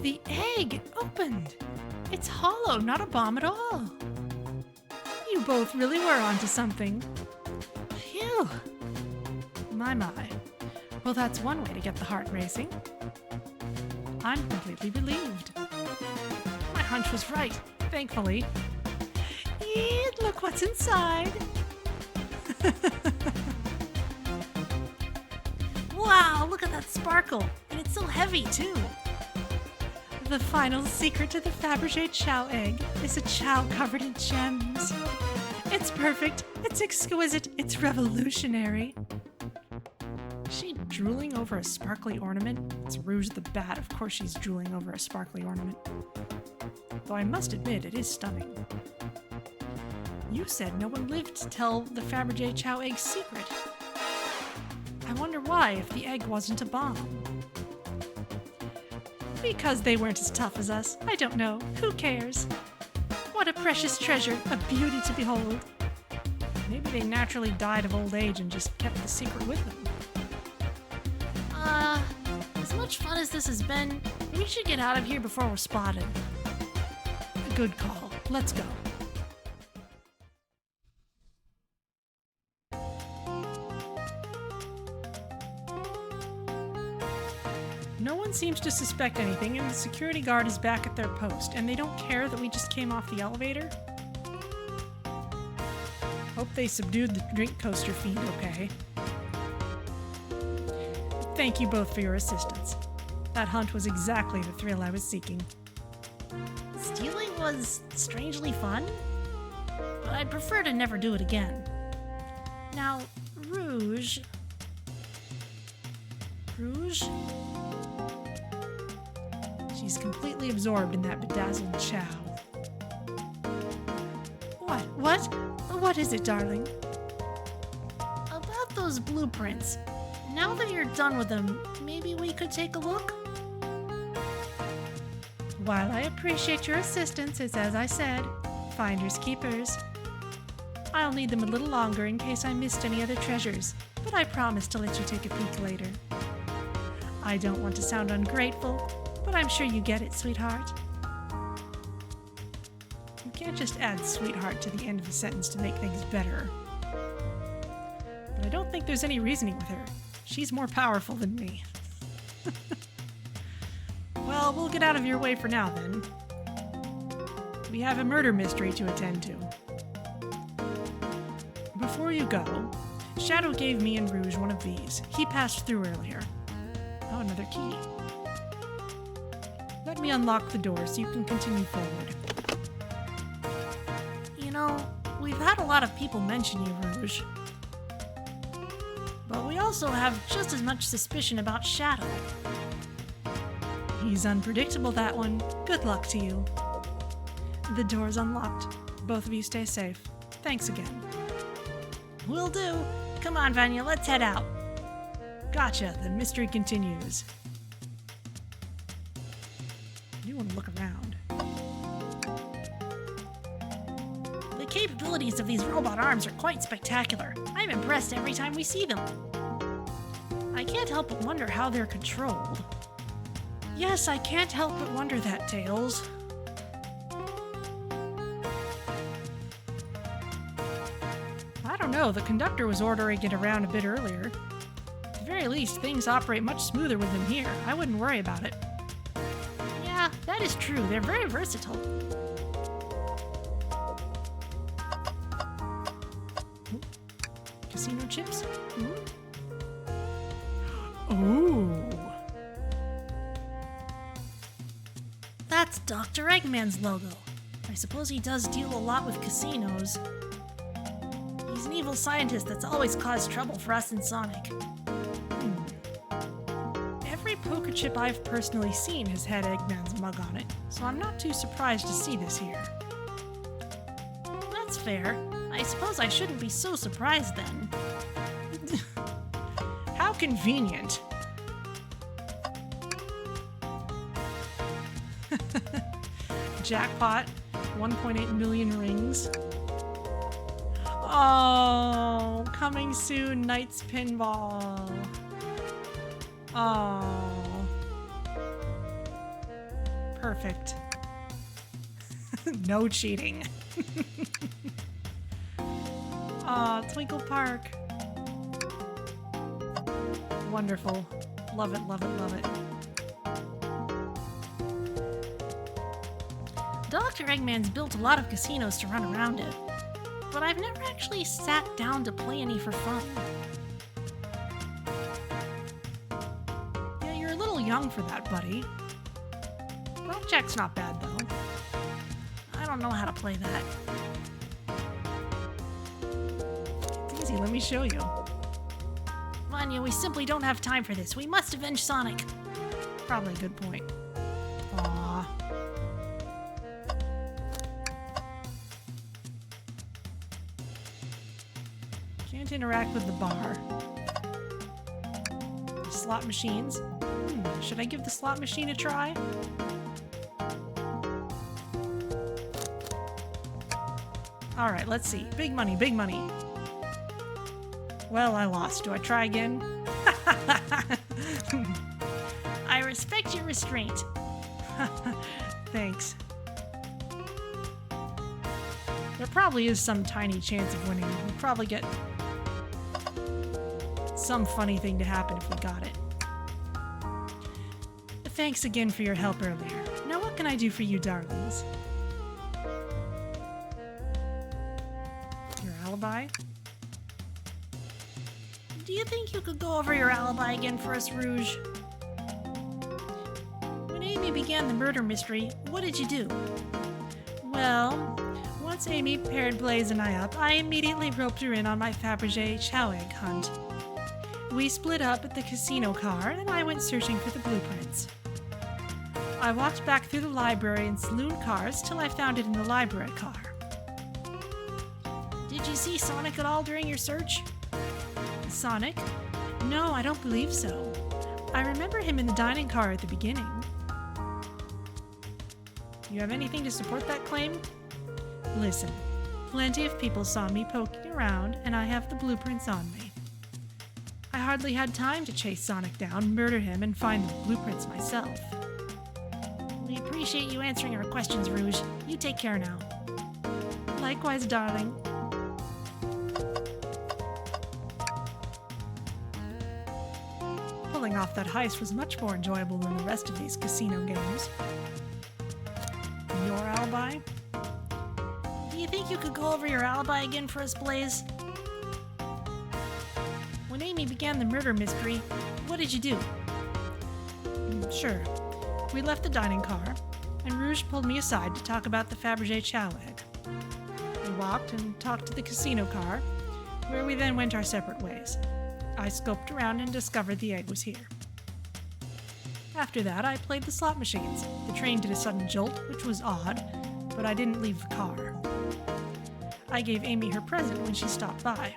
The egg opened! It's hollow, not a bomb at all. You both really were onto something. Phew! My. Well, that's one way to get the heart racing. I'm completely relieved. My hunch was right, thankfully. And look what's inside! Wow, look at that sparkle! And it's so heavy, too! The final secret to the Fabergé Chow egg is a chow covered in gems. It's perfect, it's exquisite, it's revolutionary. Is she drooling over a sparkly ornament? It's Rouge the Bat, of course she's drooling over a sparkly ornament. Though I must admit, it is stunning. You said no one lived to tell the Fabergé Chow egg's secret. I wonder why, if the egg wasn't a bomb. Because they weren't as tough as us. I don't know. Who cares? What a precious treasure, a beauty to behold. Maybe they naturally died of old age and just kept the secret with them. As much fun as this has been, we should get out of here before we're spotted. Good call. Let's go. No one seems to suspect anything, and the security guard is back at their post, and they don't care that we just came off the elevator? Hope they subdued the drink coaster fiend okay. Thank you both for your assistance. That hunt was exactly the thrill I was seeking. Stealing was strangely fun, but I'd prefer to never do it again. Now, Rouge... She's completely absorbed in that bedazzled chow. What is it, darling? About those blueprints. Now that you're done with them, maybe we could take a look? While I appreciate your assistance, it's as I said, finders keepers. I'll need them a little longer in case I missed any other treasures, but I promise to let you take a peek later. I don't want to sound ungrateful, but I'm sure you get it, sweetheart. You can't just add sweetheart to the end of a sentence to make things better. But I don't think there's any reasoning with her. She's more powerful than me. Well, we'll get out of your way for now, then. We have a murder mystery to attend to. Before you go, Shadow gave me and Rouge one of these. He passed through earlier. Oh, another key. Let me unlock the door so you can continue forward. You know, we've had a lot of people mention you, Rouge. But we all also have just as much suspicion about Shadow. He's unpredictable, that one. Good luck to you. The door's unlocked. Both of you stay safe. Thanks again. Will do. Come on, Vanya, let's head out. Gotcha. The mystery continues. I do want to look around. The capabilities of these robot arms are quite spectacular. I'm impressed every time we see them. I can't help but wonder how they're controlled. Yes, I can't help but wonder that, Tails. I don't know, the conductor was ordering it around a bit earlier. At the very least, things operate much smoother with him here. I wouldn't worry about it. Yeah, that is true. They're very versatile. Casino chips? Ooh. That's Dr. Eggman's logo. I suppose he does deal a lot with casinos. He's an evil scientist that's always caused trouble for us in Sonic. Every poker chip I've personally seen has had Eggman's mug on it, so I'm not too surprised to see this here. That's fair. I suppose I shouldn't be so surprised then. How convenient. Jackpot, 1.8 million rings. Oh, coming soon, Knights Pinball. Oh. Perfect. No cheating. Aw, Twinkle Park. Wonderful. Love it, love it, love it. Dr. Eggman's built a lot of casinos to run around it, but I've never actually sat down to play any for fun. Yeah, you're a little young for that, buddy. Blackjack's not bad, though. I don't know how to play that. It's easy, let me show you. Vanya, we simply don't have time for this. We must avenge Sonic. Probably a good point. Aww. Can't interact with the bar. Slot machines. Should I give the slot machine a try? Alright, let's see. Big money, big money. Well, I lost. Do I try again? I respect your restraint. Thanks. There probably is some tiny chance of winning. We'll probably get some funny thing to happen if we got it. Thanks again for your help earlier. Now what can I do for you, darlings? Your alibi? Do you think you could go over your alibi again for us, Rouge? When Amy began the murder mystery, what did you do? Well, once Amy paired Blaze and I up, I immediately roped her in on my Fabergé chow egg hunt. We split up at the casino car, and I went searching for the blueprints. I walked back through the library and saloon cars till I found it in the library car. Did you see Sonic at all during your search? Sonic? No, I don't believe so. I remember him in the dining car at the beginning. You have anything to support that claim? Listen, plenty of people saw me poking around, and I have the blueprints on me. I hardly had time to chase Sonic down, murder him, and find the blueprints myself. We appreciate you answering our questions, Rouge. You take care now. Likewise, darling. Pulling off that heist was much more enjoyable than the rest of these casino games. Your alibi? Do you think you could go over your alibi again for us, Blaze? When Amy began the murder mystery, what did you do? Sure. We left the dining car, and Rouge pulled me aside to talk about the Fabergé chow egg. We walked and talked to the casino car, where we then went our separate ways. I scoped around and discovered the egg was here. After that, I played the slot machines. The train did a sudden jolt, which was odd, but I didn't leave the car. I gave Amy her present when she stopped by.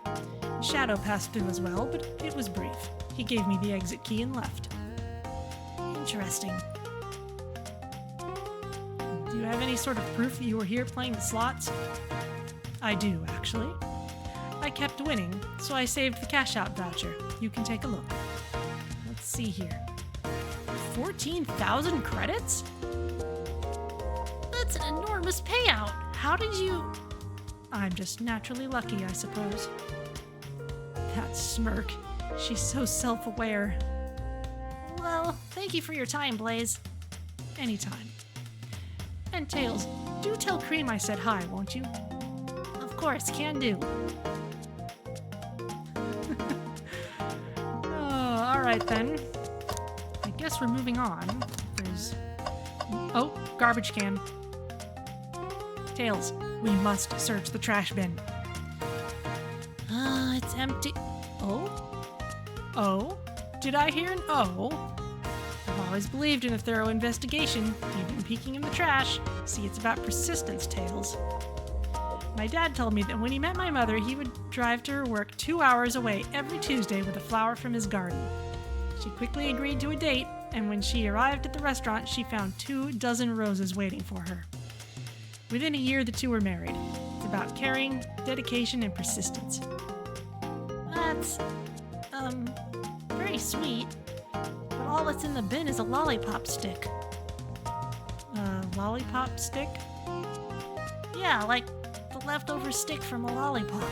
Shadow passed through as well, but it was brief. He gave me the exit key and left. Interesting. Do you have any sort of proof that you were here playing the slots? I do, actually. I kept winning, so I saved the cash-out voucher. You can take a look. Let's see here. 14,000 credits? That's an enormous payout. How did you... I'm just naturally lucky, I suppose. That smirk. She's so self-aware. Well, thank you for your time, Blaze. Anytime. And Tails, do tell Cream I said hi, won't you? Of course, can do. Oh, alright then. I guess we're moving on. There's... Oh, garbage can. Tails, we must search the trash bin. It's empty. Oh? Oh? Did I hear an oh? I've always believed in a thorough investigation, even peeking in the trash. See, it's about persistence, Tails. My dad told me that when he met my mother, he would drive to her work 2 hours away every Tuesday with a flower from his garden. She quickly agreed to a date, and when she arrived at the restaurant, she found 24 roses waiting for her. Within a year, the two were married. It's about caring, dedication, and persistence. That's, very sweet. But all that's in the bin is a lollipop stick. Lollipop stick? Yeah, like the leftover stick from a lollipop.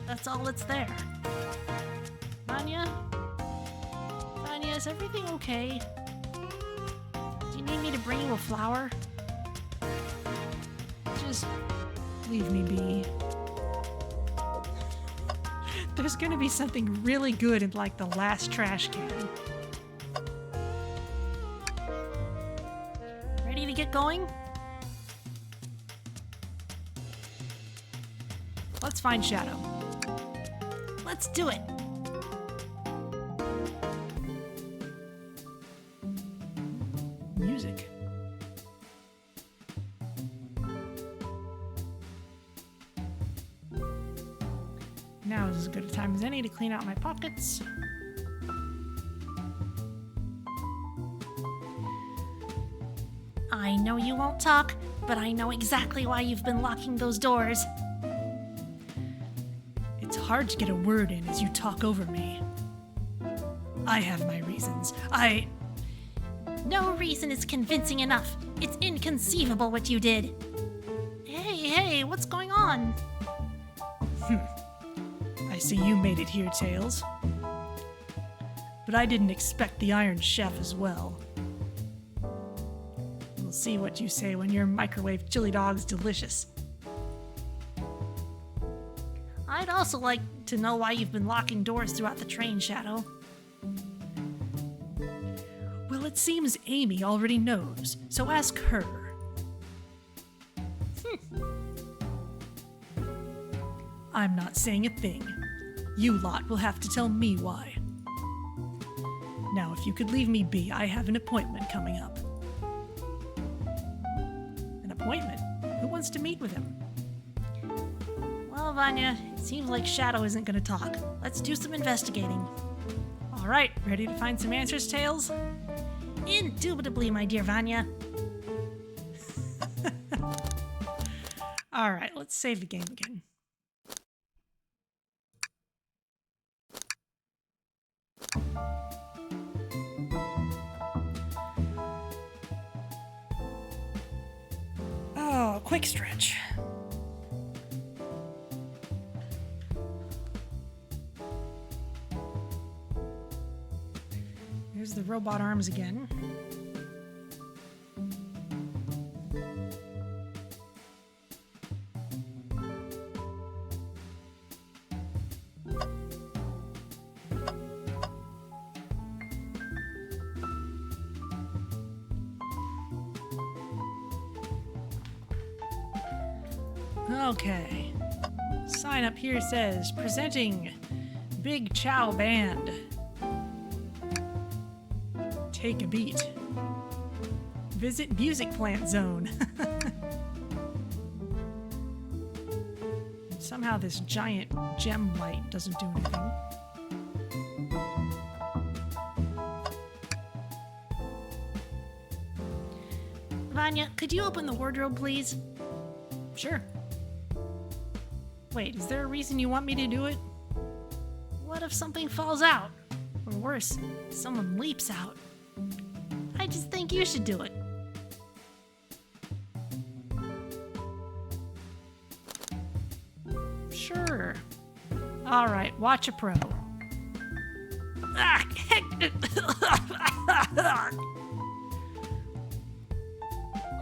That's all that's there. Vanya? Vanya, is everything okay? Do you need me to bring you a flower? Just leave me be. There's gonna be something really good in like the last trash can. Ready to get going? Let's find Shadow. Let's do it. Music. Now is as good a time as any to clean out my pockets. I know you won't talk, but I know exactly why you've been locking those doors. It's hard to get a word in as you talk over me. I have my reasons. No reason is convincing enough. It's inconceivable what you did. Hey, what's going on? I see you made it here, Tails. But I didn't expect the Iron Chef as well. We'll see what you say when your microwave chili dog's delicious. I'd also like to know why you've been locking doors throughout the train, Shadow. Well, it seems Amy already knows, so ask her. I'm not saying a thing. You lot will have to tell me why. Now, if you could leave me be, I have an appointment coming up. An appointment? Who wants to meet with him? Well, Vanya, it seems like Shadow isn't going to talk. Let's do some investigating. All right, ready to find some answers, Tails? Indubitably, my dear Vanya. All right, let's save the game again. Oh, quick stretch. There's the robot arms again. Okay. Sign up here says, presenting Big Chow Band. Take a beat. Visit Music Plant Zone. Somehow this giant gem light doesn't do anything. Vanya, could you open the wardrobe, please? Sure. Wait, is there a reason you want me to do it? What if something falls out? Or worse, someone leaps out? I just think you should do it. Sure. All right, watch a pro. Ah,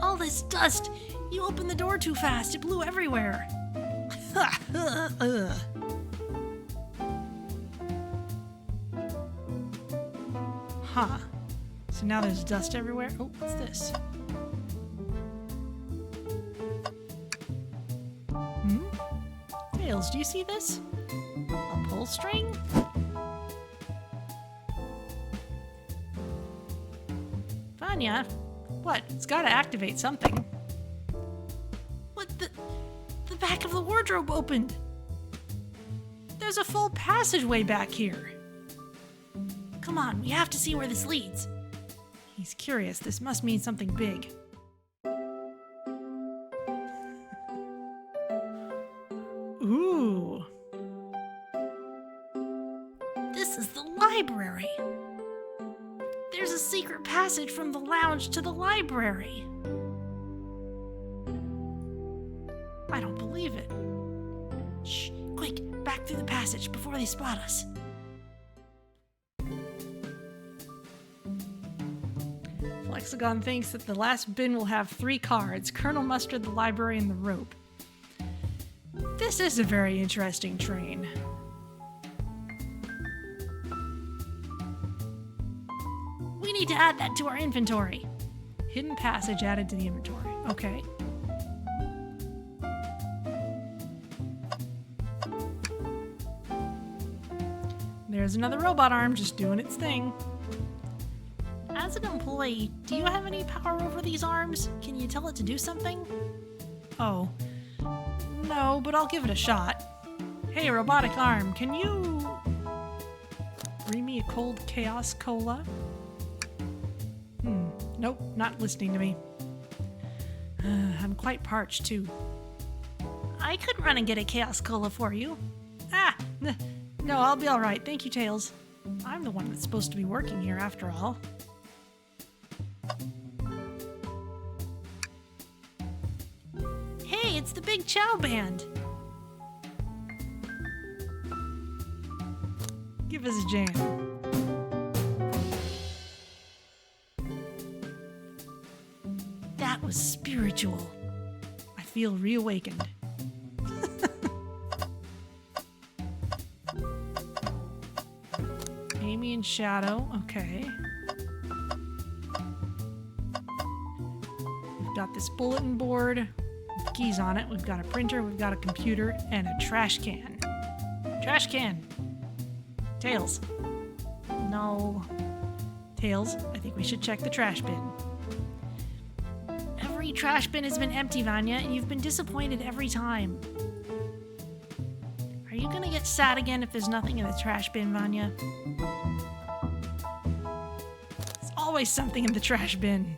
all this dust! You opened the door too fast. It blew everywhere. Huh. So now there's dust everywhere. Oh, what's this? Tails, do you see this? A pull string? Vanya? What? It's gotta activate something. What the back of the wardrobe opened. There's a full passageway back here. Come on, we have to see where this leads. He's curious. This must mean something big. Ooh. This is the library. There's a secret passage from the lounge to the library. I don't believe it. Shh, quick, back through the passage before they spot us. Flexagon thinks that the last bin will have 3 cards: Colonel Mustard, the library, and the rope. This is a very interesting train. We need to add that to our inventory. Hidden passage added to the inventory. Okay. There's another robot arm just doing its thing. As an employee, do you have any power over these arms? Can you tell it to do something? Oh. No, but I'll give it a shot. Hey, robotic arm, can you bring me a cold chaos cola? Nope, not listening to me. I'm quite parched, too. I could run and get a chaos cola for you. No, I'll be alright. Thank you, Tails. I'm the one that's supposed to be working here, after all. Hey, it's the Big Chow Band. Give us a jam. That was spiritual. I feel reawakened. Amy and Shadow, okay. We've got this bulletin board with keys on it. We've got a printer, we've got a computer, and a trash can. Trash can! Tails. No. Tails, I think we should check the trash bin. Every trash bin has been empty, Vanya, and you've been disappointed every time. Are you gonna get sad again if there's nothing in the trash bin, Vanya? There's always something in the trash bin.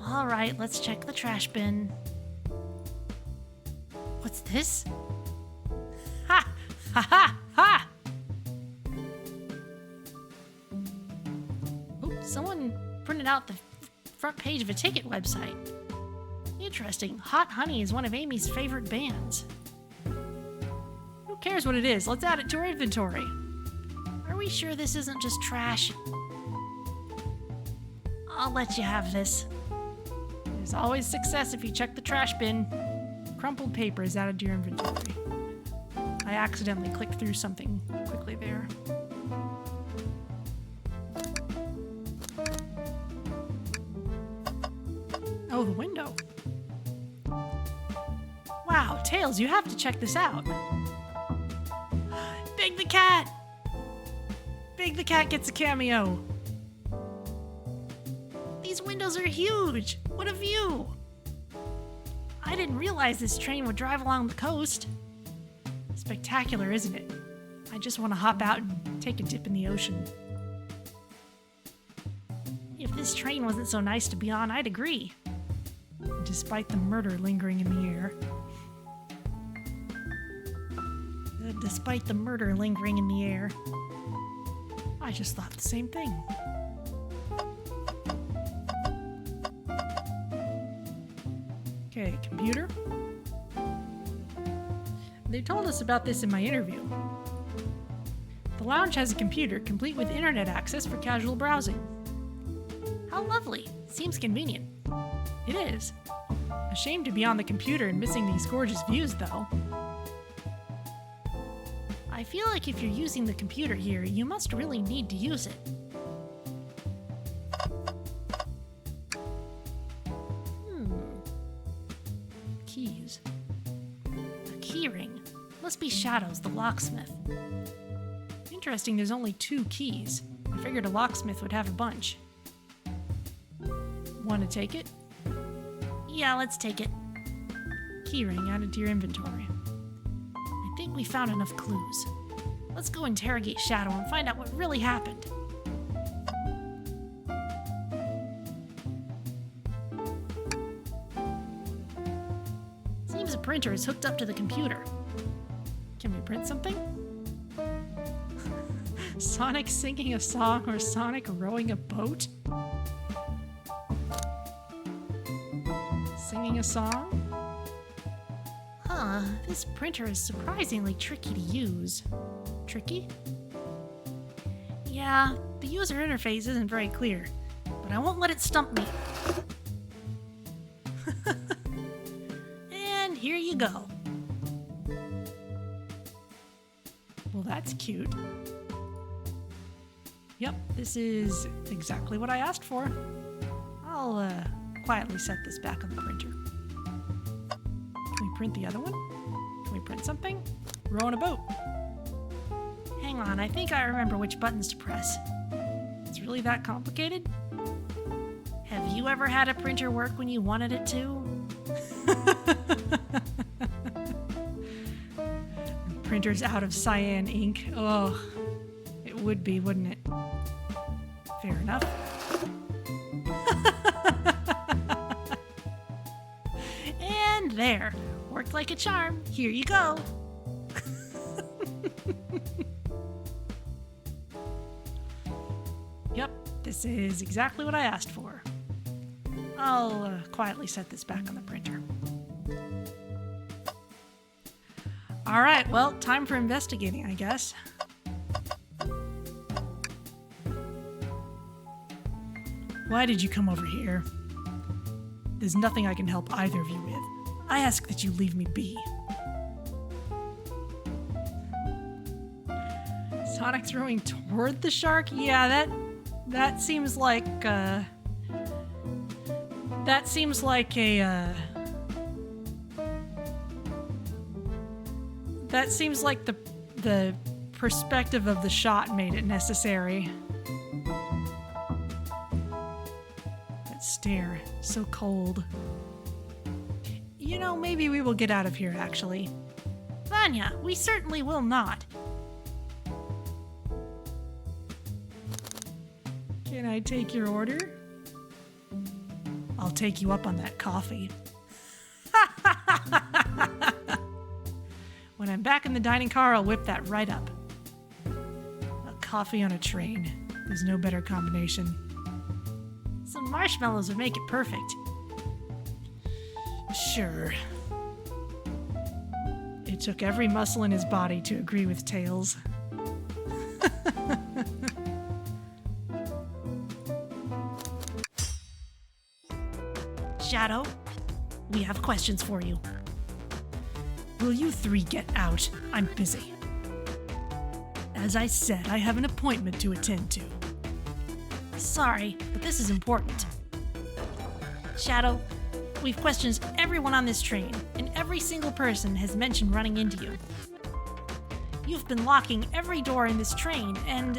All right, let's check the trash bin. What's this? Ha! Ha ha ha! Oops, someone printed out the front page of a ticket website. Interesting. Hot Honey is one of Amy's favorite bands. Who cares what it is? Let's add it to our inventory. Are we sure this isn't just trash? I'll let you have this. There's always success if you check the trash bin. Crumpled paper is added to your inventory. I accidentally clicked through something quickly there. Oh, the window. Wow, Tails, you have to check this out. cat! Big the cat gets a cameo. These windows are huge! What a view! I didn't realize this train would drive along the coast. Spectacular, isn't it? I just want to hop out and take a dip in the ocean. If this train wasn't so nice to be on, I'd agree. Despite the murder lingering in the air. Despite the murder lingering in the air. I just thought the same thing. Okay, computer. They told us about this in my interview. The lounge has a computer complete with internet access for casual browsing. How lovely. Seems convenient. It is. A shame to be on the computer and missing these gorgeous views, though. I feel like if you're using the computer here, you must really need to use it. Keys. A key ring. Must be Shadows, the locksmith. Interesting, there's only 2 keys. I figured a locksmith would have a bunch. Want to take it? Yeah, let's take it. Keyring added to your inventory. I think we found enough clues. Let's go interrogate Shadow and find out what really happened. Seems a printer is hooked up to the computer. Can we print something? Sonic singing a song or Sonic rowing a boat? Singing a song? Huh, this printer is surprisingly tricky to use. Tricky? Yeah, the user interface isn't very clear, but I won't let it stump me. And here you go. Well, that's cute. Yep, this is exactly what I asked for. I'll quietly set this back on the printer. Can we print the other one? Can we print something? Rowing a boat. Hang on, I think I remember which buttons to press. It's really that complicated? Have you ever had a printer work when you wanted it to? Printer's out of cyan ink. Oh, it would be, wouldn't it? Fair enough. And there. Worked like a charm. Here you go. Yep, this is exactly what I asked for. I'll quietly set this back on the printer. All right, well, time for investigating, I guess. Why did you come over here? There's nothing I can help either of you with. I ask that you leave me be. Sonic throwing toward the shark? Yeah, that seems like a that seems like the perspective of the shot made it necessary. That stare, so cold. You know, maybe we will get out of here, actually. Vanya, we certainly will not. Can I take your order? I'll take you up on that coffee. When I'm back in the dining car, I'll whip that right up. A coffee on a train. There's no better combination. Some marshmallows would make it perfect. Sure. It took every muscle in his body to agree with Tails. Shadow, we have questions for you. Will you 3 get out? I'm busy. As I said, I have an appointment to attend to. Sorry, but this is important. Shadow, we've questioned everyone on this train, and every single person has mentioned running into you. You've been locking every door in this train, and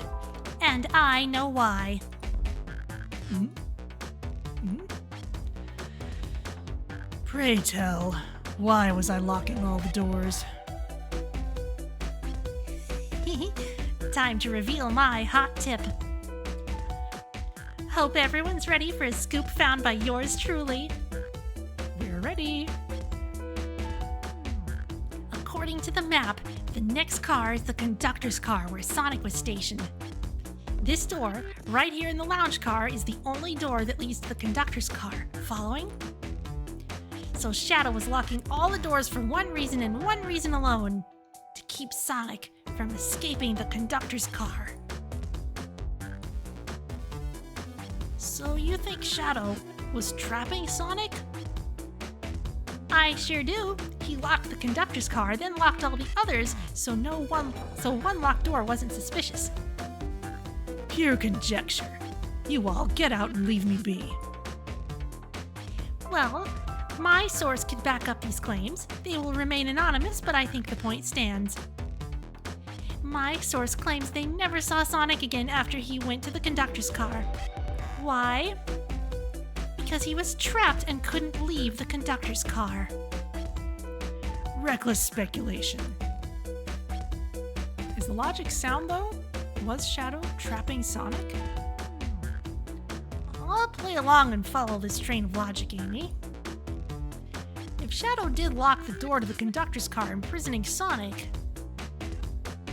I know why. Pray tell, why was I locking all the doors? Time to reveal my hot tip. Hope everyone's ready for a scoop found by yours truly. We're ready. According to the map, the next car is the conductor's car where Sonic was stationed. This door, right here in the lounge car, is the only door that leads to the conductor's car. Following? So Shadow was locking all the doors for one reason and one reason alone: to keep Sonic from escaping the conductor's car. So you think Shadow was trapping Sonic? I sure do. He locked the conductor's car, then locked all the others, so one locked door wasn't suspicious. Pure conjecture. You all get out and leave me be. Well, my source could back up these claims. They will remain anonymous, but I think the point stands. My source claims they never saw Sonic again after he went to the conductor's car. Why? Because he was trapped and couldn't leave the conductor's car. Reckless speculation. Is the logic sound, though? Was Shadow trapping Sonic? I'll play along and follow this train of logic, Amy. If Shadow did lock the door to the conductor's car, imprisoning Sonic,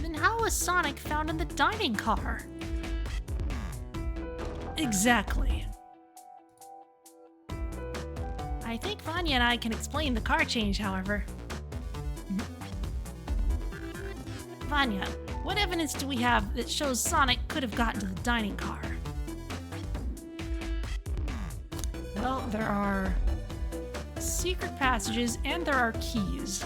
then how was Sonic found in the dining car? Exactly. I think Vanya and I can explain the car change, however. Vanya, what evidence do we have that shows Sonic could have gotten to the dining car? Well, there are secret passages and there are keys.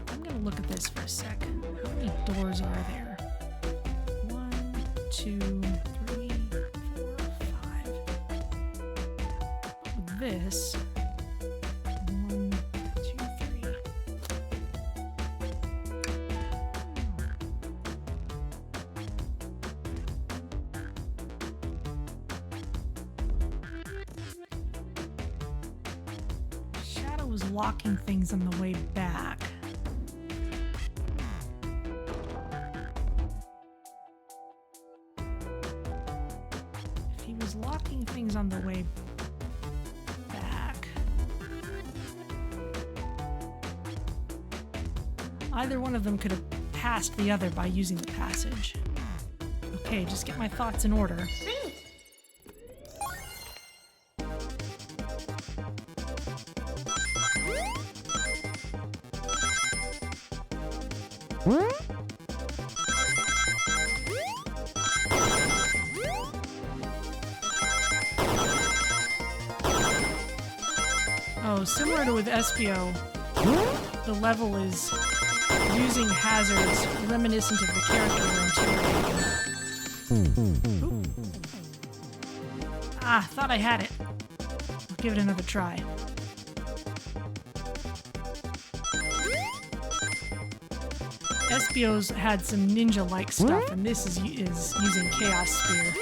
I'm gonna look at this for a sec. How many doors are there? 1, 2, 3, 4, 5. With this. 1, 2, 3. Shadow was locking things on the way back. If he was locking things on the way back, either one of them could have passed the other by using the passage. Okay, just get my thoughts in order. Oh, similar to with Espio, the level is using hazards reminiscent of the character we're interrogating. Oop. Ah, thought I had it. I'll give it another try. Espio's had some ninja-like stuff, and this is using Chaos Spear.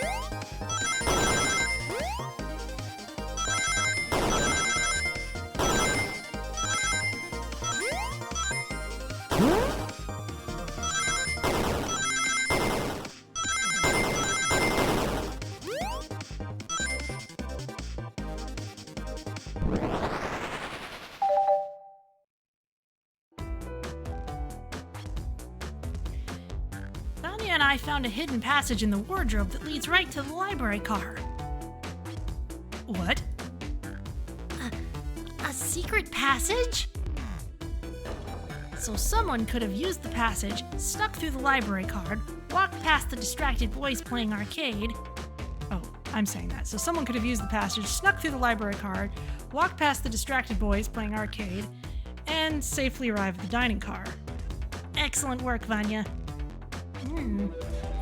Vanya and I found a hidden passage in the wardrobe that leads right to the library car. What? A secret passage? So someone could have used the passage, snuck through the library card, walked past the distracted boys playing arcade. Oh, I'm saying that. So someone could have used the passage, snuck through the library card, walked past the distracted boys playing arcade, and safely arrived at the dining car. Excellent work, Vanya.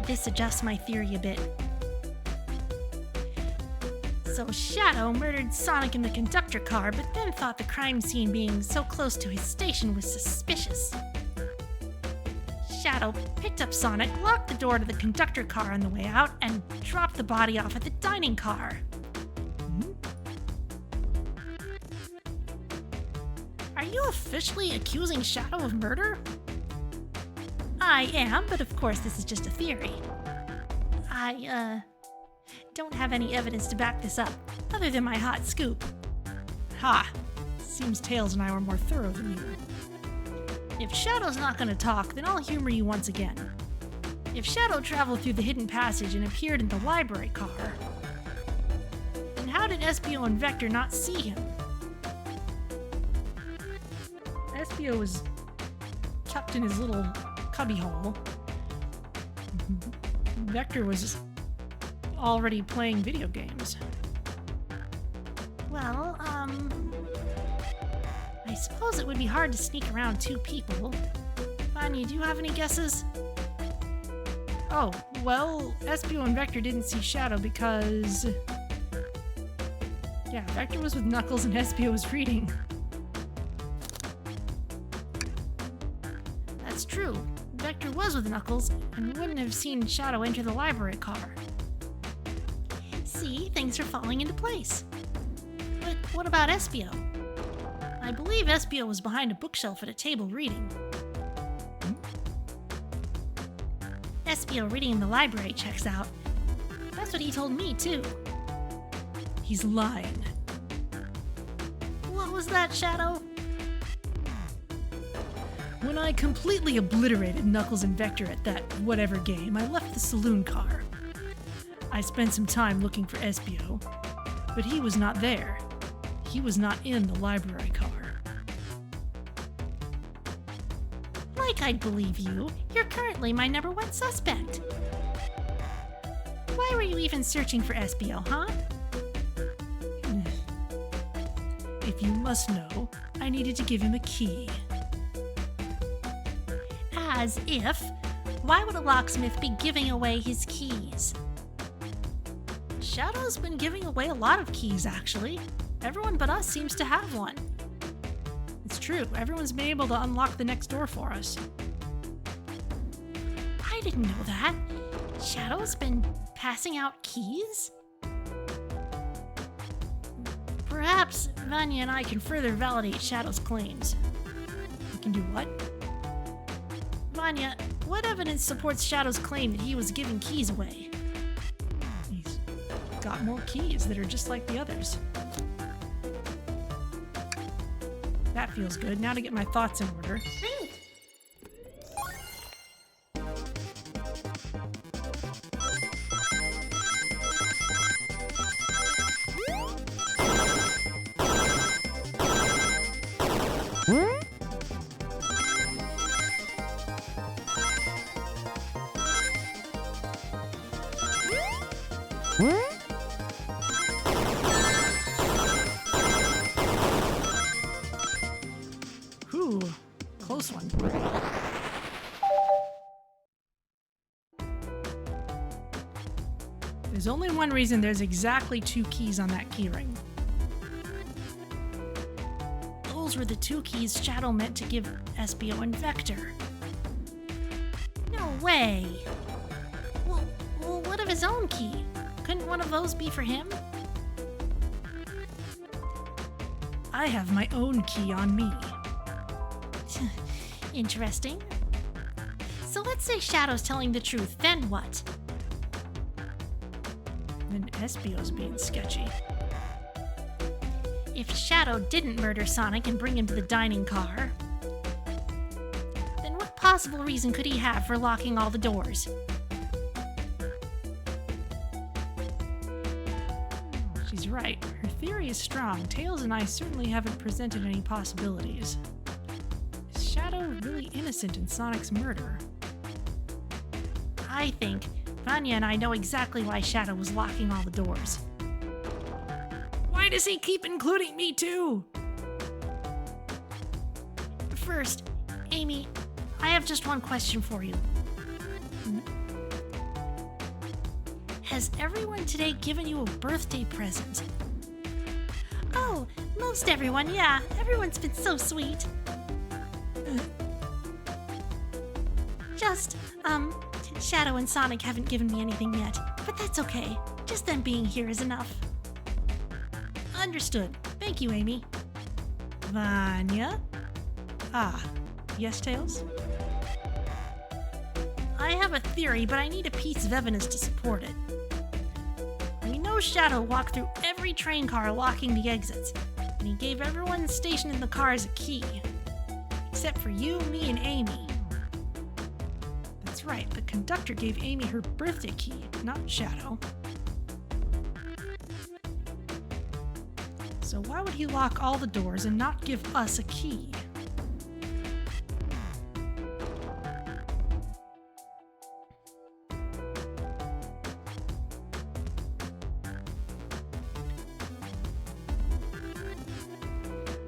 this adjusts my theory a bit. So Shadow murdered Sonic in the conductor car, but then thought the crime scene being so close to his station was suspicious. Shadow picked up Sonic, locked the door to the conductor car on the way out, and dropped the body off at the dining car. Are you officially accusing Shadow of murder? I am, but of course this is just a theory. I don't have any evidence to back this up, other than my hot scoop. Ha! Seems Tails and I were more thorough than you. If Shadow's not gonna talk, then I'll humor you once again. If Shadow traveled through the hidden passage and appeared in the library car, then how did Espio and Vector not see him? Espio was tucked in his little cubbyhole. Vector was already playing video games. Well, I suppose it would be hard to sneak around two people. Vanya, do you have any guesses? Oh, well, Espio and Vector didn't see Shadow because... yeah, Vector was with Knuckles and Espio was reading. That's true. Vector was with Knuckles and wouldn't have seen Shadow enter the library car. See, things are falling into place. But what about Espio? I believe Espio was behind a bookshelf at a table reading. Espio reading in the library checks out. That's what he told me, too. He's lying. What was that, Shadow? When I completely obliterated Knuckles and Vector at that whatever game, I left the saloon car. I spent some time looking for Espio, but he was not there. He was not in the library car. Like I'd believe you. You're currently my number one suspect. Why were you even searching for Espio, huh? If you must know, I needed to give him a key. As if. Why would a locksmith be giving away his keys? Shadow's been giving away a lot of keys, actually. Everyone but us seems to have one. It's true, everyone's been able to unlock the next door for us. I didn't know that. Shadow's been passing out keys? Perhaps Vanya and I can further validate Shadow's claims. We can do what? Vanya, what evidence supports Shadow's claim that he was giving keys away? He's got more keys that are just like the others. That feels good. Now to get my thoughts in order. Ooh, close one. There's only one reason there's exactly 2 keys on that keyring. Those were the 2 keys Shadow meant to give Espio and Vector. No way! Well, what of his own key? Couldn't one of those be for him? I have my own key on me. Interesting. So let's say Shadow's telling the truth, then what? Then Espio's being sketchy. If Shadow didn't murder Sonic and bring him to the dining car, then what possible reason could he have for locking all the doors? She's right. Her theory is strong. Tails and I certainly haven't presented any possibilities. Is Shadow really innocent in Sonic's murder? I think Vanya and I know exactly why Shadow was locking all the doors. Why does he keep including me too? First, Amy, I have just one question for you. Has everyone today given you a birthday present? Oh, most everyone, yeah. Everyone's been so sweet. Just, Shadow and Sonic haven't given me anything yet, but that's okay. Just them being here is enough. Understood. Thank you, Amy. Vanya? Ah, yes, Tails? I have a theory, but I need a piece of evidence to support it. We know Shadow walked through every train car locking the exits, and he gave everyone stationed in the cars a key. Except for you, me, and Amy. That's right, the conductor gave Amy her birthday key, not Shadow. So why would he lock all the doors and not give us a key?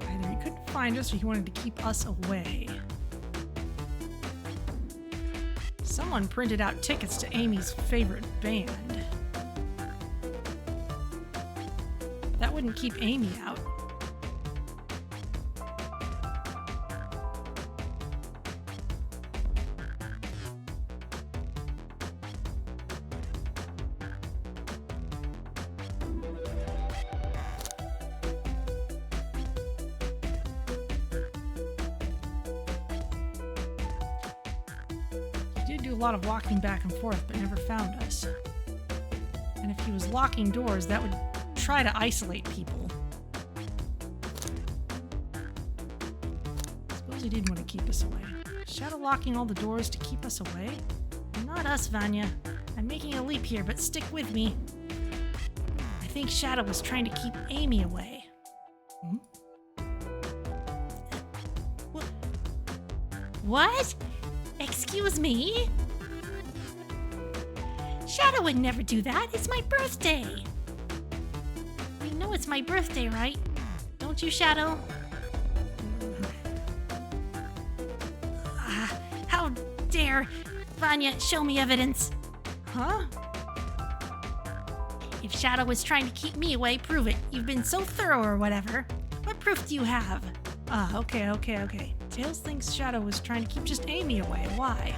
Either he couldn't find us or he wanted to keep us away. Someone printed out tickets to Amy's favorite band. That wouldn't keep Amy out. He did do a lot of walking back and forth, but never found us. And if he was locking doors, that would try to isolate people. Suppose he did want to keep us away. Shadow locking all the doors to keep us away? Not us, Vanya. I'm making a leap here, but stick with me. I think Shadow was trying to keep Amy away. What? Excuse me? Shadow would never do that. It's my birthday. You know it's my birthday, right? Don't you, Shadow? How dare Vanya show me evidence? Huh? If Shadow was trying to keep me away, prove it. You've been so thorough or whatever. What proof do you have? Okay. Tails thinks Shadow was trying to keep just Amy away. Why?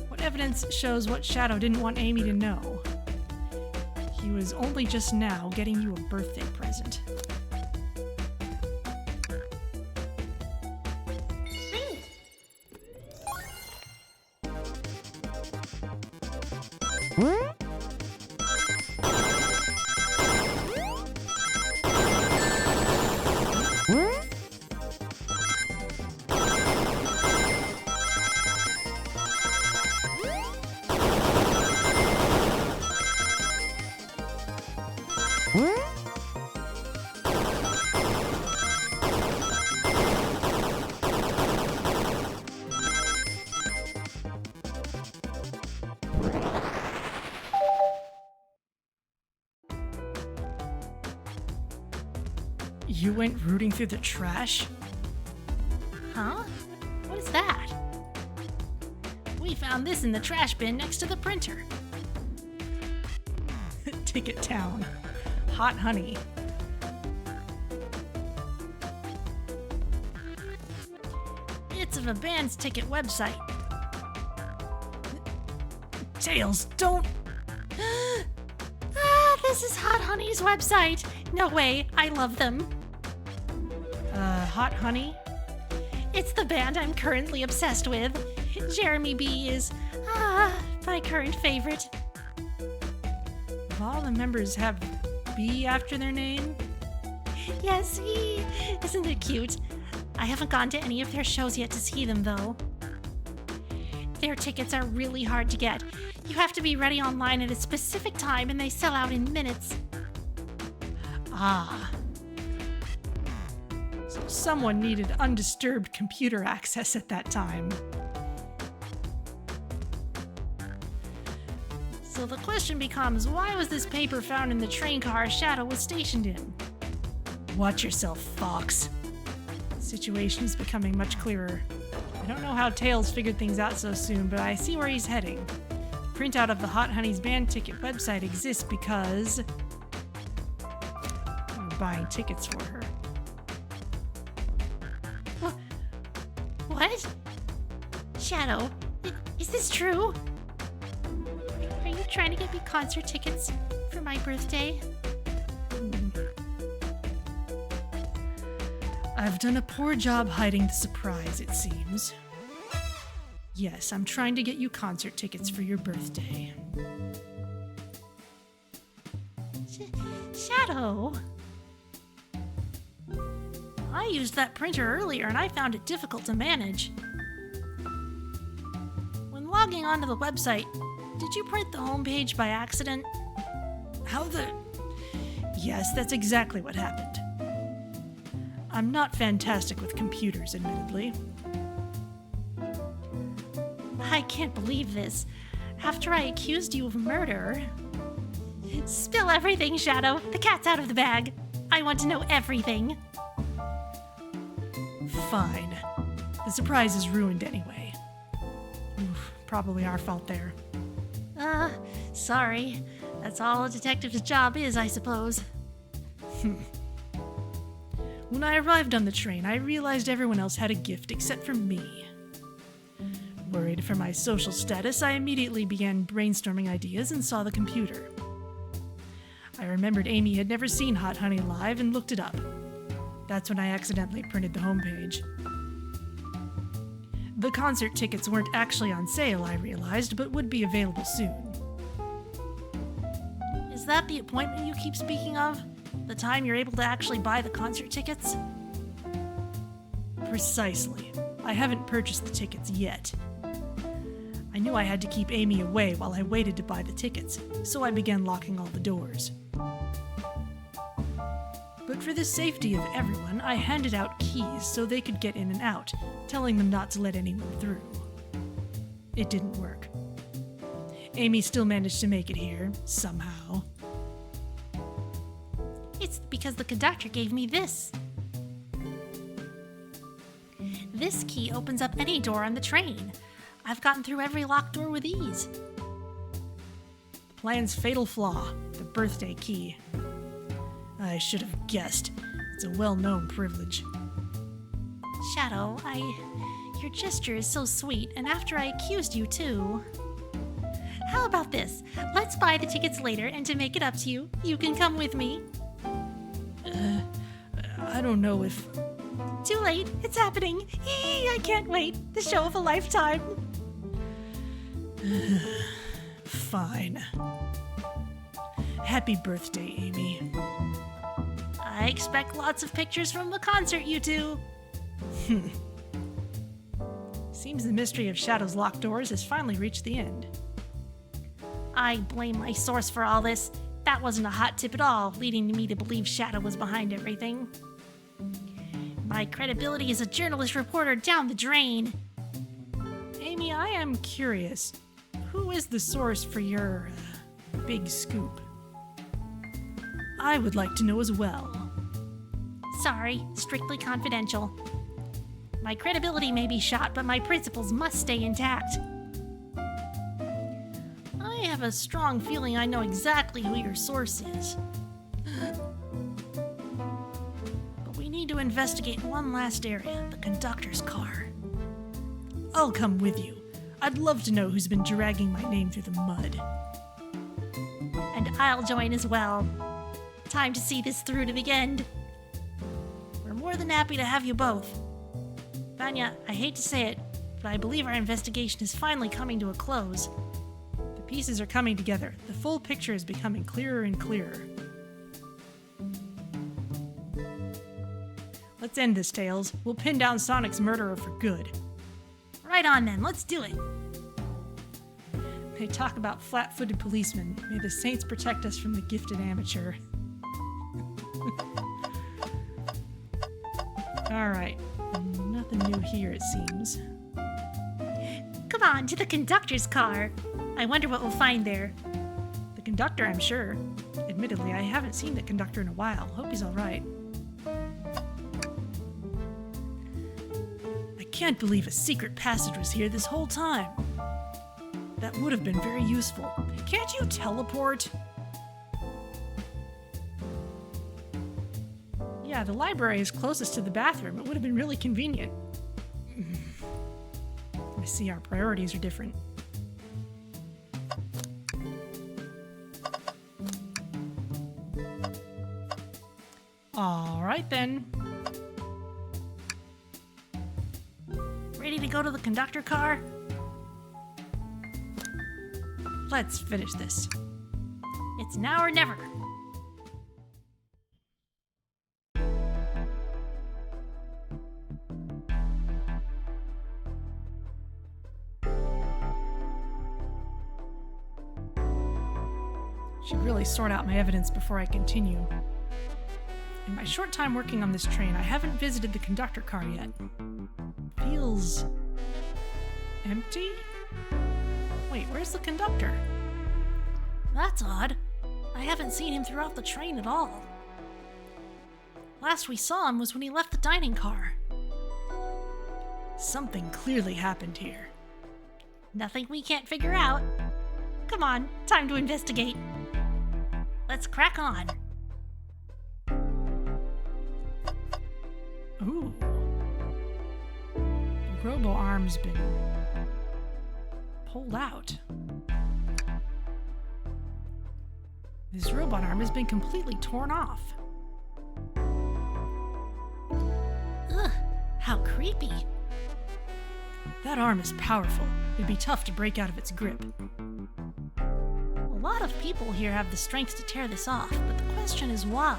What evidence shows what Shadow didn't want Amy to know? He was only just now getting you a birthday present. You went rooting through the trash? Huh? What is that? We found this in the trash bin next to the printer. Ticket Town. Hot honey. It's of a band's ticket website. Tails, don't... This is Hot Honey's website. No way, I love them. Hot honey? It's the band I'm currently obsessed with. Jeremy B is, my current favorite. If all the members have B after their name? Yes, he. Isn't it cute? I haven't gone to any of their shows yet to see them, though. Their tickets are really hard to get. You have to be ready online at a specific time, and they sell out in minutes. Ah. So someone needed undisturbed computer access at that time. So the question becomes, why was this paper found in the train car Shadow was stationed in? Watch yourself, Fox. The situation is becoming much clearer. I don't know how Tails figured things out so soon, but I see where he's heading. The printout of the Hot Honey's band ticket website exists because I'm buying tickets for her. What? Shadow, is this true? Are you trying to get me concert tickets for my birthday? I've done a poor job hiding the surprise, it seems. Yes, I'm trying to get you concert tickets for your birthday. Shadow? I used that printer earlier and I found it difficult to manage. When logging onto the website, did you print the homepage by accident? How the... Yes, that's exactly what happened. I'm not fantastic with computers, admittedly. I can't believe this. After I accused you of murder... Spill everything, Shadow. The cat's out of the bag. I want to know everything. Fine. The surprise is ruined anyway. Oof, probably our fault there. Sorry. That's all a detective's job is, I suppose. When I arrived on the train, I realized everyone else had a gift except for me. Worried for my social status, I immediately began brainstorming ideas and saw the computer. I remembered Amy had never seen Hot Honey live and looked it up. That's when I accidentally printed the homepage. The concert tickets weren't actually on sale, I realized, but would be available soon. Is that the appointment you keep speaking of? The time you're able to actually buy the concert tickets? Precisely. I haven't purchased the tickets yet. I knew I had to keep Amy away while I waited to buy the tickets, so I began locking all the doors. But for the safety of everyone, I handed out keys so they could get in and out, telling them not to let anyone through. It didn't work. Amy still managed to make it here, somehow. It's because the conductor gave me this. This key opens up any door on the train. I've gotten through every locked door with ease. The plan's fatal flaw, the birthday key. I should have guessed. It's a well-known privilege. Shadow, your gesture is so sweet, and after I accused you too. How about this? Let's buy the tickets later, and to make it up to you, you can come with me. I don't know if... Too late. It's happening. I can't wait. The show of a lifetime. Fine. Happy birthday, Amy. I expect lots of pictures from the concert, you two. Seems the mystery of Shadow's locked doors has finally reached the end. I blame my source for all this. That wasn't a hot tip at all, leading me to believe Shadow was behind everything. My credibility as a journalist reporter down the drain. Amy, I am curious. Who is the source for your big scoop? I would like to know as well. Sorry, strictly confidential. My credibility may be shot, but my principles must stay intact. I have a strong feeling I know exactly who your source is. But we need to investigate one last area, the conductor's car. I'll come with you. I'd love to know who's been dragging my name through the mud. And I'll join as well. Time to see this through to the end. We're more than happy to have you both. Vanya, I hate to say it, but I believe our investigation is finally coming to a close. The pieces are coming together. The full picture is becoming clearer and clearer. Let's end this, Tails. We'll pin down Sonic's murderer for good. Right on then, let's do it. They talk about flat-footed policemen. May the saints protect us from the gifted amateur. Alright. Nothing new here, it seems. Come on, to the conductor's car. I wonder what we'll find there. The conductor, I'm sure. Admittedly, I haven't seen the conductor in a while. Hope he's alright. I can't believe a secret passage was here this whole time. That would have been very useful. Can't you teleport? Yeah, the library is closest to the bathroom. It would have been really convenient. I see our priorities are different. All right then. Ready to go to the conductor car? Let's finish this. It's now or never. Should really sort out my evidence before I continue. In my short time working on this train, I haven't visited the conductor car yet. Feels empty? Wait, where's the conductor? That's odd. I haven't seen him throughout the train at all. Last we saw him was when he left the dining car. Something clearly happened here. Nothing we can't figure out. Come on, time to investigate. Let's crack on. Ooh. The robo-arm's been pulled out. This robot arm has been completely torn off. Ugh, how creepy. That arm is powerful. It'd be tough to break out of its grip. A lot of people here have the strength to tear this off, but the question is why?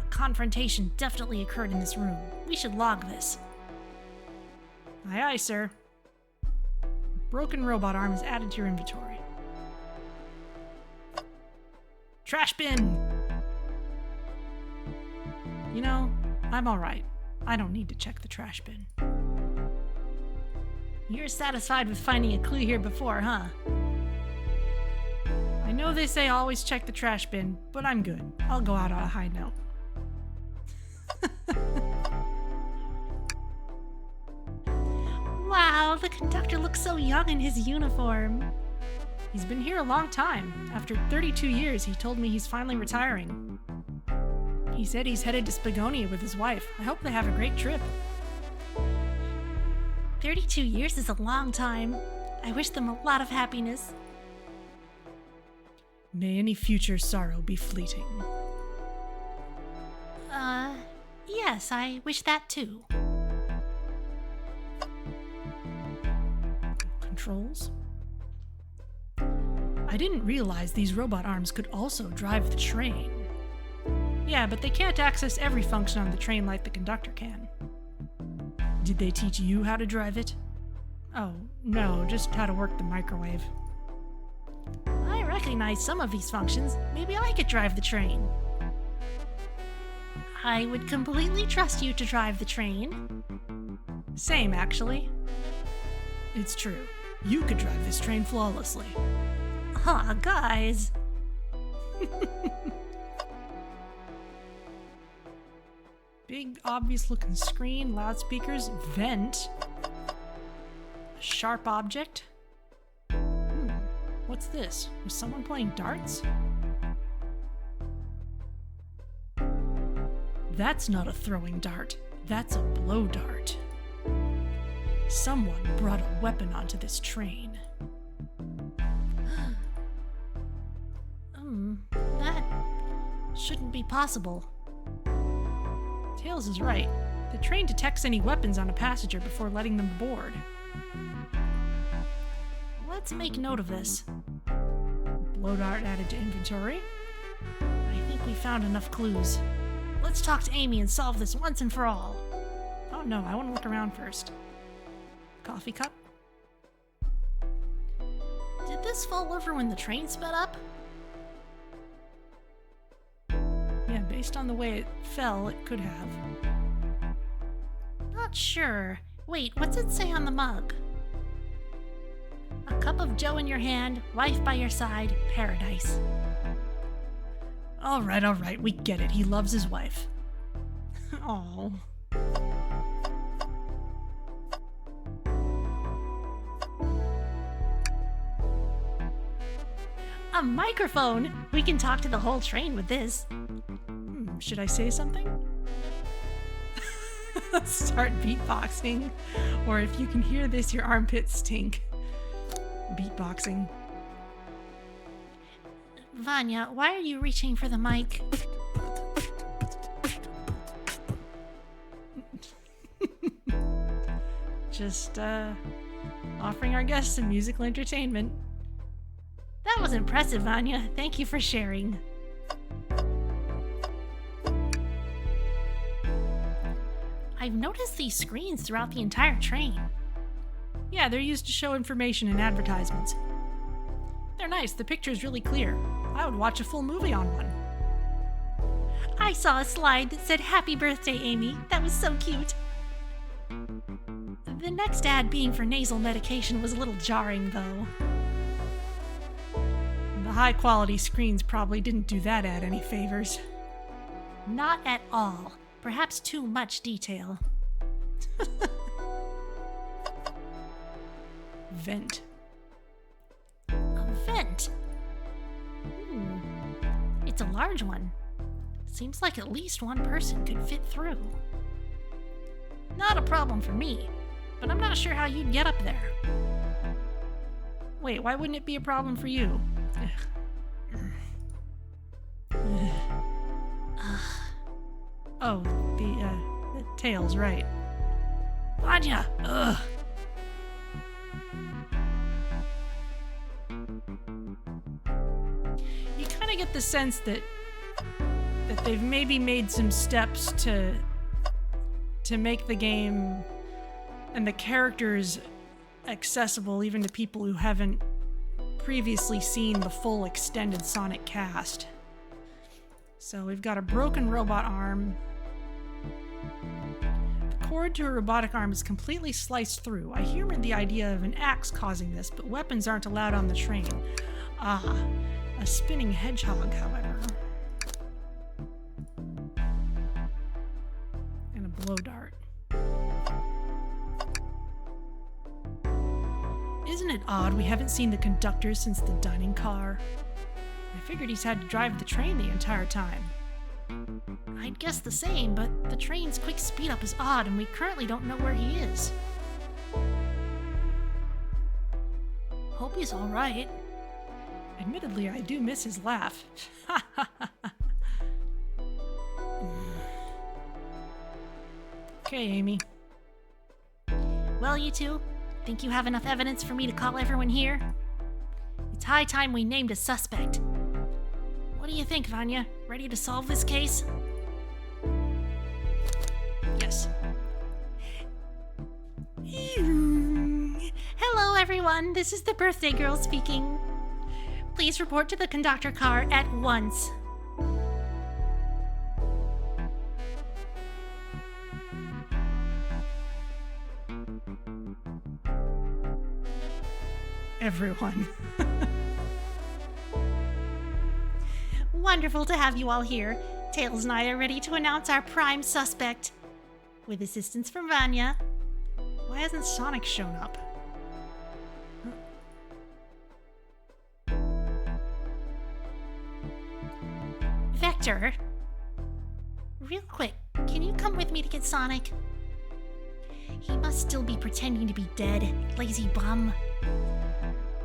A confrontation definitely occurred in this room. We should log this. Aye, aye, sir. Broken robot arm is added to your inventory. Trash bin! You know, I'm alright. I don't need to check the trash bin. You're satisfied with finding a clue here before, huh? I know they say always check the trash bin, but I'm good. I'll go out on a high note. Wow, the conductor looks so young in his uniform. He's been here a long time. After 32 years, he told me he's finally retiring. He said he's headed to Spagonia with his wife. I hope they have a great trip. 32 years is a long time. I wish them a lot of happiness. May any future sorrow be fleeting. Yes, I wish that too. Controls? I didn't realize these robot arms could also drive the train. Yeah, but they can't access every function on the train like the conductor can. Did they teach you how to drive it? Oh, no, just how to work the microwave. I recognize some of these functions. Maybe I could drive the train. I would completely trust you to drive the train. Same, actually. It's true. You could drive this train flawlessly. Aw, guys. Big, obvious-looking screen, loudspeakers, vent. A sharp object. What's this? Was someone playing darts? That's not a throwing dart. That's a blow dart. Someone brought a weapon onto this train. That shouldn't be possible. Tails is right. The train detects any weapons on a passenger before letting them aboard. Let's make note of this. Blow dart added to inventory. I think we found enough clues. Let's talk to Amy and solve this once and for all. Oh no, I want to look around first. Coffee cup? Did this fall over when the train sped up? Yeah, based on the way it fell, it could have. Not sure. Wait, what's it say on the mug? A cup of joe in your hand, wife by your side, paradise. All right, we get it. He loves his wife. Oh. A microphone! We can talk to the whole train with this. Should I say something? Start beatboxing. Or if you can hear this, your armpits stink. Beatboxing. Vanya, why are you reaching for the mic? Just, offering our guests some musical entertainment. That was impressive, Vanya. Thank you for sharing. I've noticed these screens throughout the entire train. Yeah, they're used to show information in advertisements. They're nice. The picture's really clear. I would watch a full movie on one. I saw a slide that said, "Happy birthday, Amy." That was so cute. The next ad being for nasal medication was a little jarring, though. The high-quality screens probably didn't do that ad any favors. Not at all. Perhaps too much detail. Vent. A vent? It's a large one. Seems like at least one person could fit through. Not a problem for me, but I'm not sure how you'd get up there. Wait, why wouldn't it be a problem for you? Oh, the tails, right. Vanya! Ugh! You kind of get the sense that they've maybe made some steps to make the game and the characters accessible even to people who haven't previously seen the full extended Sonic cast. So we've got a broken robot arm. The cord to a robotic arm is completely sliced through. I humored the idea of an axe causing this, but weapons aren't allowed on the train. Ah, a spinning hedgehog, however. And a blow dart. Isn't it odd we haven't seen the conductor since the dining car? I figured he's had to drive the train the entire time. I'd guess the same, but the train's quick speed up is odd and we currently don't know where he is. Hope he's alright. Admittedly, I do miss his laugh. Okay, Amy. Well, you two, think you have enough evidence for me to call everyone here? It's high time we named a suspect. What do you think, Vanya? Ready to solve this case? Yes. Hello, everyone. This is the birthday girl speaking. Please report to the conductor car at once. Everyone. Wonderful to have you all here. Tails and I are ready to announce our prime suspect. With assistance from Vanya. Why hasn't Sonic shown up? Vector. Real quick, can you come with me to get Sonic? He must still be pretending to be dead, lazy bum.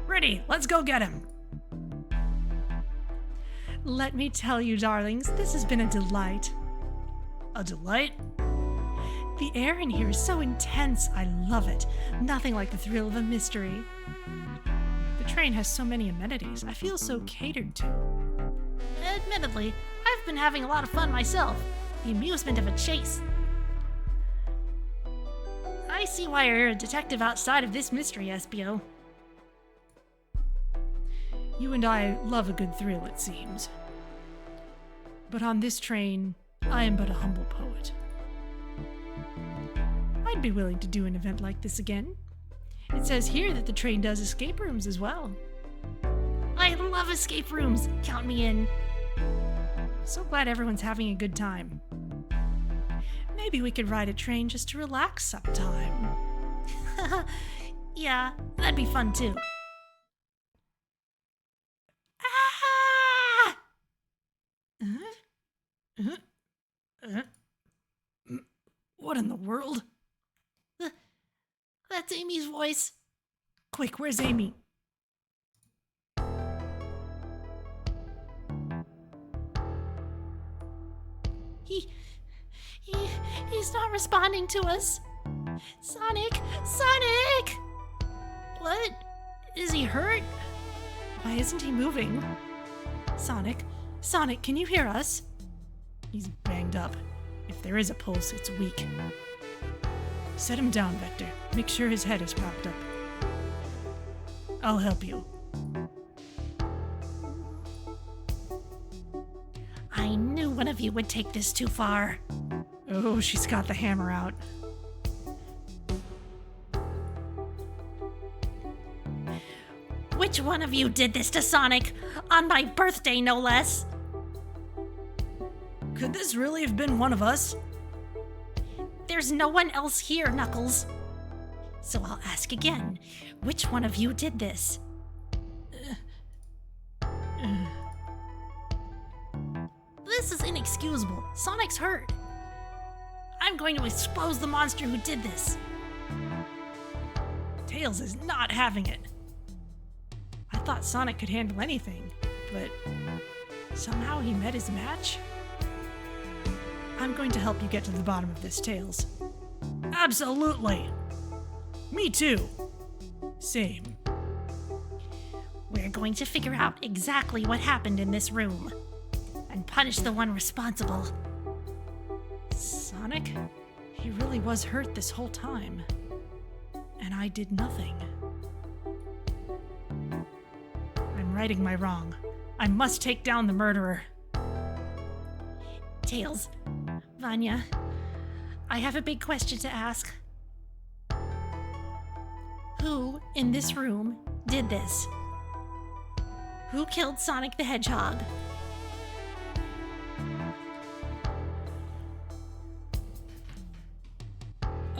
Ready, let's go get him. Let me tell you, darlings, this has been a delight. A delight? The air in here is so intense, I love it. Nothing like the thrill of a mystery. The train has so many amenities, I feel so catered to. Admittedly, I've been having a lot of fun myself. The amusement of a chase. I see why you're a detective outside of this mystery, Espio. You and I love a good thrill, it seems. But on this train, I am but a humble poet. I'd be willing to do an event like this again. It says here that the train does escape rooms as well. I love escape rooms. Count me in. So glad everyone's having a good time. Maybe we could ride a train just to relax sometime. Yeah, that'd be fun too. What in the world? That's Amy's voice. Quick, where's Amy? He's not responding to us. Sonic! Sonic! What? Is he hurt? Why isn't he moving? Sonic, can you hear us? He's banged up. If there is a pulse, it's weak. Set him down, Vector. Make sure his head is propped up. I'll help you. I knew one of you would take this too far. Oh, she's got the hammer out. Which one of you did this to Sonic? On my birthday, no less. Could this really have been one of us? There's no one else here, Knuckles. So I'll ask again. Which one of you did this? This is inexcusable. Sonic's hurt. I'm going to expose the monster who did this. Tails is not having it. I thought Sonic could handle anything, but somehow he met his match? I'm going to help you get to the bottom of this, Tails. Absolutely! Me too! Same. We're going to figure out exactly what happened in this room and punish the one responsible. Sonic? He really was hurt this whole time. And I did nothing. I'm righting my wrong. I must take down the murderer. Tails, Vanya, I have a big question to ask. Who in this room did this? Who killed Sonic the Hedgehog?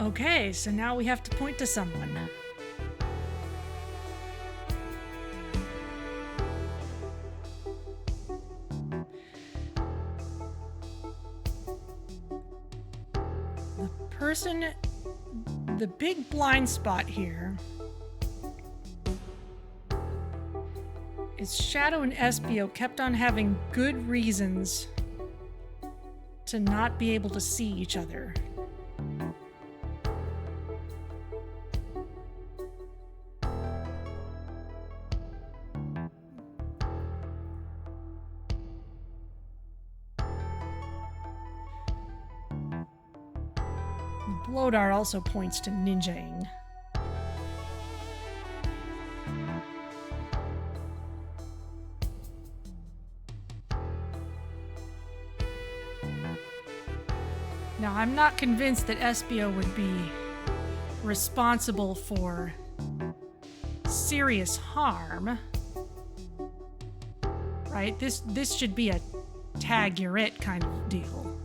Okay, so now we have to point to someone. The big blind spot here is Shadow and Espio kept on having good reasons to not be able to see each other. Blodar also points to ninjaing. Now, I'm not convinced that Espio would be responsible for serious harm. Right? This should be a tag you're it kind of deal.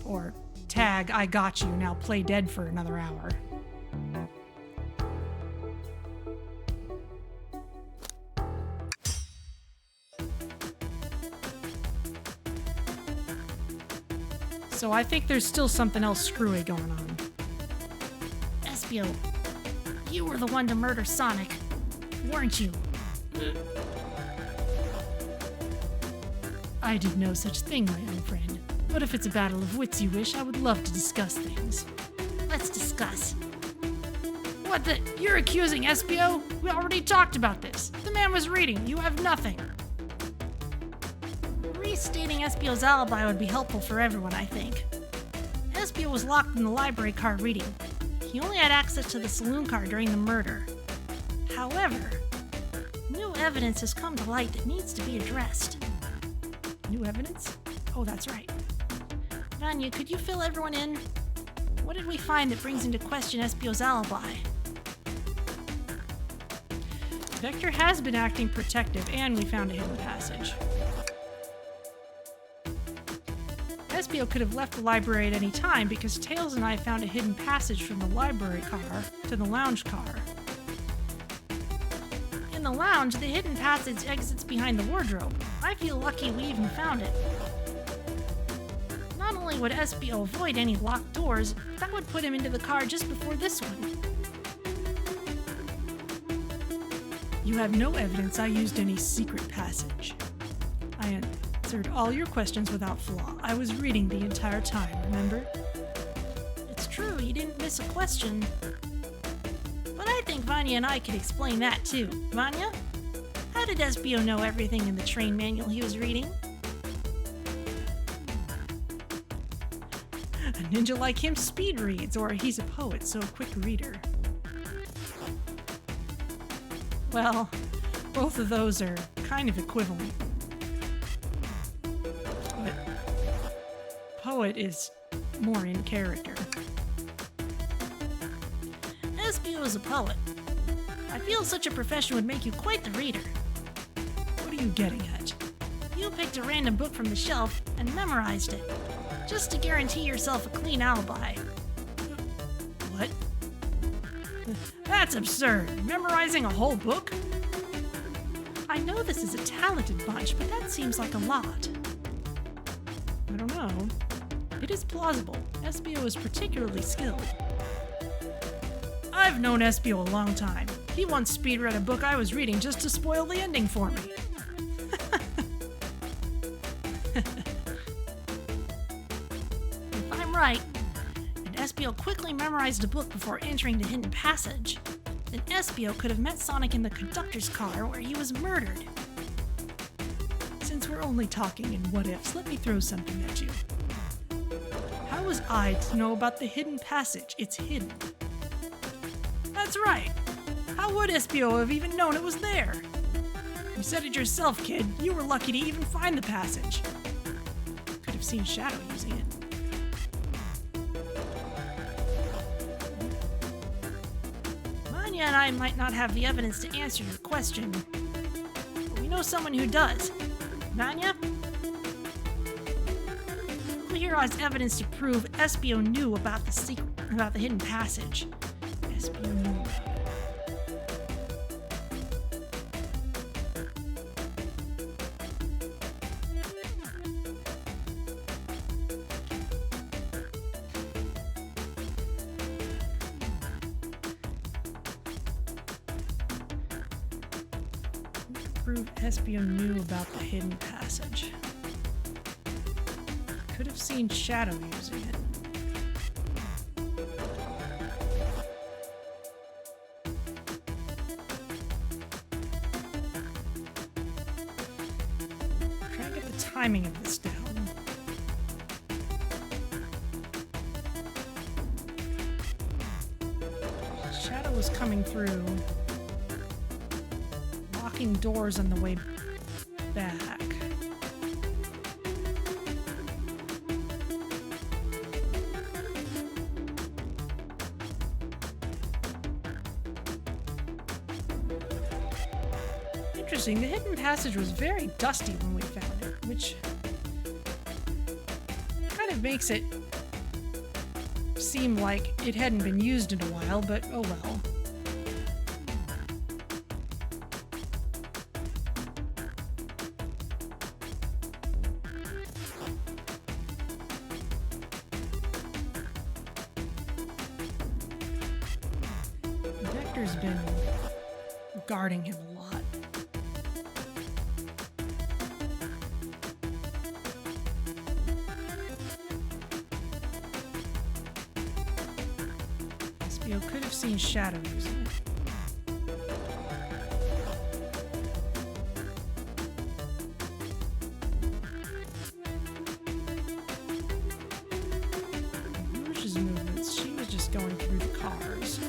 Or tag, I got you, now play dead for another hour. So I think there's still something else screwy going on. Espio, you were the one to murder Sonic, weren't you? I did no such thing, my young friend. But if it's a battle of wits you wish, I would love to discuss things. Let's discuss. What the? You're accusing Espio? We already talked about this. The man was reading. You have nothing. Restating Espio's alibi would be helpful for everyone, I think. Espio was locked in the library car reading. He only had access to the saloon car during the murder. However, new evidence has come to light that needs to be addressed. New evidence? Oh, that's right. Vanya, could you fill everyone in? What did we find that brings into question Espio's alibi? Vector has been acting protective, and we found a hidden passage. Espio could have left the library at any time because Tails and I found a hidden passage from the library car to the lounge car. In the lounge, the hidden passage exits behind the wardrobe. I feel lucky we even found it. Not only would SBO avoid any locked doors, that would put him into the car just before this one. You have no evidence I used any secret passage. I answered all your questions without flaw. I was reading the entire time, remember? It's true, you didn't miss a question. But I think Vanya and I could explain that too. Vanya? How did SBO know everything in the train manual he was reading? A ninja like him speed reads, or he's a poet, so a quick reader. Well, both of those are kind of equivalent. But poet is more in character. SBO is a poet. I feel such a profession would make you quite the reader. What are you getting at? You picked a random book from the shelf and memorized it, just to guarantee yourself a clean alibi. What? That's absurd. Memorizing a whole book? I know this is a talented bunch, but that seems like a lot. I don't know. It is plausible. SBO is particularly skilled. I've known SBO a long time. He once speed read a book I was reading just to spoil the ending for me. If I'm right, and SBO quickly memorized a book before entering the hidden passage, then SBO could have met Sonic in the conductor's car where he was murdered. Since we're only talking in what-ifs, let me throw something at you. How was I to know about the hidden passage? It's hidden. That's right. How would SBO have even known it was there? You said it yourself, kid. You were lucky to even find the passage. Could have seen Shadow using it. Manya and I might not have the evidence to answer your question, but we know someone who does. Manya? Who here has evidence to prove SBO knew about the secret, about the hidden passage? SBO knew about it. Prove SBO knew about the hidden passage. Could have seen Shadow using it. Try and get the timing of this down. Shadow was coming through, locking doors on the way back. Interesting, the hidden passage was very dusty when we found it, which kind of makes it seem like it hadn't been used in a while, but oh well. Vector's been guarding him a lot. SBO could have seen Shadow using it. Rouge's movements, she was just going through the cars.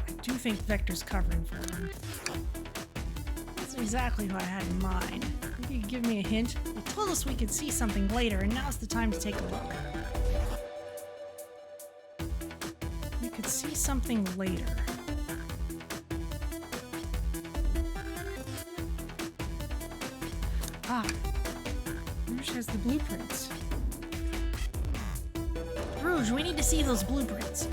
I do think Vector's covering for him. That's exactly who I had in mind. Maybe you could give me a hint? You told us we could see something later, and now's the time to take a look. We could see something later. Ah, Rouge has the blueprints. Rouge, we need to see those blueprints.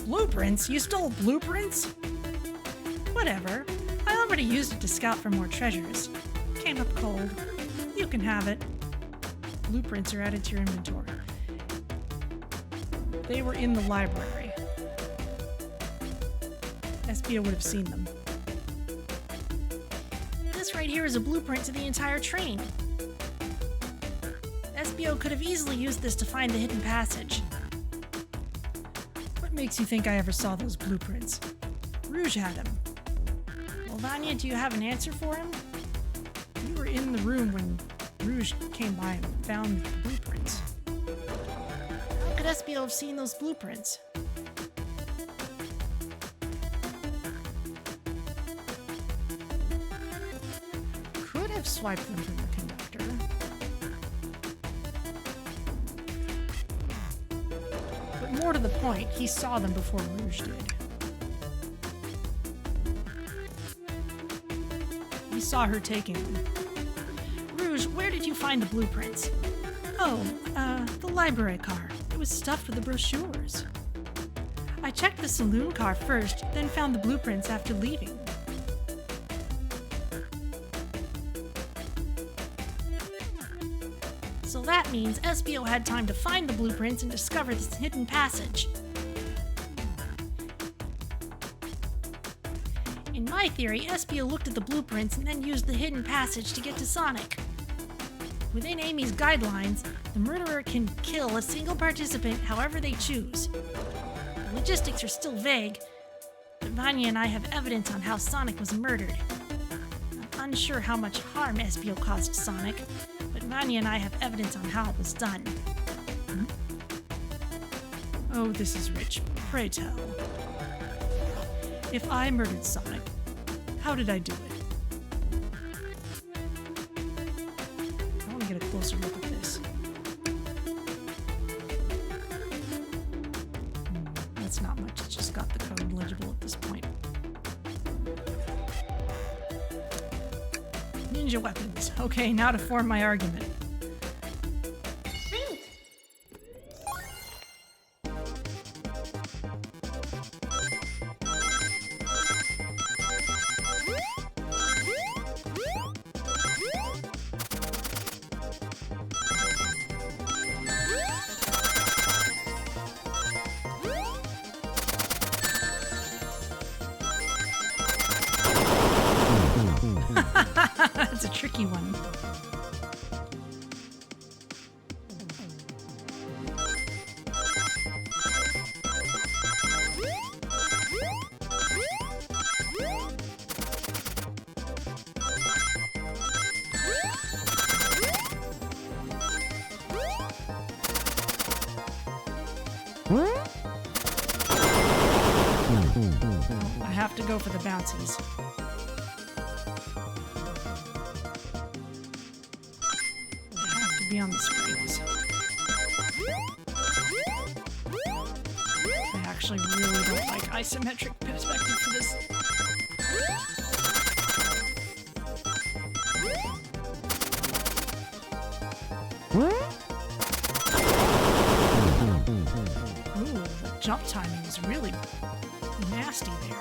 Blueprints? You stole blueprints? Whatever. I already used it to scout for more treasures. Came up cold. You can have it. Blueprints are added to your inventory. They were in the library. SBO would have seen them. This right here is a blueprint to the entire train. SBO could have easily used this to find the hidden passage. What makes you think I ever saw those blueprints? Rouge had them. Well, Vanya, do you have an answer for him? You were in the room when Rouge came by and found the blueprints. How could SBO have seen those blueprints? Could have swiped them from the conductor. But more to the point, he saw them before Rouge did. He saw her taking them. Rouge, where did you find the blueprints? Oh, the library car. It was stuffed with the brochures. I checked the saloon car first, then found the blueprints after leaving. So that means SBO had time to find the blueprints and discover this hidden passage. In my theory, SBO looked at the blueprints and then used the hidden passage to get to Sonic. Within Amy's guidelines, the murderer can kill a single participant however they choose. The logistics are still vague, but Vanya and I have evidence on how Sonic was murdered. I'm unsure how much harm SBO caused Sonic, but Vanya and I have evidence on how it was done. Oh, this is rich. Pray tell. If I murdered Sonic, how did I do it? I want to get a closer look at this. That's not much. It's just got the code legible at this point. Ninja weapons. Okay, now to form my argument. That's a tricky one. I have to go for the bouncies. Be on the springs. I actually really don't like isometric perspective for this. Ooh, the jump timing is really nasty there.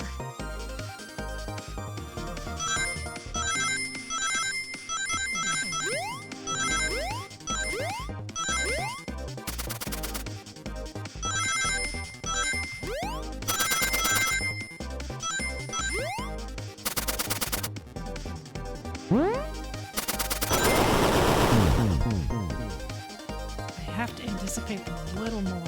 I have to anticipate them a little more.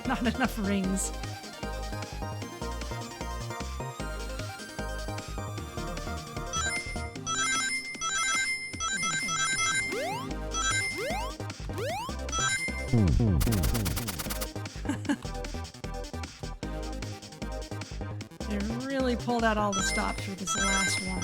Not enough rings. They really pulled out all the stops for this last one.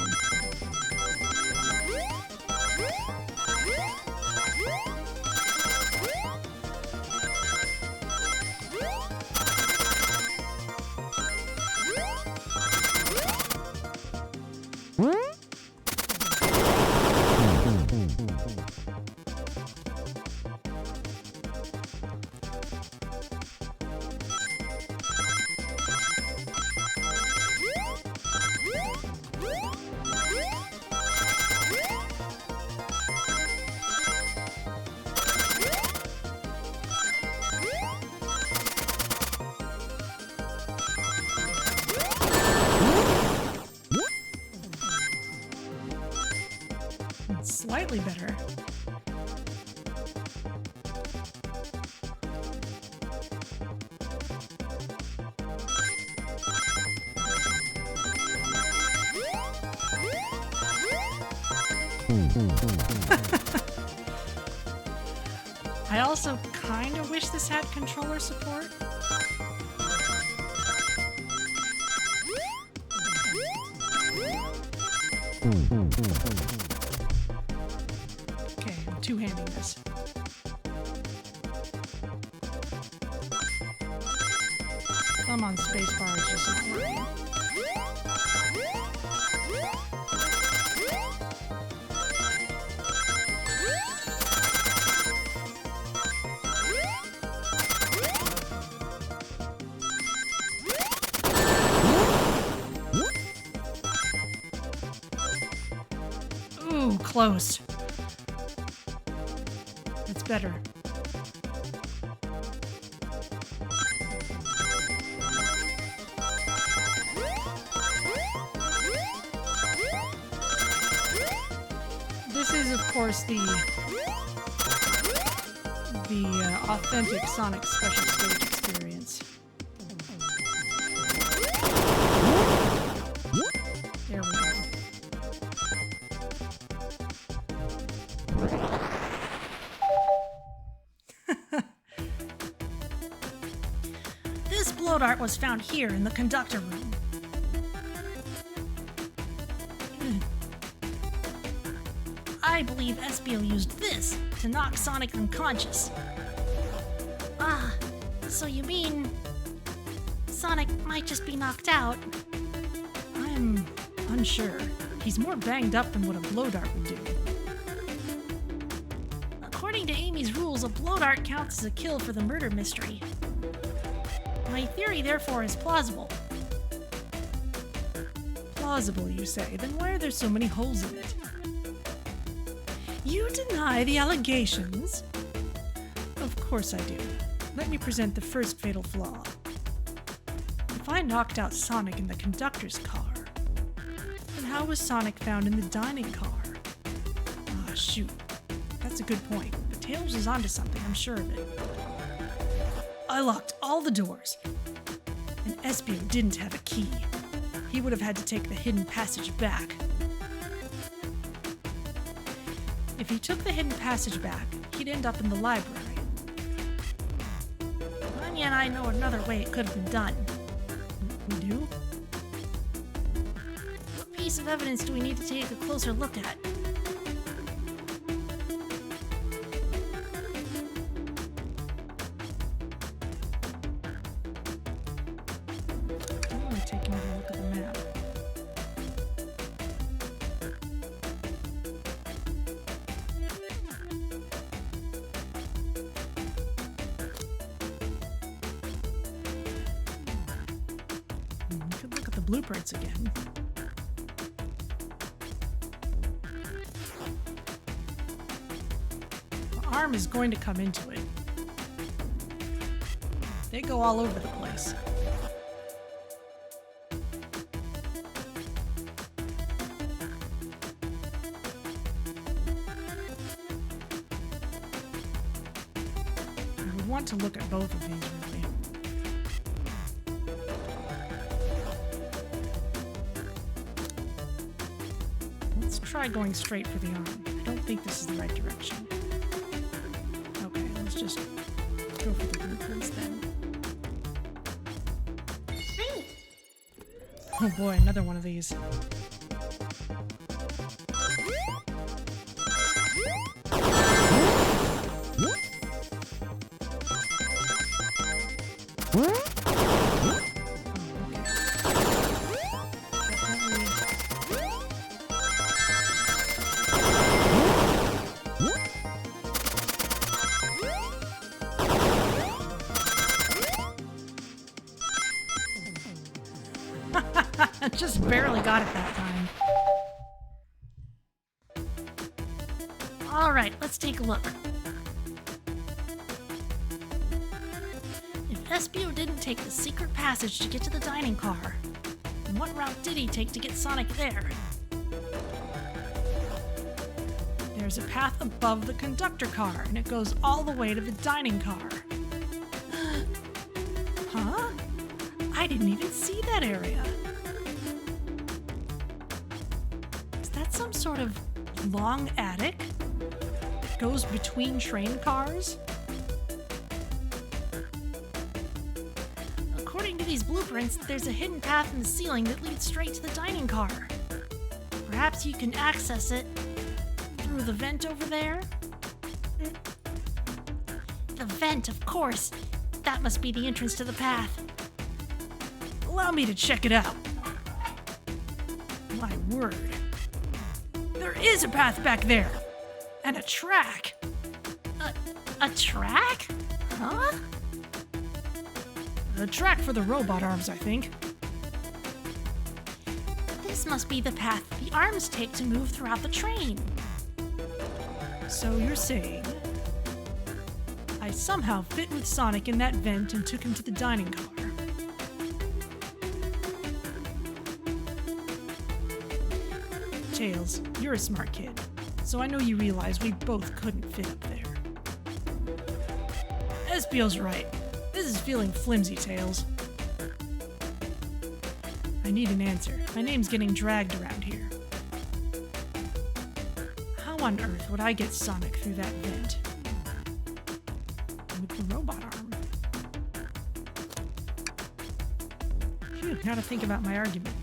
Slightly better. I also kind of wish this had controller support. Okay, I'm two-handing this. Thumb on spacebar is just not working. Ooh, close. That's better. This is, of course, the authentic Sonic special stage experience. There we go. This blow dart was found here in the conductor room. I believe Espio used this to knock Sonic unconscious. Ah, so you mean Sonic might just be knocked out? I'm unsure. He's more banged up than what a blow dart would do. According to Amy's rules, a blow dart counts as a kill for the murder mystery. My theory, therefore, is plausible. Plausible, you say? Then why are there so many holes in it? You deny the allegations? Of course I do. Let me present the first fatal flaw. If I knocked out Sonic in the conductor's car, then how was Sonic found in the dining car? Ah, shoot. That's a good point. But Tails is onto something, I'm sure of it. I locked all the doors, and Espio didn't have a key. He would have had to take the hidden passage back. If he took the hidden passage back, he'd end up in the library. And yet I know another way it could have been done. We do? What piece of evidence do we need to take a closer look at? I'm only taking a look at the map. We could look at the blueprints again. The arm is going to come into it. They go all over the place. I would want to look at both of these, really. Let's try going straight for the arm. I don't think this is the right direction. Okay, let's just Let's go for the blueprints then. Oh boy, another one of these. Just barely got it that time. Alright, let's take a look. If Espio didn't take the secret passage to get to the dining car, then what route did he take to get Sonic there? There's a path above the conductor car, and it goes all the way to the dining car. Huh? I didn't even see that area. Is that some sort of long attic that goes between train cars? According to these blueprints, there's a hidden path in the ceiling that leads straight to the dining car. Perhaps you can access it through the vent over there? The vent, of course. That must be the entrance to the path. Allow me to check it out. My word. There is a path back there! And a track! A track? Huh? A track for the robot arms, I think. This must be the path the arms take to move throughout the train. So you're saying I somehow fit with Sonic in that vent and took him to the dining car? Tails, you're a smart kid, so I know you realize we both couldn't fit up there. Espio's right. This is feeling flimsy, Tails. I need an answer. My name's getting dragged around here. How on earth would I get Sonic through that vent? With the robot arm. Phew, now to think about my argument.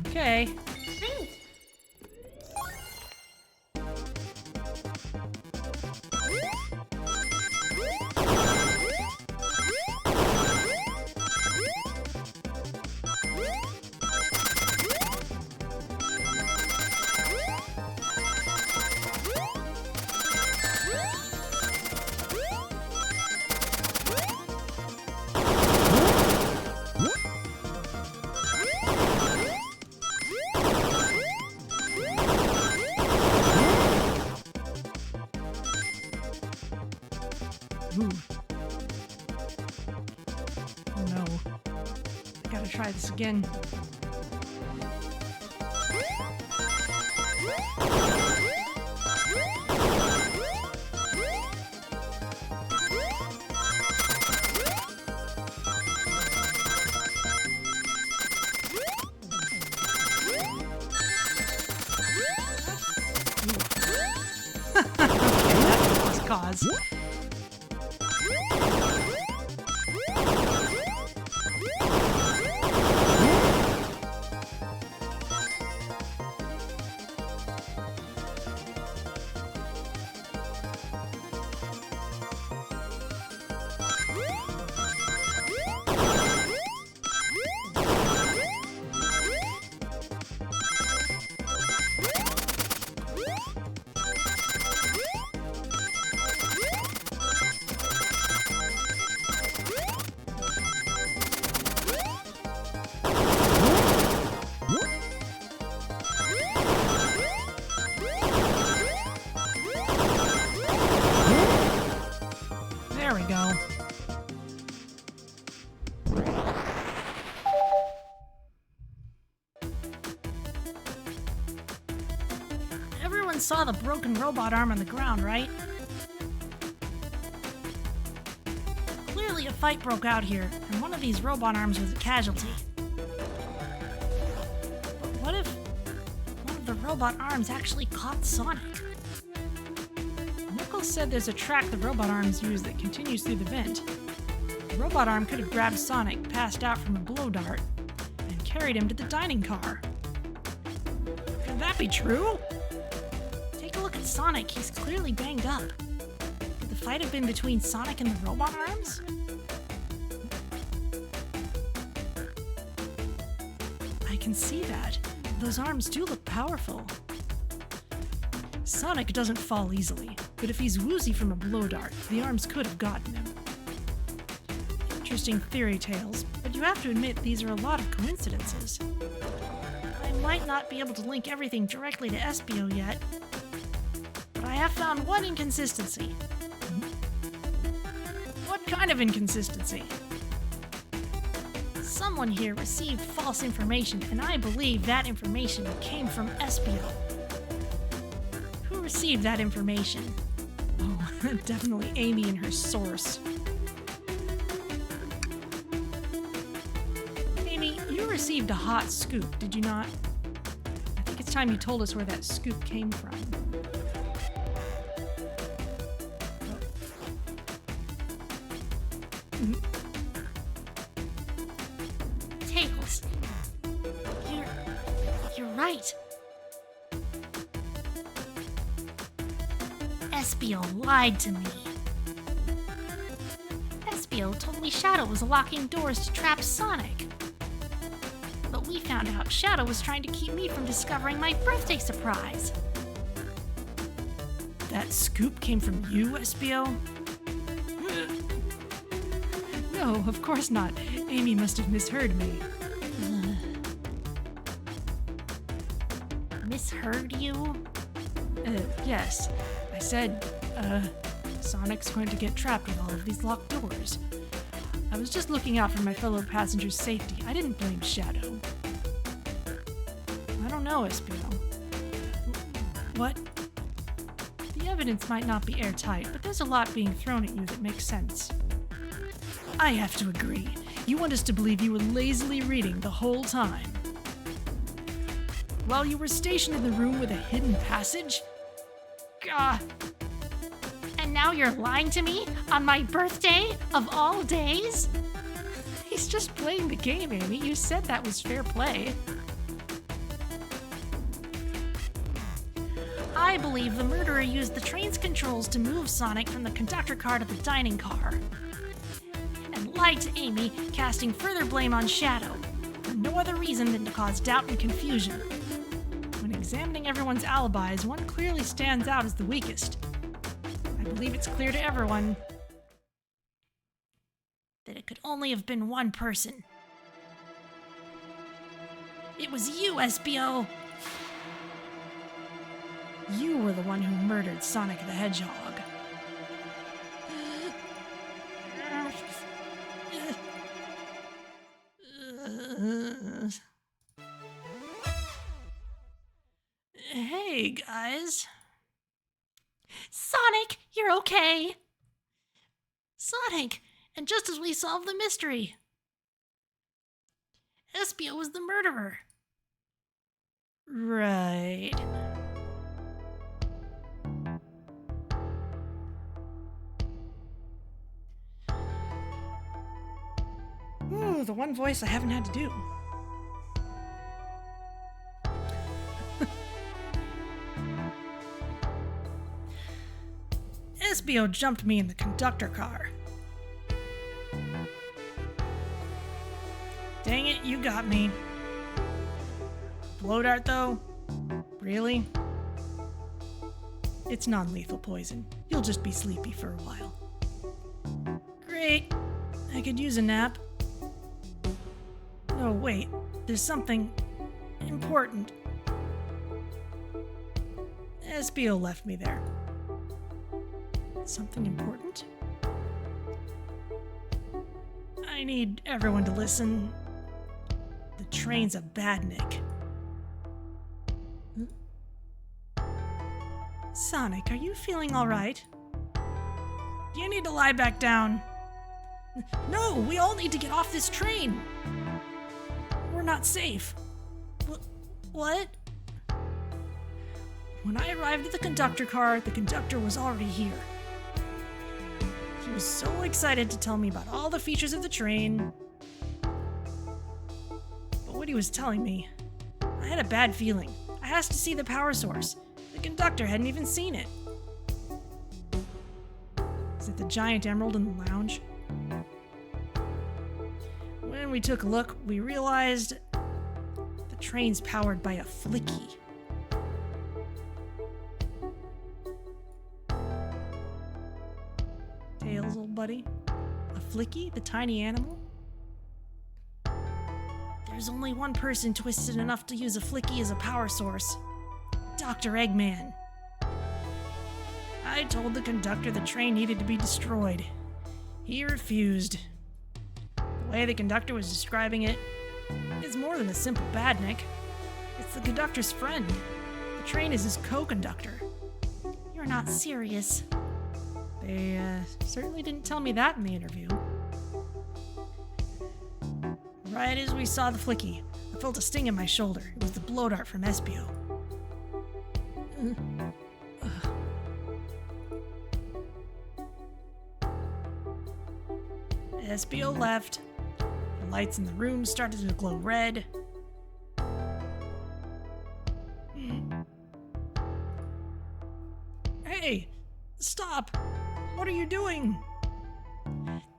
Okay. Ooh. Oh no. I gotta try this again. Okay, that lost cause. There we go. Everyone saw the broken robot arm on the ground, right? Clearly a fight broke out here, and one of these robot arms was a casualty. But what if one of the robot arms actually caught Sonic? Will said there's a track the robot arms use that continues through the vent. The robot arm could have grabbed Sonic, passed out from a blow dart, and carried him to the dining car. Could that be true? Take a look at Sonic. He's clearly banged up. Could the fight have been between Sonic and the robot arms? I can see that. Those arms do look powerful. Sonic doesn't fall easily, but if he's woozy from a blow dart, the arms could have gotten him. Interesting theory tales, but you have to admit these are a lot of coincidences. I might not be able to link everything directly to Espio yet, but I have found one inconsistency. What kind of inconsistency? Someone here received false information, and I believe that information came from Espio. Who received that information? Oh, definitely Amy and her source. Amy, you received a hot scoop, did you not? I think it's time you told us where that scoop came from. Tails, you're right. Espio lied to me. Espio told me Shadow was locking doors to trap Sonic. But we found out Shadow was trying to keep me from discovering my birthday surprise. That scoop came from you, Espio? No, of course not. Amy must have misheard me. Misheard you? Yes. I said, Sonic's going to get trapped with all of these locked doors. I was just looking out for my fellow passengers' safety. I didn't blame Shadow. I don't know, Espio. What? The evidence might not be airtight, but there's a lot being thrown at you that makes sense. I have to agree. You want us to believe you were lazily reading the whole time. While you were stationed in the room with a hidden passage? Gah! And now you're lying to me on my birthday of all days? He's just playing the game, Amy. You said that was fair play. I believe the murderer used the train's controls to move Sonic from the conductor car to the dining car. And lied to Amy, casting further blame on Shadow, for no other reason than to cause doubt and confusion. When examining everyone's alibis, one clearly stands out as the weakest. I believe it's clear to everyone that it could only have been one person. It was you, Espio! You were the one who murdered Sonic the Hedgehog. Hey, guys. Sonic, you're okay. Sonic, and just as we solved the mystery, Espio was the murderer. Right. Ooh, the one voice I haven't had to do. Espio jumped me in the conductor car. Dang it, you got me. Blow dart, though? Really? It's non-lethal poison. You'll just be sleepy for a while. Great. I could use a nap. Oh, wait. There's something important. Espio left me there. Something important? I need everyone to listen. The train's a badnik. Sonic, are you feeling all right? Do you need to lie back down? No, we all need to get off this train. We're not safe. What? When I arrived at the conductor car, the conductor was already here. He was so excited to tell me about all the features of the train. But what he was telling me, I had a bad feeling. I asked to see the power source. The conductor hadn't even seen it. Is it the giant emerald in the lounge? When we took a look, we realized the train's powered by a flicky. Tails, old buddy? A flicky? The tiny animal? There's only one person twisted enough to use a flicky as a power source. Dr. Eggman. I told the conductor the train needed to be destroyed. He refused. The way the conductor was describing it, it's more than a simple badnik. It's the conductor's friend. The train is his co-conductor. You're not serious. They certainly didn't tell me that in the interview. Right as we saw the flicky, I felt a sting in my shoulder. It was the blow dart from Espio. Espio left. The lights in the room started to glow red. Hey! Stop! What are you doing?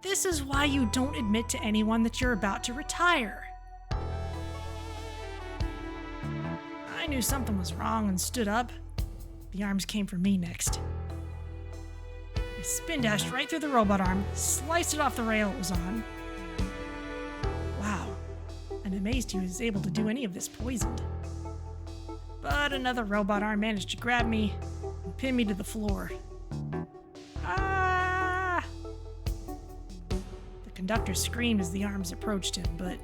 This is why you don't admit to anyone that you're about to retire. I knew something was wrong and stood up. The arms came for me next. I spin dashed right through the robot arm, sliced it off the rail it was on. Wow, I'm amazed he was able to do any of this poisoned. But another robot arm managed to grab me and pin me to the floor. Ah! The conductor screamed as the arms approached him, but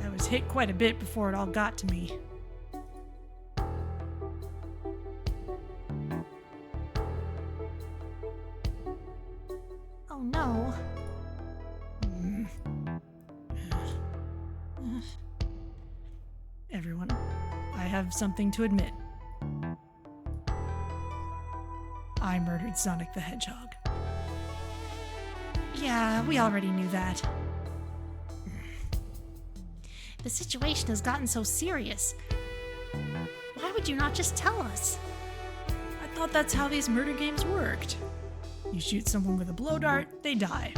I was hit quite a bit before it all got to me. Oh no. Everyone, I have something to admit. I murdered Sonic the Hedgehog. Yeah, we already knew that. The situation has gotten so serious. Why would you not just tell us? I thought that's how these murder games worked. You shoot someone with a blow dart, they die.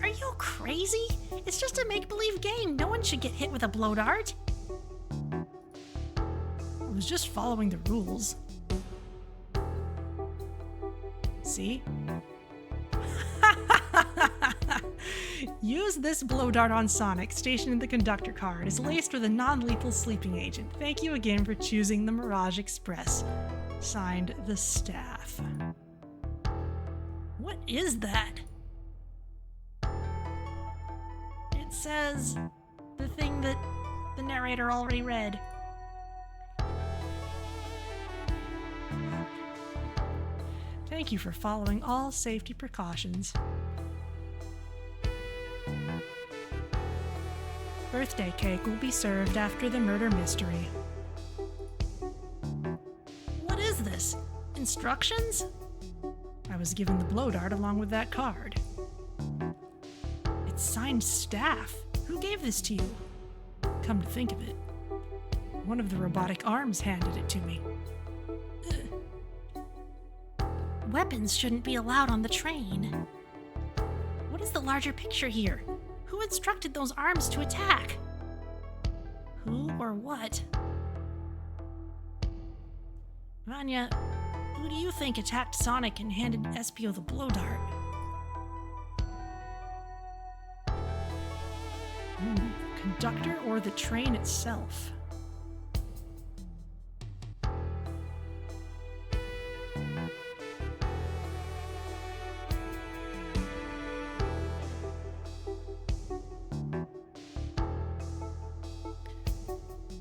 Are you crazy? It's just a make-believe game. No one should get hit with a blow dart. I was just following the rules. See? Use this blow dart on Sonic, stationed in the conductor car. It is laced with a non-lethal sleeping agent. Thank you again for choosing the Mirage Express. Signed, the staff. What is that? It says the thing that the narrator already read. Thank you for following all safety precautions. Birthday cake will be served after the murder mystery. What is this? Instructions? I was given the blow dart along with that card. It's signed staff. Who gave this to you? Come to think of it, one of the robotic arms handed it to me. Weapons shouldn't be allowed on the train. What is the larger picture here? Who instructed those arms to attack? Who or what? Vanya, who do you think attacked Sonic and handed Espio the blow dart? Conductor or the train itself?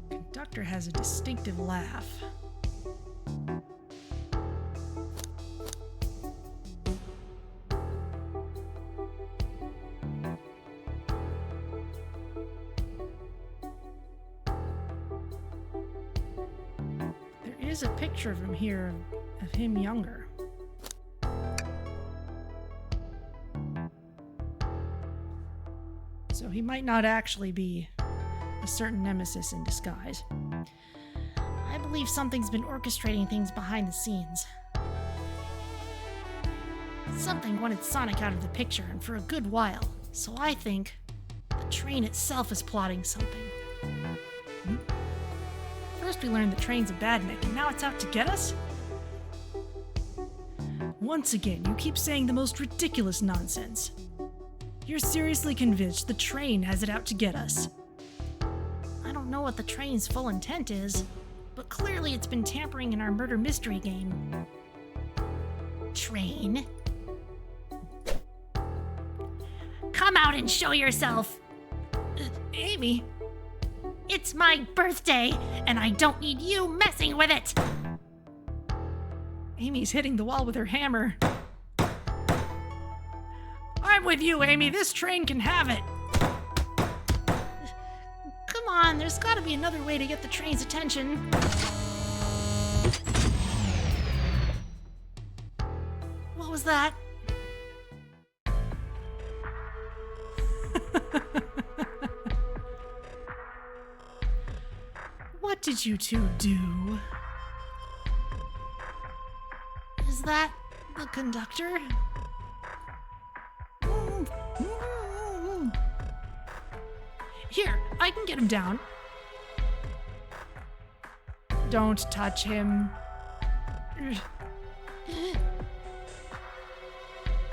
Conductor has a distinctive laugh. There is a picture of him here, of him younger. So he might not actually be a certain nemesis in disguise. I believe something's been orchestrating things behind the scenes. Something wanted Sonic out of the picture, and for a good while. So I think the train itself is plotting something. First we learned the train's a badnik, and now it's out to get us? Once again, you keep saying the most ridiculous nonsense. You're seriously convinced the train has it out to get us? I don't know what the train's full intent is, but clearly it's been tampering in our murder mystery game. Train? Come out and show yourself! Amy! It's my birthday, and I don't need you messing with it! Amy's hitting the wall with her hammer. I'm with you, Amy. This train can have it. Come on, there's gotta be another way to get the train's attention. What was that? What did you two do? Is that the conductor? Here, I can get him down. Don't touch him.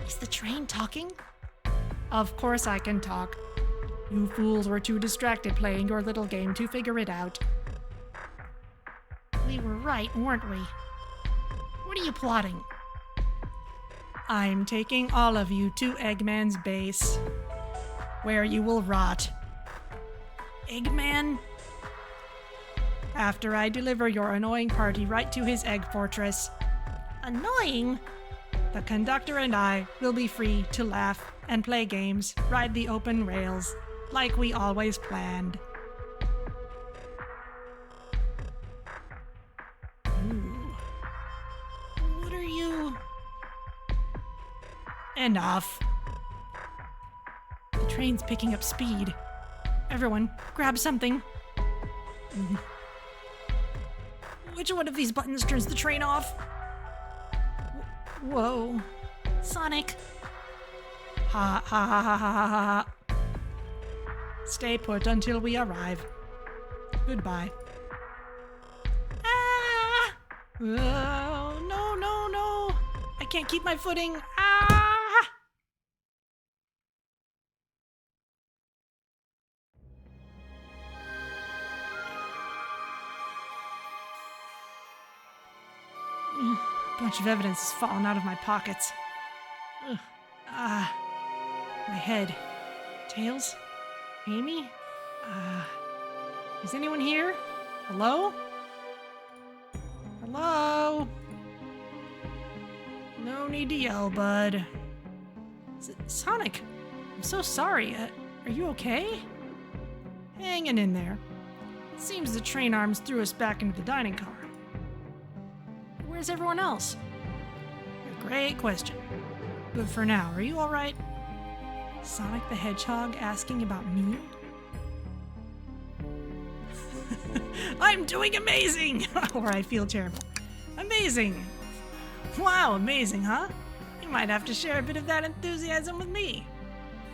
Is the train talking? Of course I can talk. You fools were too distracted playing your little game to figure it out. We were right, weren't we? What are you plotting? I'm taking all of you to Eggman's base, where you will rot. Eggman? After I deliver your annoying party right to his egg fortress, Annoying? the conductor and I will be free to laugh and play games, ride the open rails, like we always planned. Ooh. What are you... Enough. The train's picking up speed. Everyone, grab something. Which one of these buttons turns the train off? Whoa. Sonic? Ha ha ha ha ha ha ha. Stay put until we arrive. Goodbye. Ah! Oh, no, no, no. I can't keep my footing. Ah! A bunch of evidence has fallen out of my pockets. Ugh. Ah. My head. Tails? Amy? Is anyone here? Hello? Hello? No need to yell, bud. Sonic, I'm so sorry. Are you okay? Hanging in there. It seems the train arms threw us back into the dining car. Where's everyone else? A great question. But for now, are you alright? Sonic the Hedgehog asking about me? I'm doing amazing! Or I feel terrible. Amazing! Wow, amazing, huh? You might have to share a bit of that enthusiasm with me.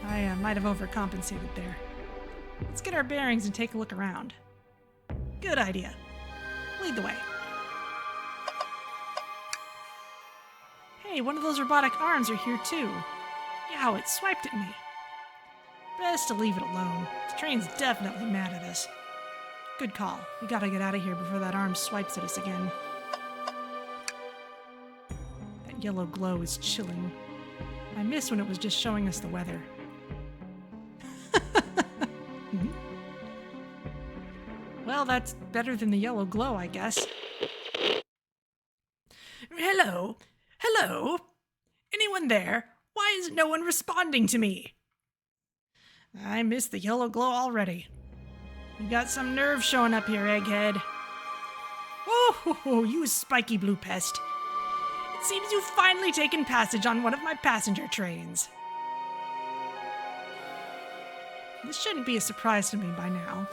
I might have overcompensated there. Let's get our bearings and take a look around. Good idea. Lead the way. Hey, one of those robotic arms are here too. Yow, it swiped at me. Best to leave it alone. The train's definitely mad at us. Good call. We gotta get out of here before that arm swipes at us again. That yellow glow is chilling. I miss when it was just showing us the weather. Well, that's better than the yellow glow, I guess. Hello? Hello? Anyone there? Why is no one responding to me? I missed the yellow glow already. You got some nerve showing up here, Egghead. Oh, Oh, you spiky blue pest. It seems you've finally taken passage on one of my passenger trains. This shouldn't be a surprise to me by now.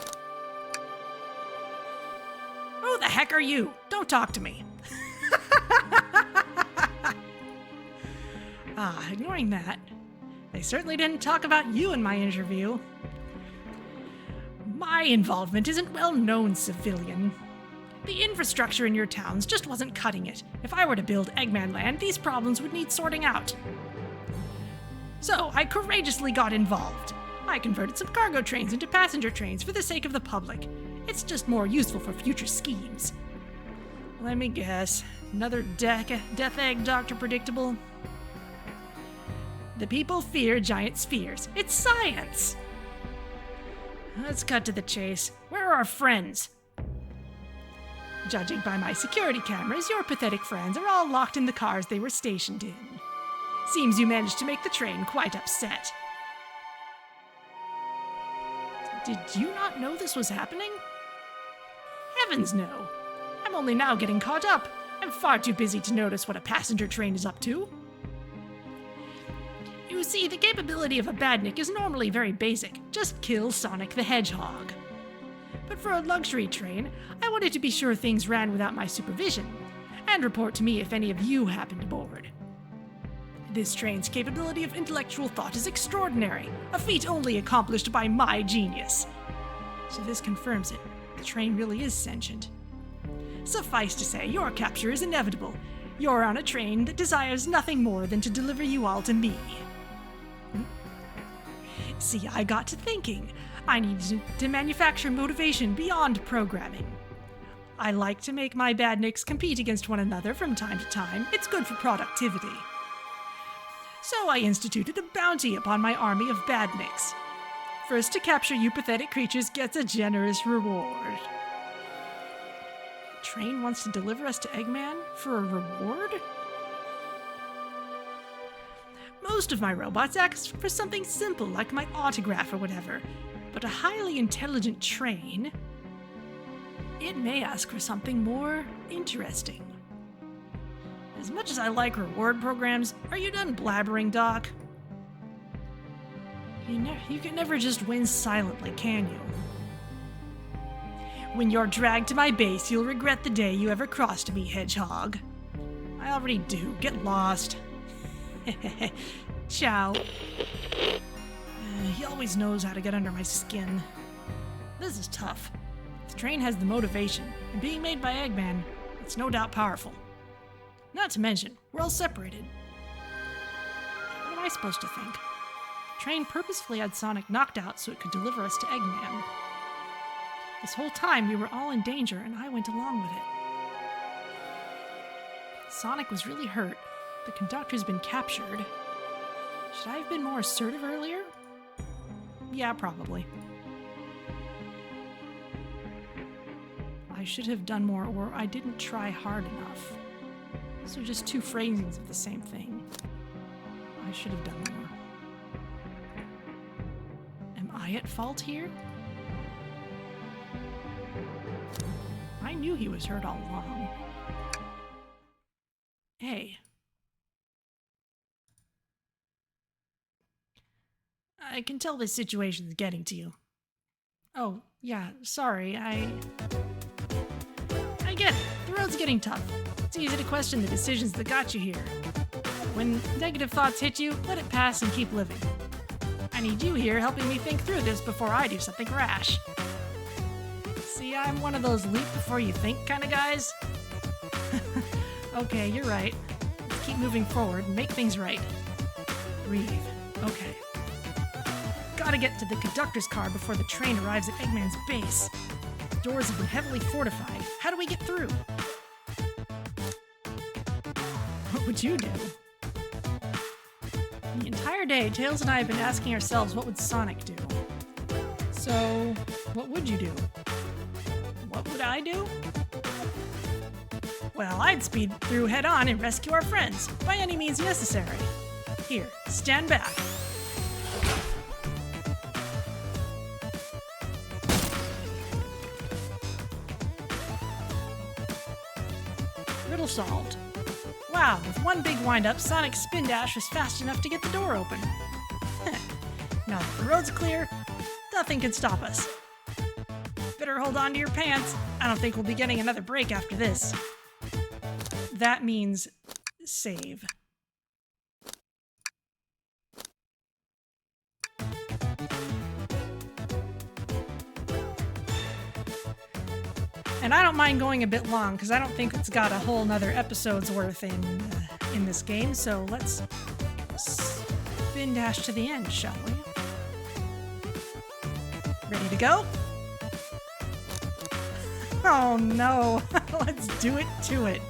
Who the heck are you? Don't talk to me. Ignoring that, they certainly didn't talk about you in my interview. My involvement isn't well known, civilian. The infrastructure in your towns just wasn't cutting it. If I were to build Eggman Land, these problems would need sorting out. So I courageously got involved. I converted some cargo trains into passenger trains for the sake of the public. It's just more useful for future schemes. Let me guess. Another death egg, Dr. Predictable? The people fear giant spheres. It's science! Let's cut to the chase. Where are our friends? Judging by my security cameras, your pathetic friends are all locked in the cars they were stationed in. Seems you managed to make the train quite upset. Did you not know this was happening? Heavens no! I'm only now getting caught up. I'm far too busy to notice what a passenger train is up to. You see, the capability of a badnik is normally very basic. Just kill Sonic the Hedgehog. But for a luxury train, I wanted to be sure things ran without my supervision, and report to me if any of you happened aboard. This train's capability of intellectual thought is extraordinary, a feat only accomplished by my genius. So this confirms it. The train really is sentient. Suffice to say, your capture is inevitable. You're on a train that desires nothing more than to deliver you all to me. See, I got to thinking. I needed to manufacture motivation beyond programming. I like to make my badniks compete against one another from time to time. It's good for productivity. So I instituted a bounty upon my army of badniks. First to capture you pathetic creatures gets a generous reward. The train wants to deliver us to Eggman for a reward? Most of my robots ask for something simple like my autograph or whatever, but a highly intelligent train, it may ask for something more interesting. As much as I like reward programs, are you done blabbering, Doc? You can never just win silently, can you? When you're dragged to my base, you'll regret the day you ever crossed me, Hedgehog. I already do. Get lost. Ciao. He always knows how to get under my skin. This is tough. The train has the motivation, and being made by Eggman, it's no doubt powerful. Not to mention, we're all separated. What am I supposed to think? The train purposefully had Sonic knocked out so it could deliver us to Eggman. This whole time we were all in danger, and I went along with it. Sonic was really hurt. The conductor's been captured. Should I have been more assertive earlier? Yeah, probably. I should have done more, or I didn't try hard enough. These are just two phrasings of the same thing. I should have done more. Am I at fault here? I knew he was hurt all along. Hey. I can tell this situation's getting to you. Oh, yeah, sorry, I get it. The road's getting tough. It's easy to question the decisions that got you here. When negative thoughts hit you, let it pass and keep living. I need you here helping me think through this before I do something rash. See, I'm one of those leap before you think kind of guys. Okay, you're right. Let's keep moving forward and make things right. Breathe. Okay. Gotta get to the conductor's car before the train arrives at Eggman's base. The doors have been heavily fortified. How do we get through? What would you do? The entire day, Tails and I have been asking ourselves what would Sonic do. So, what would you do? What would I do? Well, I'd speed through head-on and rescue our friends, by any means necessary. Here, stand back. Riddle solved. Wow, with one big wind-up, Sonic's spin dash was fast enough to get the door open. Now that the road's clear, nothing can stop us. Better hold on to your pants. I don't think we'll be getting another break after this. That means save. And I don't mind going a bit long because I don't think it's got a whole nother episode's worth in this game. So let's spin dash to the end, shall we? Ready to go? Oh no, let's do it to it.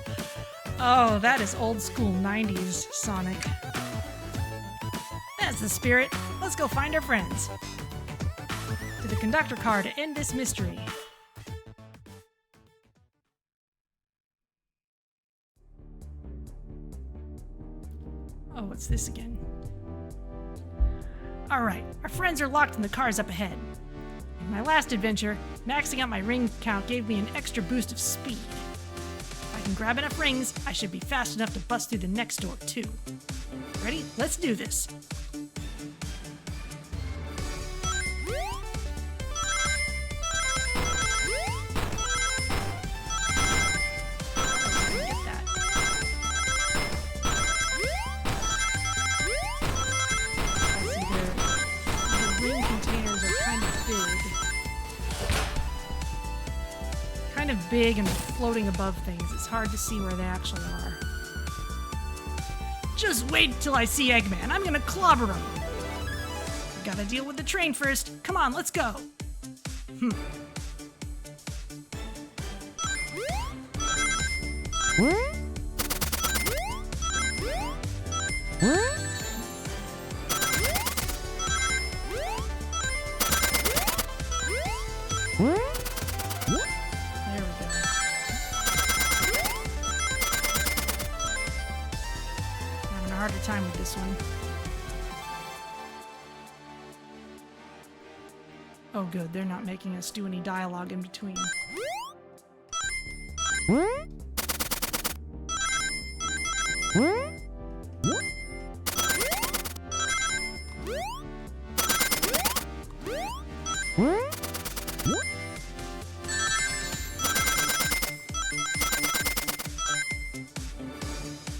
Oh, that is old school 90s Sonic. That's the spirit. Let's go find our friends. To the conductor car to end this mystery. Oh, what's this again? Alright, our friends are locked in the cars up ahead. In my last adventure, maxing out my ring count gave me an extra boost of speed. If I can grab enough rings, I should be fast enough to bust through the next door, too. Ready? Let's do this. Big and floating above things. It's hard to see where they actually are. Just wait till I see Eggman. I'm gonna clobber him. We gotta deal with the train first. Come on, let's go. Time with this one. Oh good, they're not making us do any dialogue in between.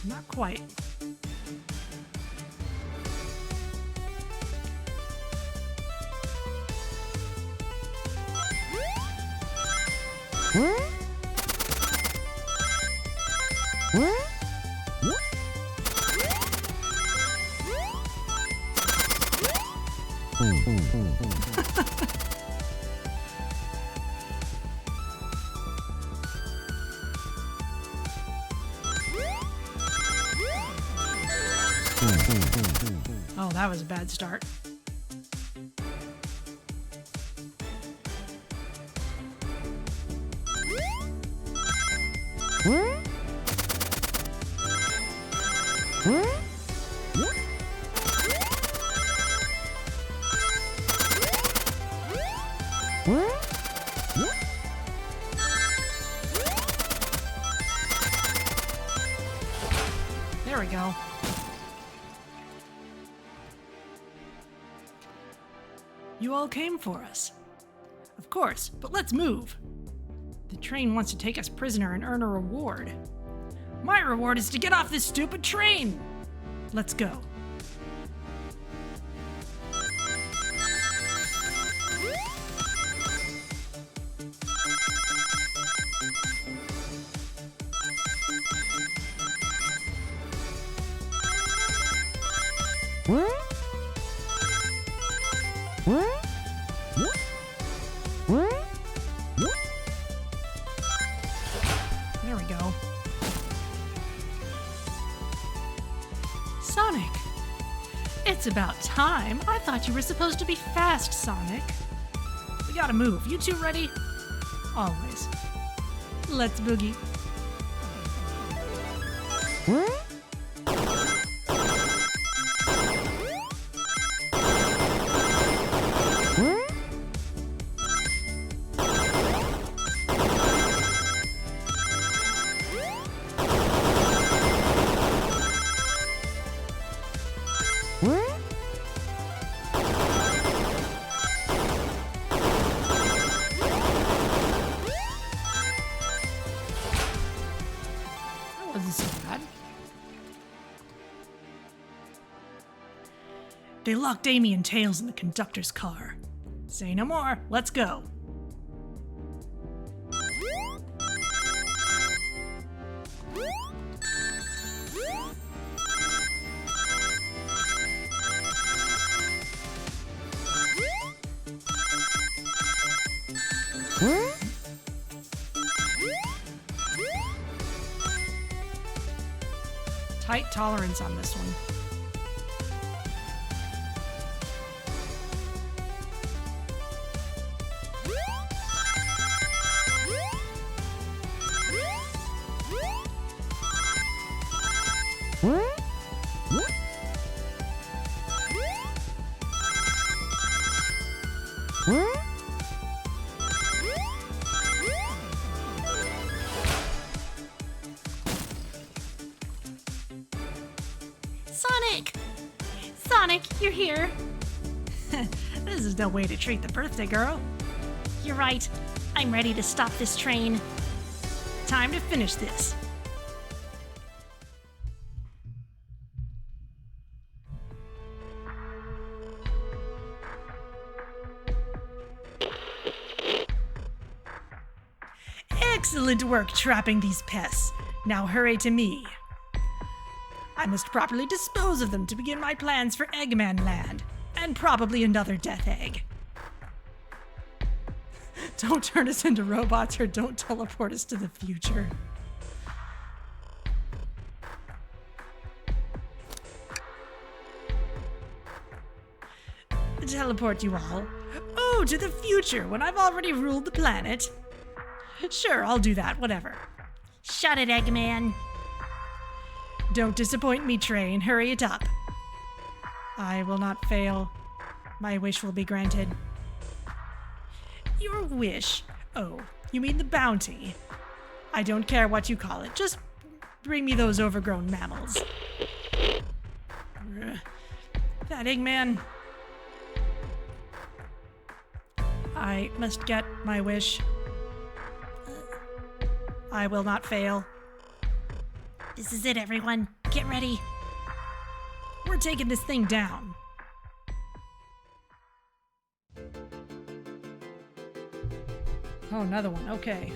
Not quite. Oh, that was a bad start. There we go. You all came for us. Of course, but let's move. The train wants to take us prisoner and earn a reward. My reward is to get off this stupid train! Let's go. There we go. Sonic! It's about time. I thought you were supposed to be fast, Sonic. We gotta move. You two ready? Always. Let's boogie. Wasn't so bad. They locked Amy and Tails in the conductor's car. Say no more. Let's go. Tight tolerance on this one. Sonic, you're here. This is no way to treat the birthday girl. You're right. I'm ready to stop this train. Time to finish this. Excellent work trapping these pests. Now hurry to me. I must properly dispose of them to begin my plans for Eggman Land, and probably another death egg. Don't turn us into robots or don't teleport us to the future. Teleport you all? Oh, to the future, when I've already ruled the planet? Sure, I'll do that, whatever. Shut it, Eggman. Don't disappoint me, train. Hurry it up. I will not fail. My wish will be granted. Your wish? Oh, you mean the bounty? I don't care what you call it. Just bring me those overgrown mammals. That Eggman. I must get my wish. I will not fail. This is it, everyone. Get ready. We're taking this thing down. Oh, another one. Okay.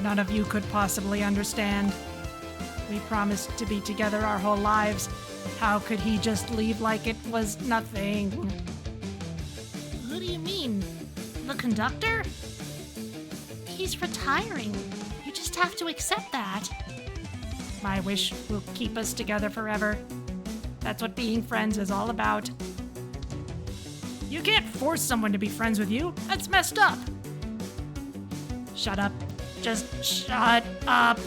None of you could possibly understand. We promised to be together our whole lives. How could he just leave like it was nothing? Who do you mean? The conductor? He's retiring. You just have to accept that. My wish will keep us together forever. That's what being friends is all about. You can't force someone to be friends with you. That's messed up. Shut up. Just shut up.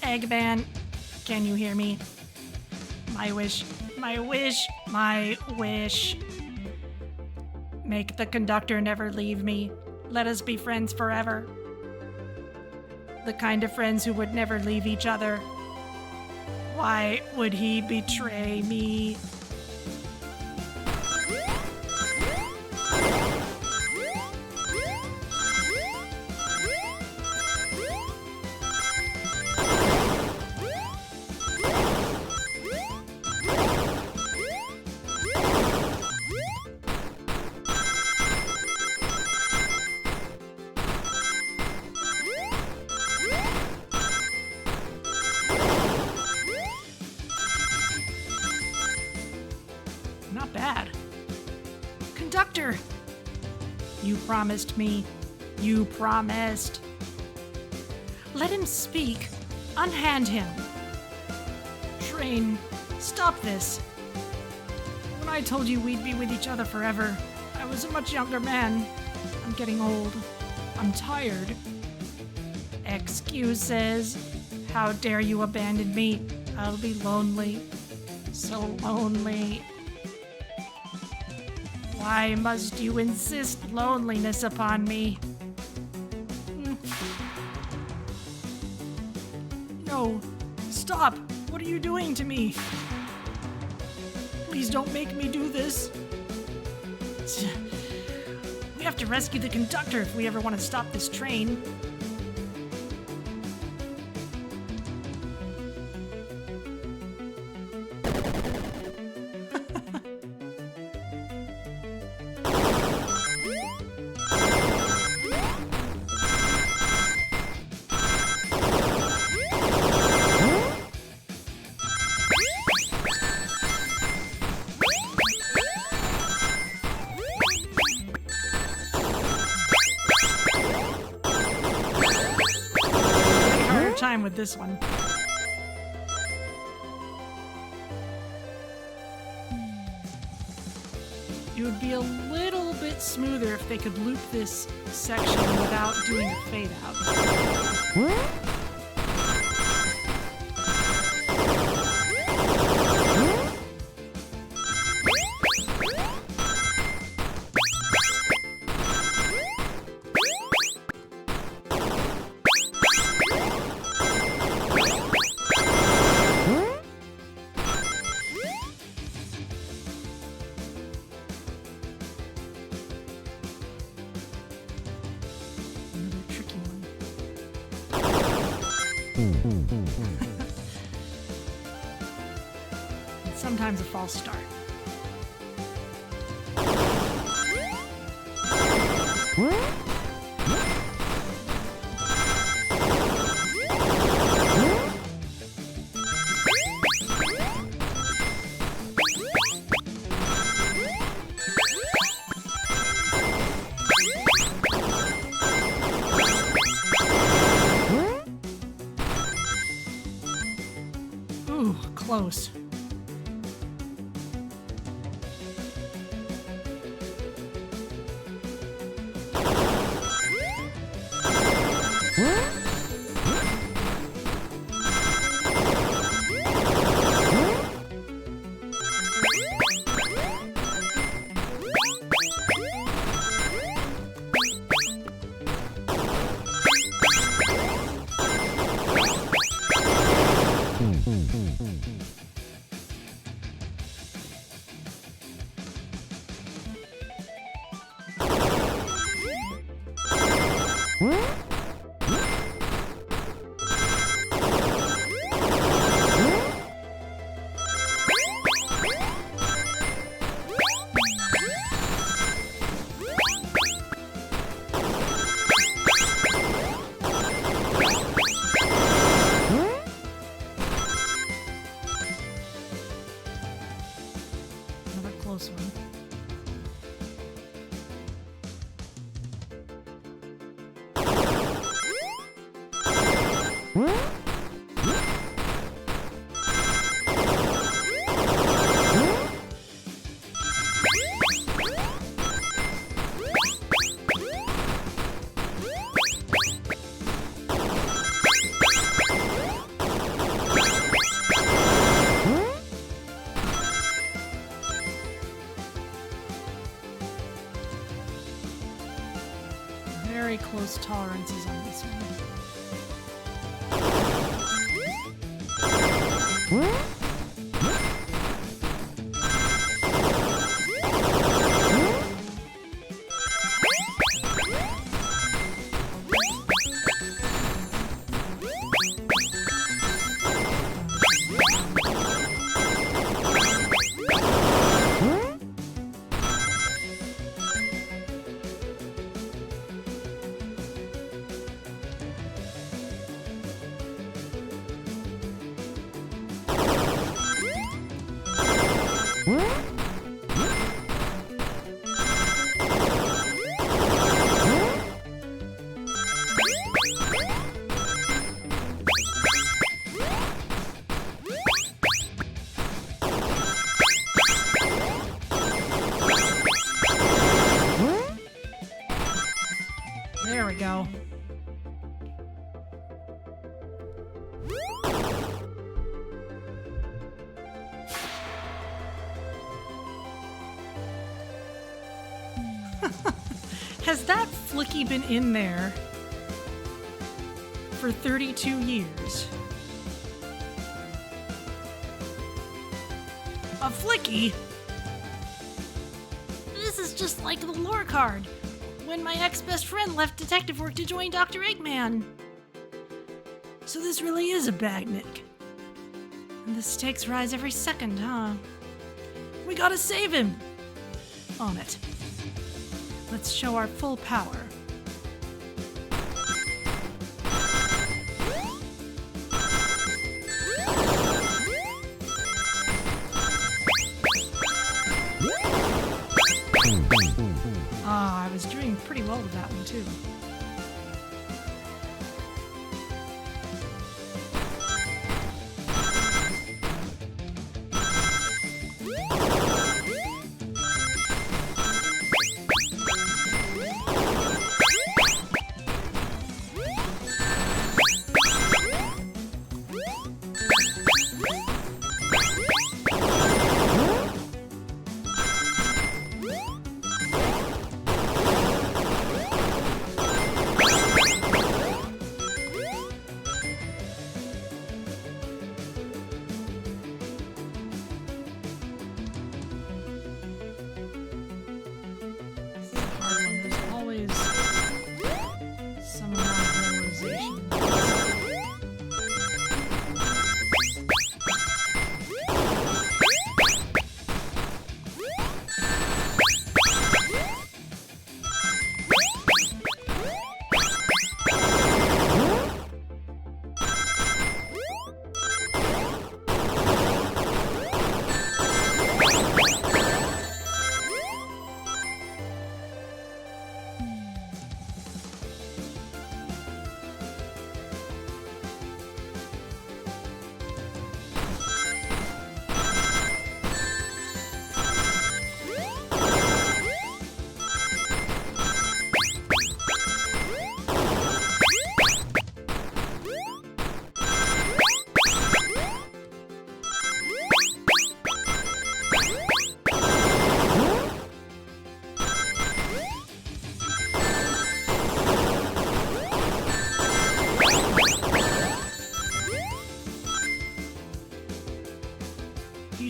Eggman, can you hear me? My wish. Make the conductor never leave me. Let us be friends forever. The kind of friends who would never leave each other. Why would he betray me? Not bad. Conductor! You promised me. You promised. Let him speak. Unhand him. Train, stop this. When I told you we'd be with each other forever, I was a much younger man. I'm getting old. I'm tired. Excuses. How dare you abandon me? I'll be lonely. So lonely. Why must you insist loneliness upon me? No. Stop. What are you doing to me? Please don't make me do this. We have to rescue the conductor if we ever want to stop this train. Time with this one. It would be a little bit smoother if they could loop this section without doing a fade out. Sometimes a false start. Ooh, close. Close one. Very close tolerances on this one. Has that Flicky been in there for 32 years? A Flicky? This is just like the lore card, when my ex-best friend left detective work to join Dr. Eggman. So this really is a Bagnik. And the stakes rise every second, huh? We gotta save him! On it. Let's show our full power. I was doing pretty well with that one, too.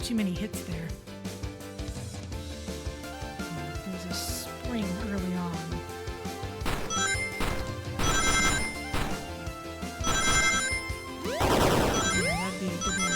Too many hits there. There's a spring early on. Yeah, that'd be a good one.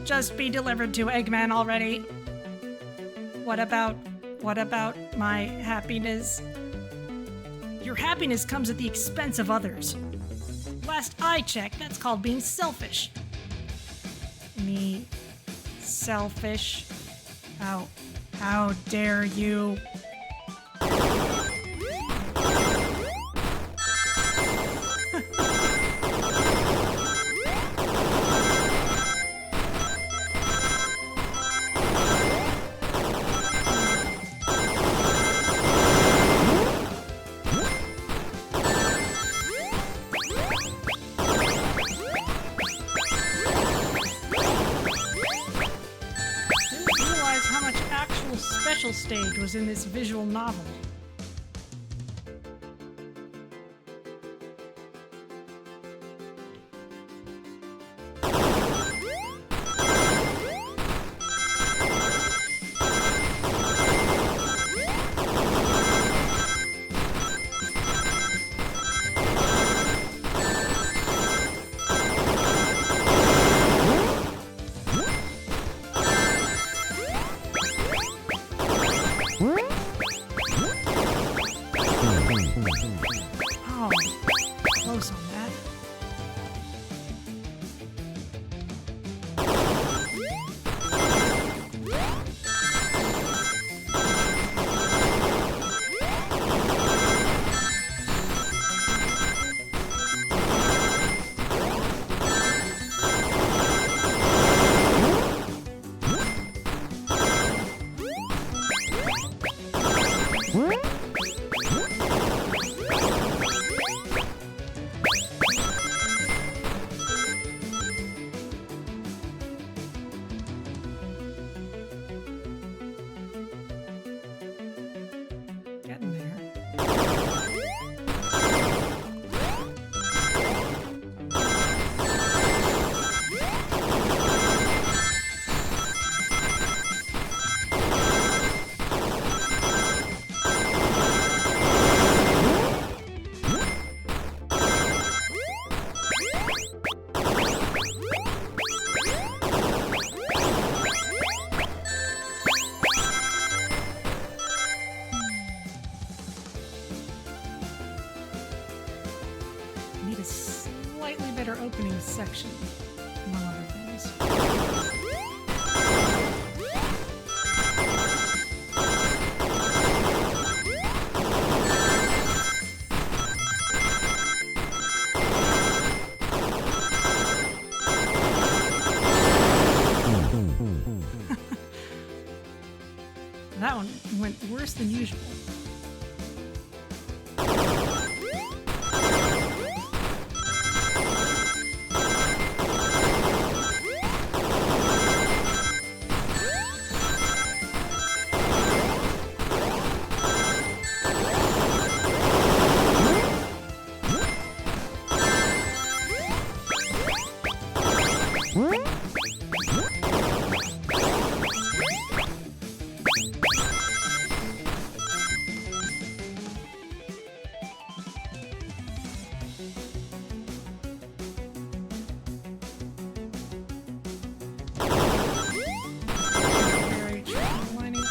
Just be delivered to Eggman already. What about my happiness? Your happiness comes at the expense of others. Last I checked, that's called being selfish. Me selfish? How dare you? Stage was in this visual novel. Getting there. Need a slightly better opening section, among other things. That one went worse than usual. Very streamlining.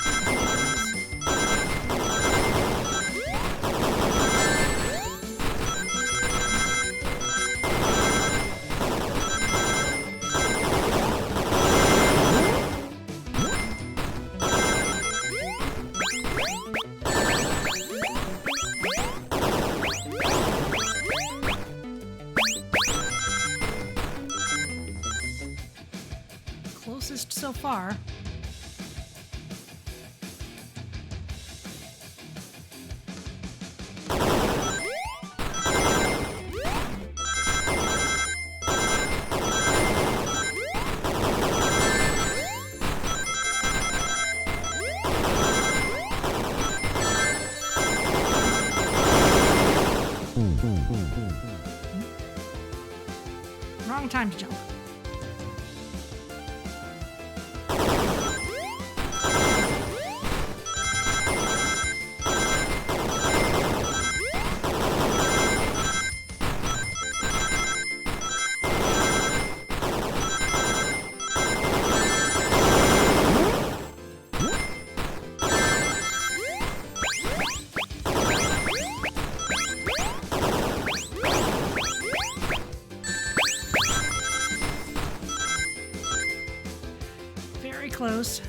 Closest so far. Wrong time to jump. Very close.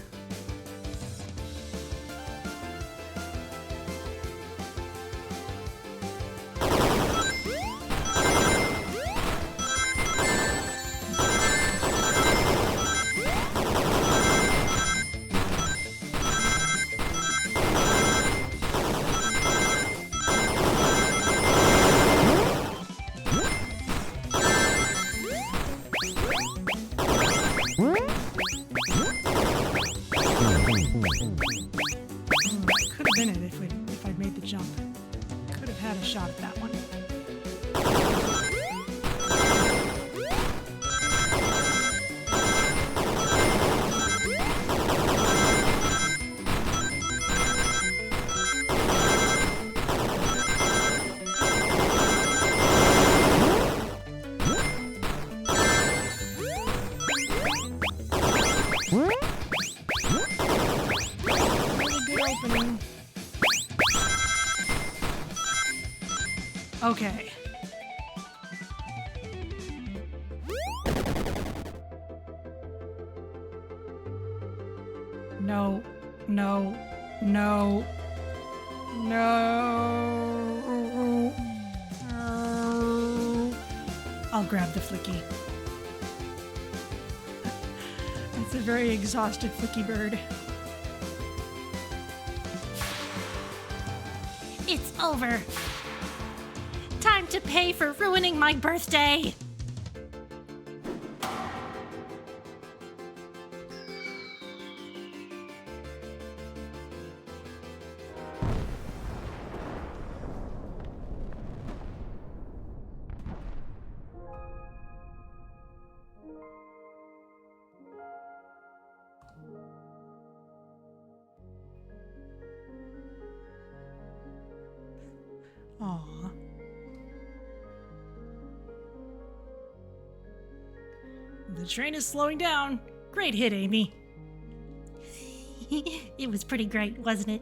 Could have been it if I'd made the jump. Could have had a shot at that one. Opening. Okay. No, no, no, no. I'll grab the flicky. It's a very exhausted flicky bird. It's over. Time to pay for ruining my birthday. Aw. The train is slowing down. Great hit, Amy. It was pretty great, wasn't it?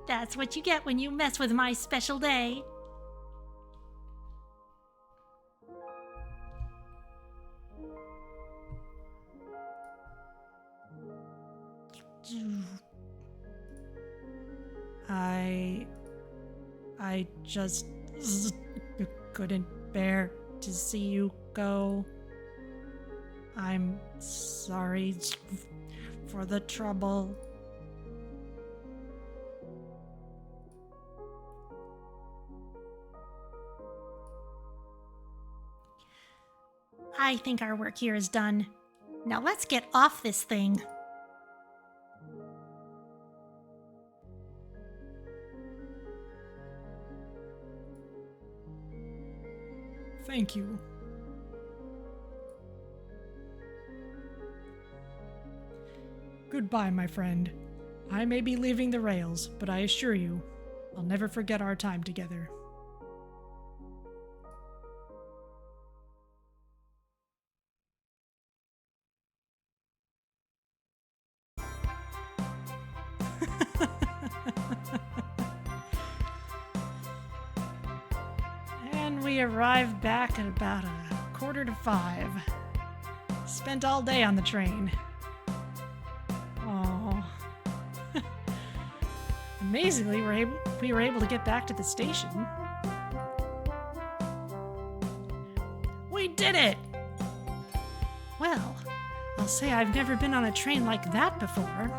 That's what you get when you mess with my special day. I just couldn't bear to see you go. I'm sorry for the trouble. I think our work here is done. Now let's get off this thing. Thank you. Goodbye, my friend. I may be leaving the rails, but I assure you, I'll never forget our time together. And we arrived back at about 4:45. Spent all day on the train. Oh. Amazingly, we were able to get back to the station. We did it! Well, I'll say I've never been on a train like that before.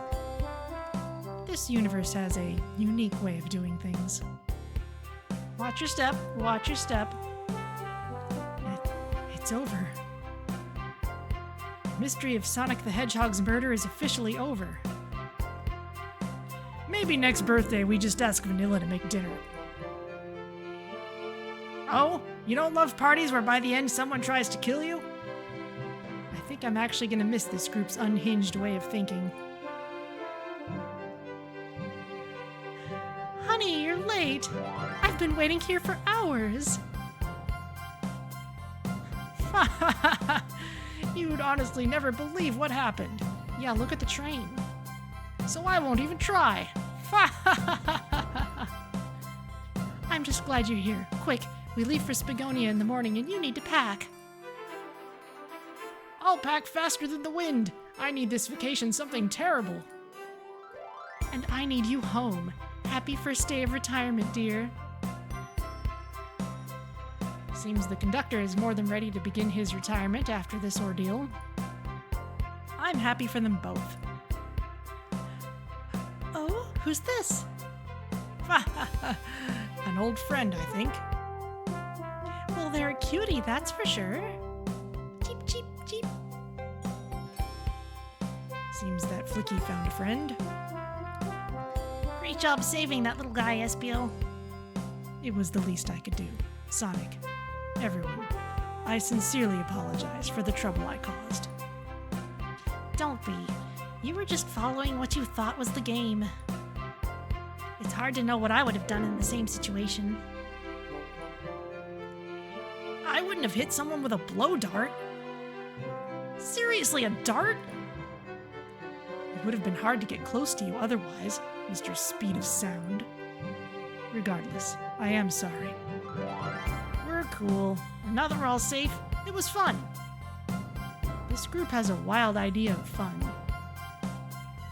This universe has a unique way of doing things. Watch your step, watch your step. It's over. The mystery of Sonic the Hedgehog's murder is officially over. Maybe next birthday we just ask Vanilla to make dinner. Oh, you don't love parties where by the end someone tries to kill you? I think I'm actually gonna miss this group's unhinged way of thinking. Honey, you're late. I've been waiting here for hours. You'd honestly never believe what happened. Yeah, look at the train. So I won't even try. I'm just glad you're here. Quick, we leave for Spagonia in the morning and you need to pack. I'll pack faster than the wind. I need this vacation something terrible. And I need you home. Happy first day of retirement, dear. Seems the conductor is more than ready to begin his retirement after this ordeal. I'm happy for them both. Oh, who's this? An old friend, I think. Well, they're a cutie, that's for sure. Cheep, cheep, cheep. Seems that Flicky found a friend. Great job saving that little guy, Espio. It was the least I could do. Sonic, everyone, I sincerely apologize for the trouble I caused. Don't be. You were just following what you thought was the game. It's hard to know what I would have done in the same situation. I wouldn't have hit someone with a blow dart. Seriously, a dart? It would have been hard to get close to you otherwise, Mr. Speed of Sound. Regardless, I am sorry. We're cool, and now that we're all safe, it was fun. This group has a wild idea of fun.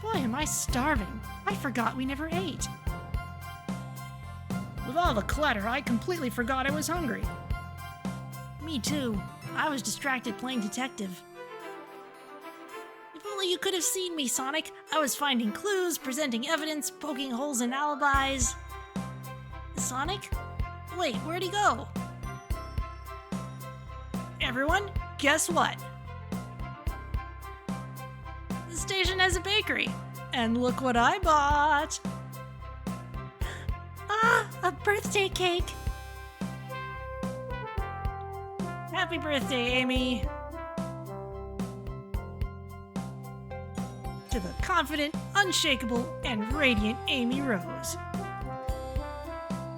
Boy, am I starving. I forgot we never ate. With all the clutter, I completely forgot I was hungry. Me too. I was distracted playing detective. If only you could have seen me, Sonic. I was finding clues, presenting evidence, poking holes in alibis. Sonic? Wait, where'd he go? Everyone, guess what? The station has a bakery. And look what I bought. Ah, a birthday cake. Happy birthday, Amy. To the confident, unshakable, and radiant Amy Rose.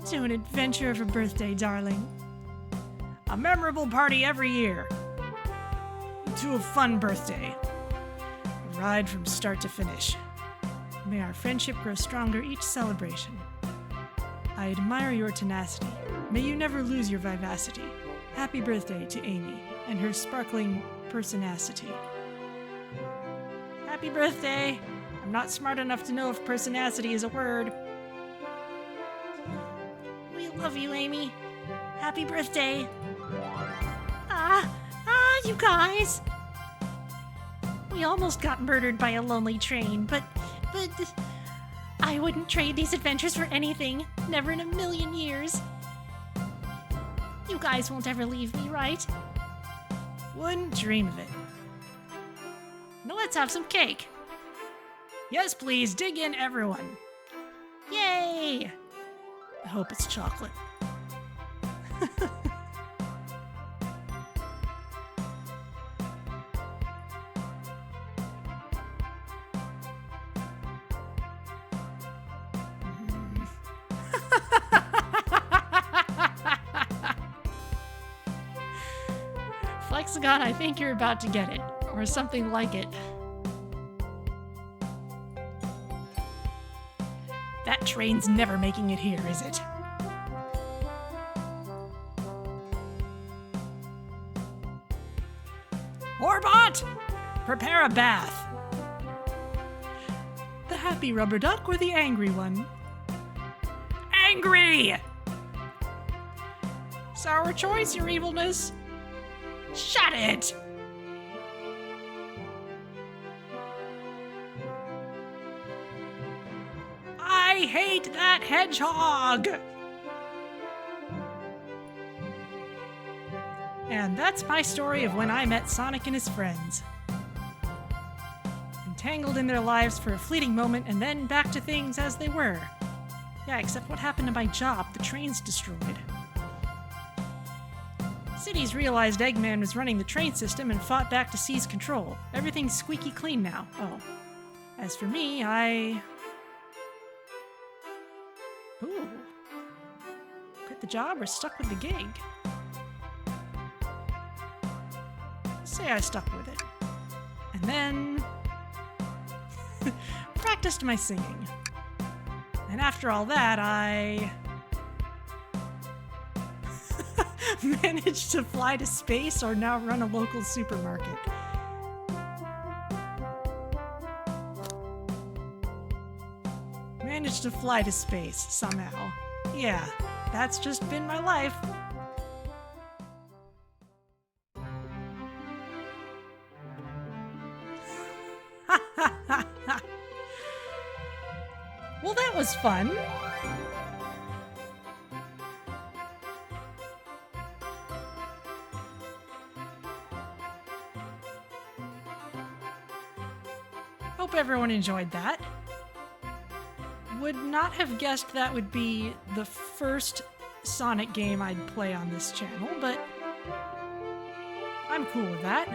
To an adventure of a birthday, darling. A memorable party every year. To a fun birthday. A ride from start to finish. May our friendship grow stronger each celebration. I admire your tenacity. May you never lose your vivacity. Happy birthday to Amy and her sparkling personacity. Happy birthday! I'm not smart enough to know if personacity is a word. We love you, Amy. Happy birthday. You guys. We almost got murdered by a lonely train, but I wouldn't trade these adventures for anything. Never in a million years. you guys won't ever leave me, right? Wouldn't dream of it. Now let's have some cake. Yes, please, dig in, everyone. Yay! I hope it's chocolate. Flexagon, I think you're about to get it, or something like it. That train's never making it here, is it? Orbot! Prepare a bath. The happy rubber duck or the angry one? Angry! Sour choice, your evilness. Shut it! I hate that hedgehog! And that's my story of when I met Sonic and his friends. Entangled in their lives for a fleeting moment and then back to things as they were. Yeah, except what happened to my job? The train's destroyed. Cities realized Eggman was running the train system and fought back to seize control. Everything's squeaky clean now. Oh. As for me, Ooh. Quit the job or stuck with the gig? Say I stuck with it. And then practiced my singing. And after all that, I managed to fly to space or now run a local supermarket. Managed to fly to space somehow. Yeah, that's just been my life. Well, that was fun. Hope everyone enjoyed that. Would not have guessed that would be the first Sonic game I'd play on this channel, but I'm cool with that.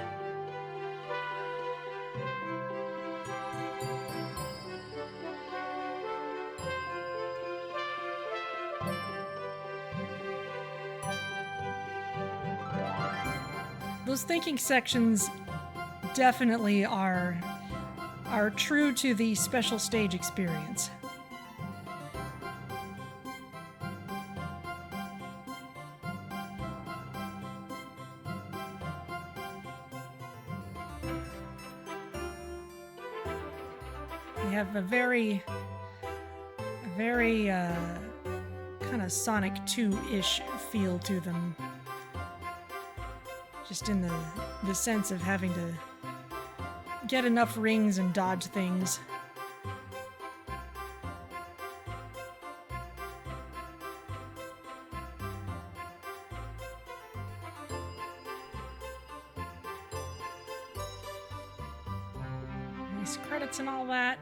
Those thinking sections definitely are true to the special stage experience. They have a very kind of Sonic 2-ish feel to them. Just in the sense of having to get enough rings and dodge things. Nice credits and all that.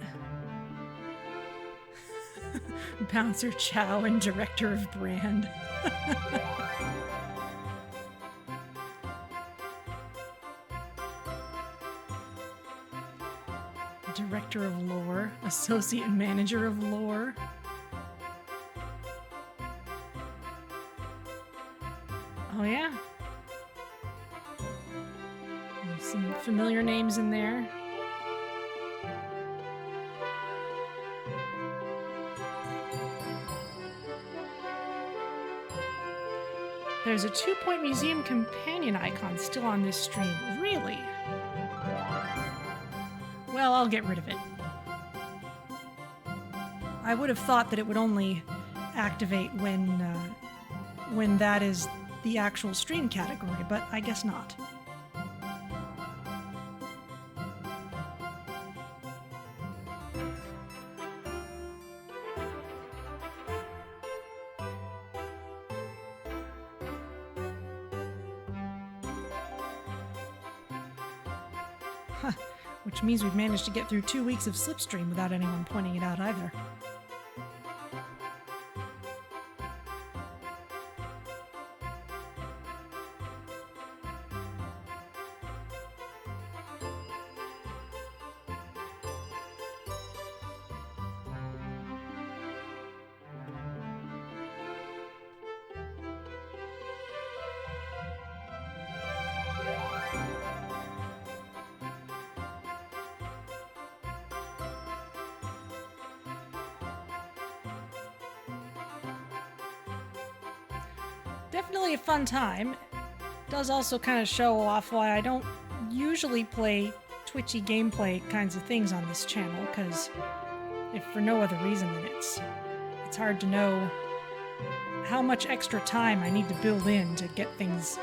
Bouncer Chow and Director of Brand. Director of Lore, Associate Manager of Lore. Oh yeah. There's some familiar names in there. There's a 2-point museum companion icon still on this stream. Really? Well, I'll get rid of it. I would have thought that it would only activate when that is the actual stream category, but I guess not. Which means we've managed to get through 2 weeks of Slipstream without anyone pointing it out either. Definitely a fun time. Does also kind of show off why I don't usually play twitchy gameplay kinds of things on this channel, because if for no other reason than it's hard to know how much extra time I need to build in to get things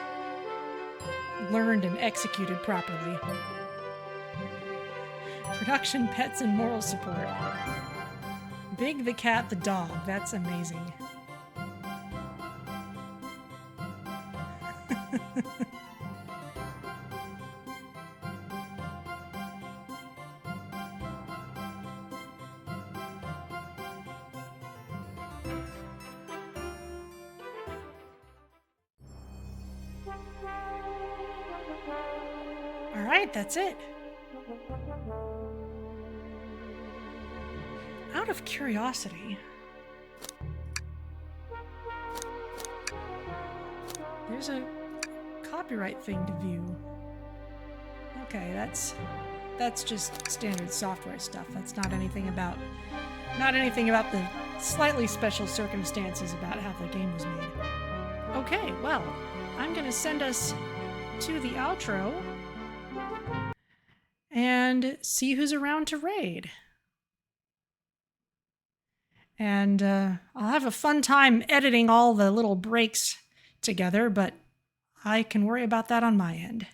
learned and executed properly. Production, pets, and moral support. Big the cat, the dog. That's amazing. All right, that's it. Out of curiosity, there's a copyright thing to view. Okay, that's just standard software stuff. That's not anything about the slightly special circumstances about how the game was made. Okay, well, I'm gonna send us to the outro and see who's around to raid. And I'll have a fun time editing all the little breaks together, but I can worry about that on my end.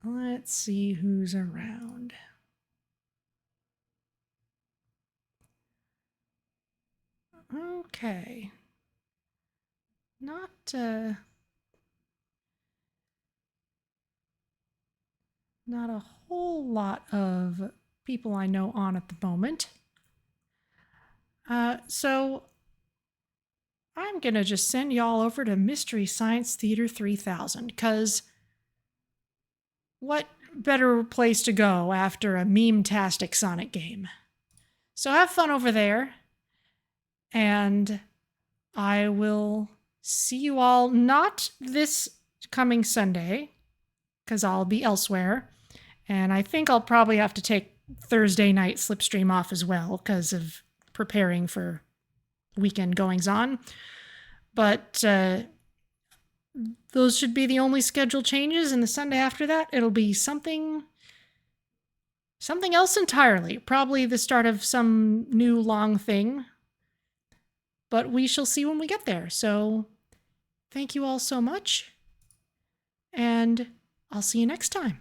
Let's see who's around. Okay. Not a whole lot of people I know on at the moment. So I'm gonna just send y'all over to Mystery Science Theater 3000, because what better place to go after a meme-tastic Sonic game? So have fun over there, and I will see you all not this coming Sunday, because I'll be elsewhere, and I think I'll probably have to take Thursday night Slipstream off as well because of preparing for weekend goings-on. But those should be the only scheduled changes, and the Sunday after that, it'll be something else entirely. Probably the start of some new long thing. But we shall see when we get there. So thank you all so much, and I'll see you next time.